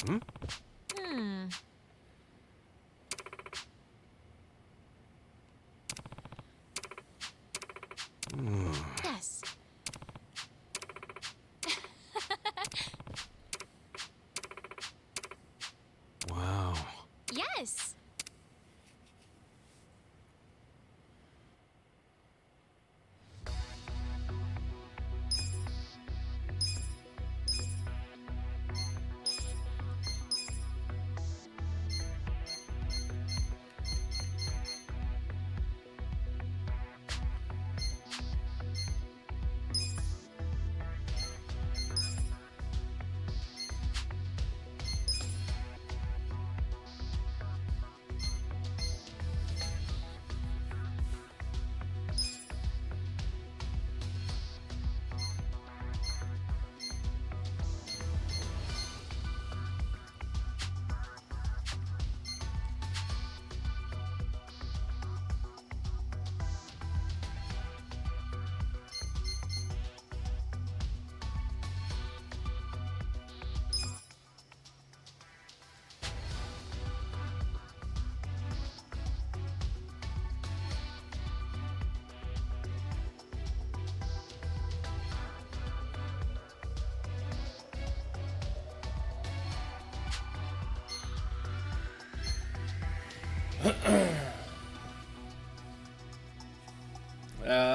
Hmm? Yes. Wow. Yes.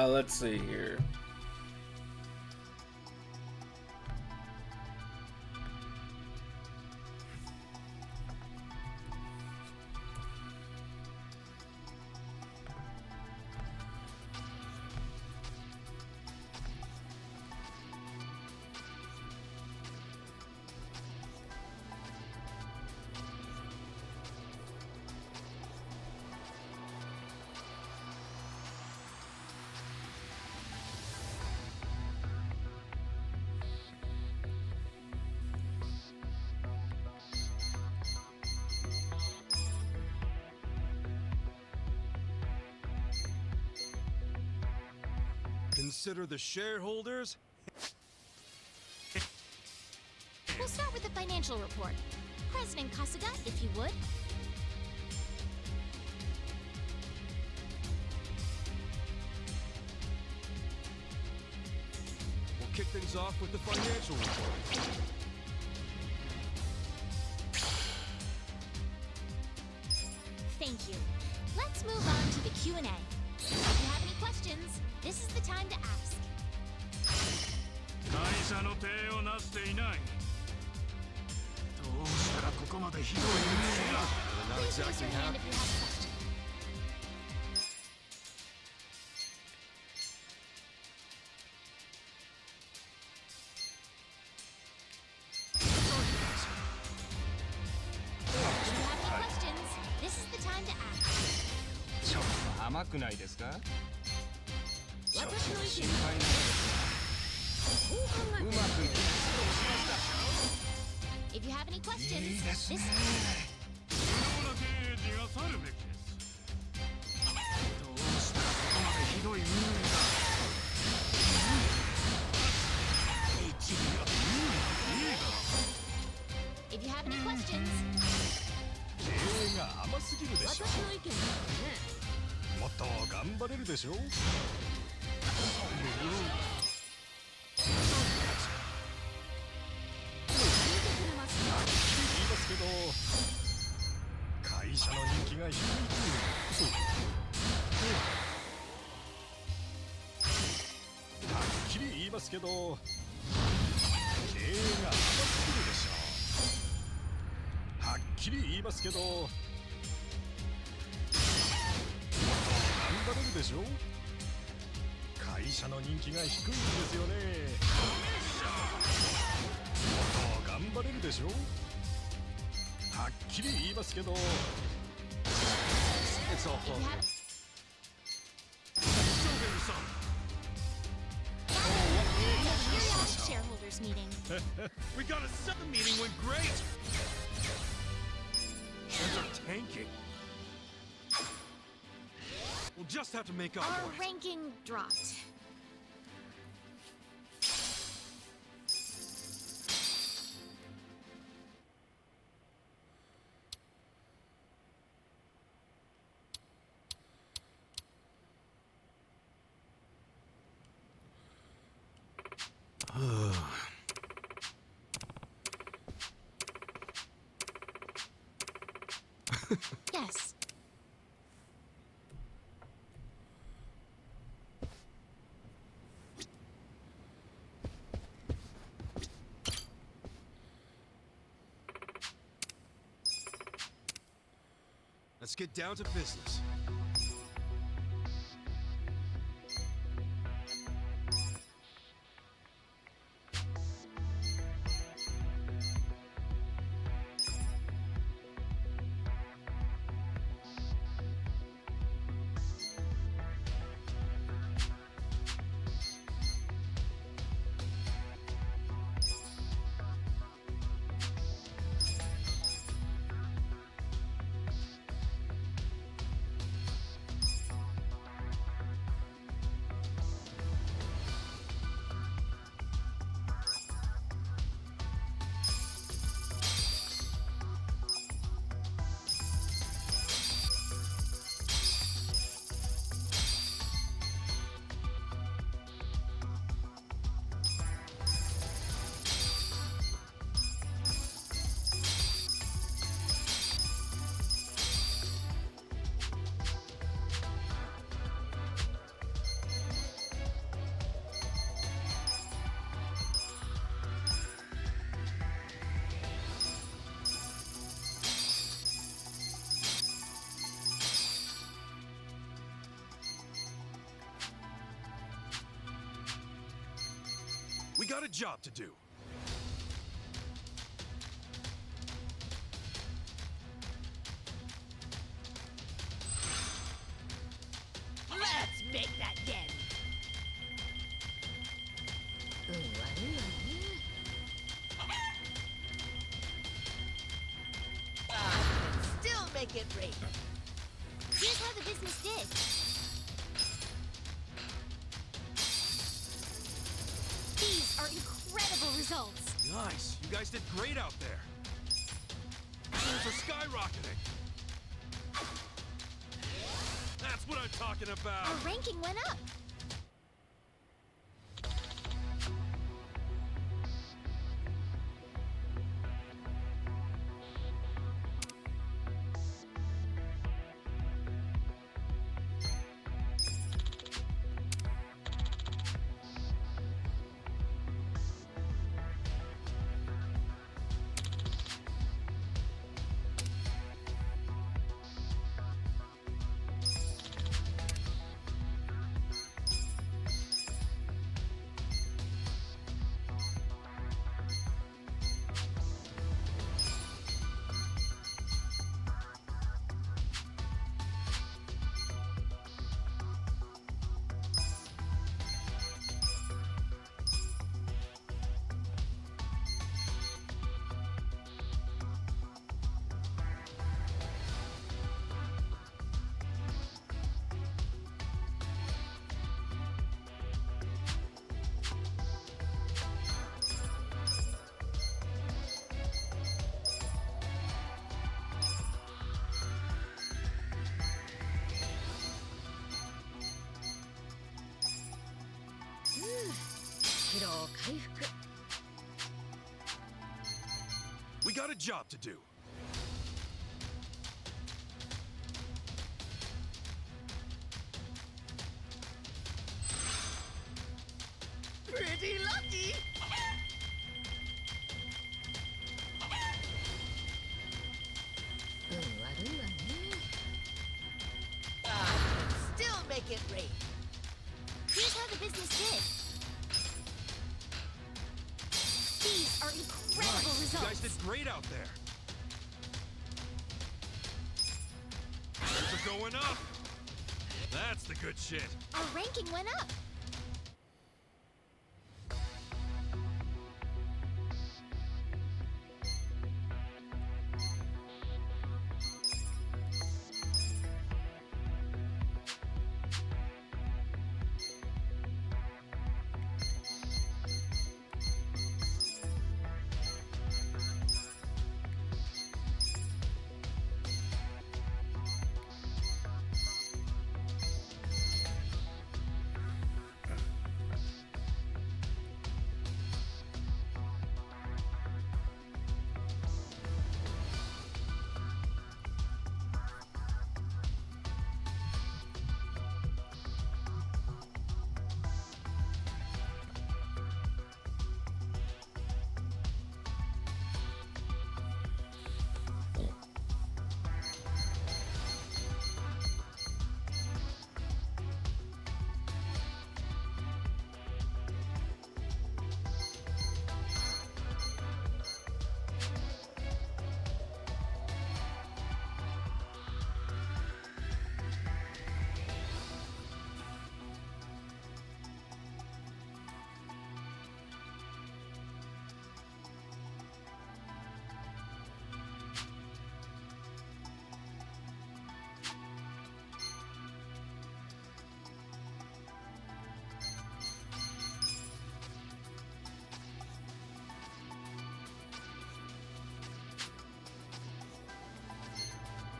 Let's see here. Consider the shareholders. We'll start with the financial report. President Kasuga, if you would. We'll kick things off with the financial report. Thank you. Let's move on to the Q&A. If you have any questions, this is the time to ask. 会社の体をなしていない。どうしたらここまでひどい運営が。 Please raise your hand if you have a question. If you have any questions, this is the time to ask. ちょっと甘くないですか？私の意見心配なんですこう考えてうまくいきそうしました。 If you have any questions, いいですね。 this 不要な経営陣は去るべきです。どうしたらここまでひどい運営が。一理がいいだろ。 If you have any questions, 経営が甘すぎるでしょ。私の意見だからね。もっと頑張れるでしょ。言いますけど、会社の人気が低い。はっきり言いますけど、経営が甘すぎるでしょ。はっきり言いますけど、もっと頑張れるでしょ。会社の人気が低いんですよね。もっと頑張れるでしょ。はっきり言いますけど。It's all fun. periodic shareholders meeting. We got a sudden meeting went great. Shares are tanking. We'll just have to make up Our for it. ranking dropped. Yes. Let's get down to business. We got a job to do. Let's make that yen. Still make it rain. Here's how the business did. These are incredible results. Nice. You guys did great out there. Things are skyrocketing. That's what I'm talking about. Our ranking went up. We got a job to do. Pretty lucky. Still make it rain. Here's how the business did. These are incredible Nice. results. You guys did great out there. Things are going up. That's the good shit. Our ranking went up.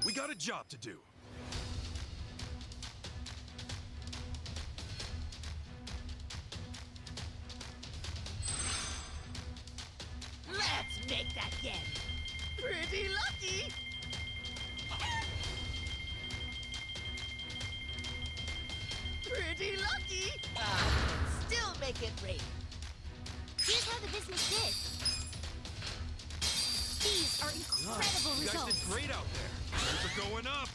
We got a job to do. Let's make that yen. Pretty lucky. Pretty lucky. I can still make it rain. Here's how the business did. These are incredible You guys results. did great out there. Things are going up.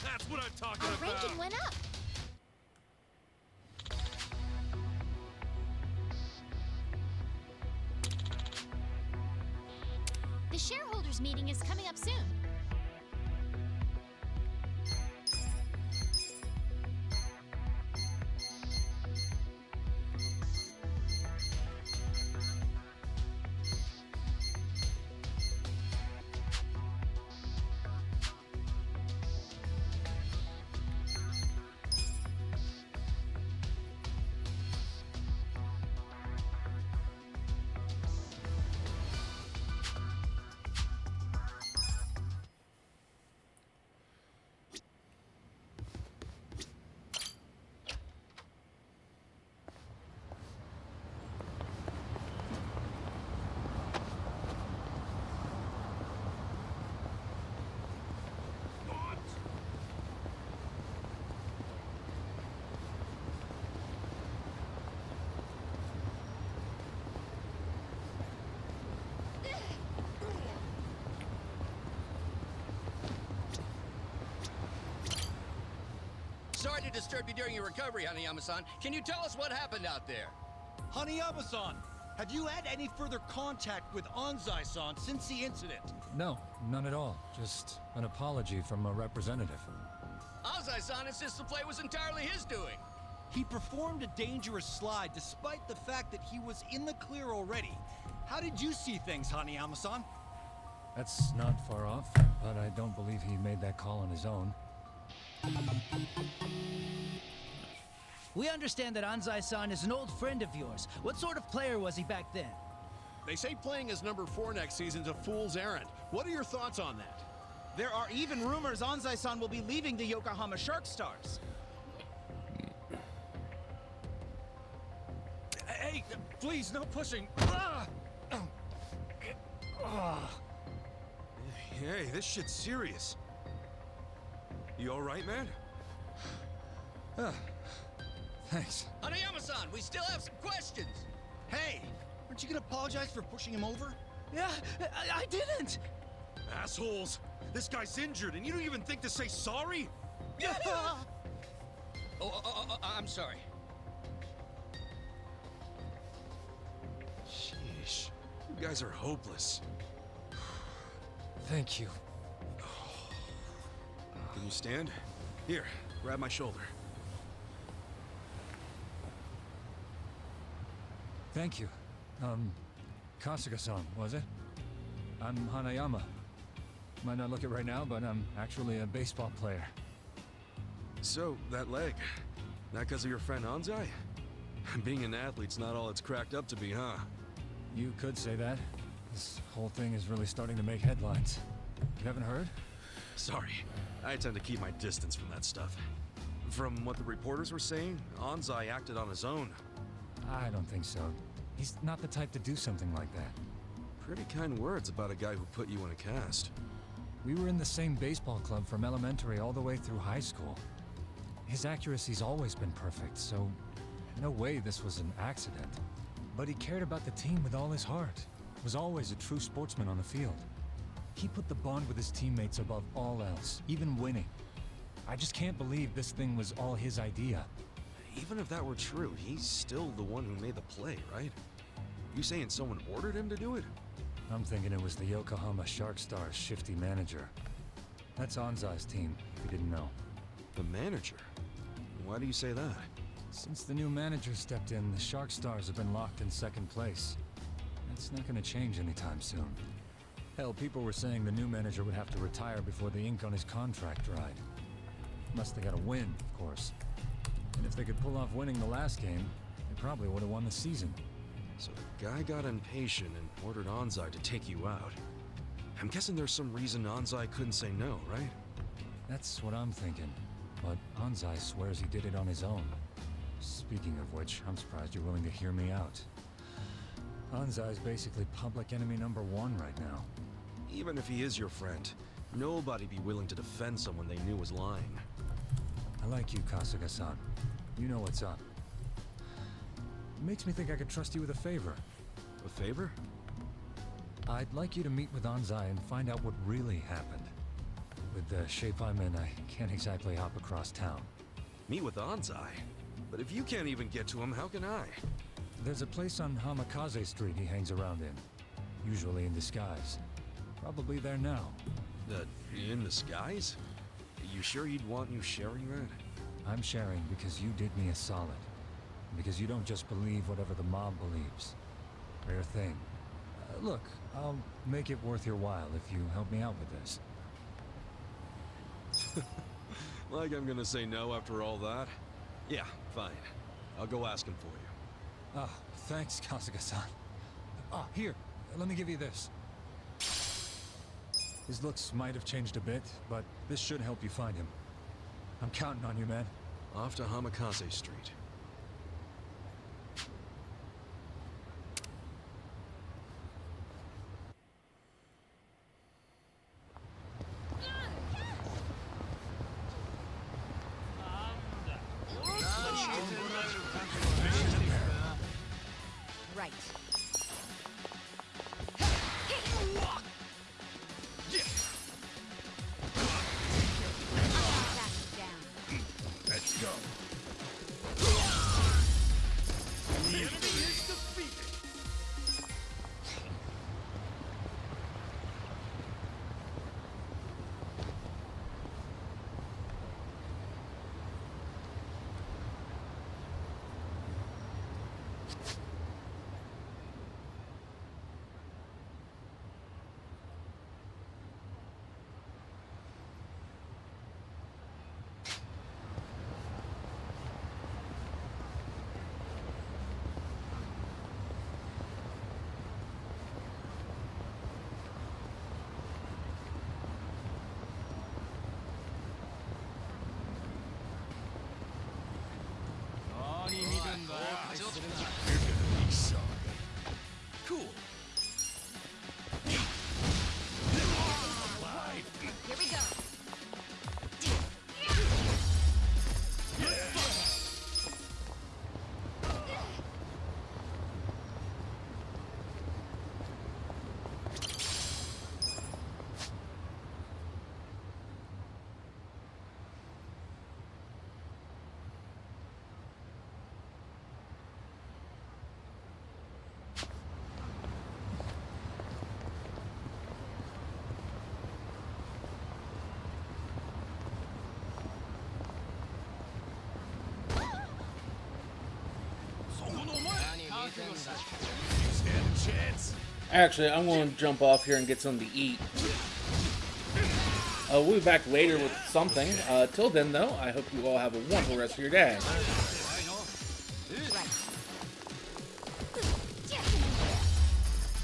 That's what I'm talking Our about. ranking went up. The shareholders meeting is coming up soon. Sorry to disturb you during your recovery, Hanayama-san. Can you tell us what happened out there? Hanayama-san, have you had any further contact with Anzai-san since the incident? No, none at all. Just an apology from a representative. Anzai-san insists the play was entirely his doing. He performed a dangerous slide despite the fact that he was in the clear already. How did you see things, Hanayama-san? That's not far off, but I don't believe he made that call on his own. We understand that Anzai-san is an old friend of yours. What sort of player was he back then? They say playing as number 4 next season's a fool's errand. What are your thoughts on that? There are even rumors Anzai-san will be leaving the Yokohama Shark Stars. Hey, please, no pushing. Ah! Hey, this shit's serious. You all right, man? Thanks. Hanayama-san, we still have some questions. Hey, aren't you gonna apologize for pushing him over? Yeah, I didn't. Assholes! This guy's injured, and you don't even think to say sorry? I'm sorry. Sheesh. You guys are hopeless. Thank you. Can you stand? Here, grab my shoulder. Thank you. Kasuga-san, was it? I'm Hanayama. Might not look it right now, but I'm actually a baseball player. So, that leg, that because of your friend Anzai? Being an athlete's not all it's cracked up to be, huh? You could say that. This whole thing is really starting to make headlines. You haven't heard? Sorry, I tend to keep my distance from that stuff. From what the reporters were saying, Anzai acted on his own. I don't think so. He's not the type to do something like that. Pretty kind words about a guy who put you in a cast. We were in the same baseball club from elementary all the way through high school. His accuracy's always been perfect, so no way this was an accident. But he cared about the team with all his heart. Was always a true sportsman on the field. He put the bond with his teammates above all else, even winning. I just can't believe this thing was all his idea. Even if that were true, he's still the one who made the play, right? You saying someone ordered him to do it? I'm thinking it was the Yokohama Shark Stars' shifty manager. That's Anzai's team, if you didn't know. The manager? Why do you say that? Since the new manager stepped in, the Shark Stars have been locked in second place. That's not gonna change anytime soon. Hell, people were saying the new manager would have to retire before the ink on his contract dried. Unless they got a win, of course. And if they could pull off winning the last game, they probably would have won the season. So the guy got impatient and ordered Anzai to take you out. I'm guessing there's some reason Anzai couldn't say no, right? That's what I'm thinking. But Anzai swears he did it on his own. Speaking of which, I'm surprised you're willing to hear me out. Anzai's basically public enemy #1 right now. Even if he is your friend, nobody'd be willing to defend someone they knew was lying. I like you, Kasuga-san. You know what's up. It makes me think I could trust you with a favor. A favor? I'd like you to meet with Anzai and find out what really happened. With the shape I'm in, I can't exactly hop across town. Meet with Anzai? But if you can't even get to him, how can I? There's a place on Hamikaze Street he hangs around in. Usually in disguise. Probably there now. In disguise? You sure you'd want you sharing that? I'm sharing because you did me a solid. Because you don't just believe whatever the mob believes. Rare thing. Look, I'll make it worth your while if you help me out with this. Like I'm gonna say no after all that? Yeah, fine. I'll go ask him for you. Oh, thanks, Kasuga-san. Ah, here, let me give you this. His looks might have changed a bit, but this should help you find him. I'm counting on you, man. Off to Hamikaze Street. Right. Let's go. The enemy is defeated. You're gonna be sorry. Cool. Alive. Here we go. You stand a chance. Actually, I'm going to jump off here and get something to eat. We'll be back later with something. Till then, though, I hope you all have a wonderful rest of your day. Right.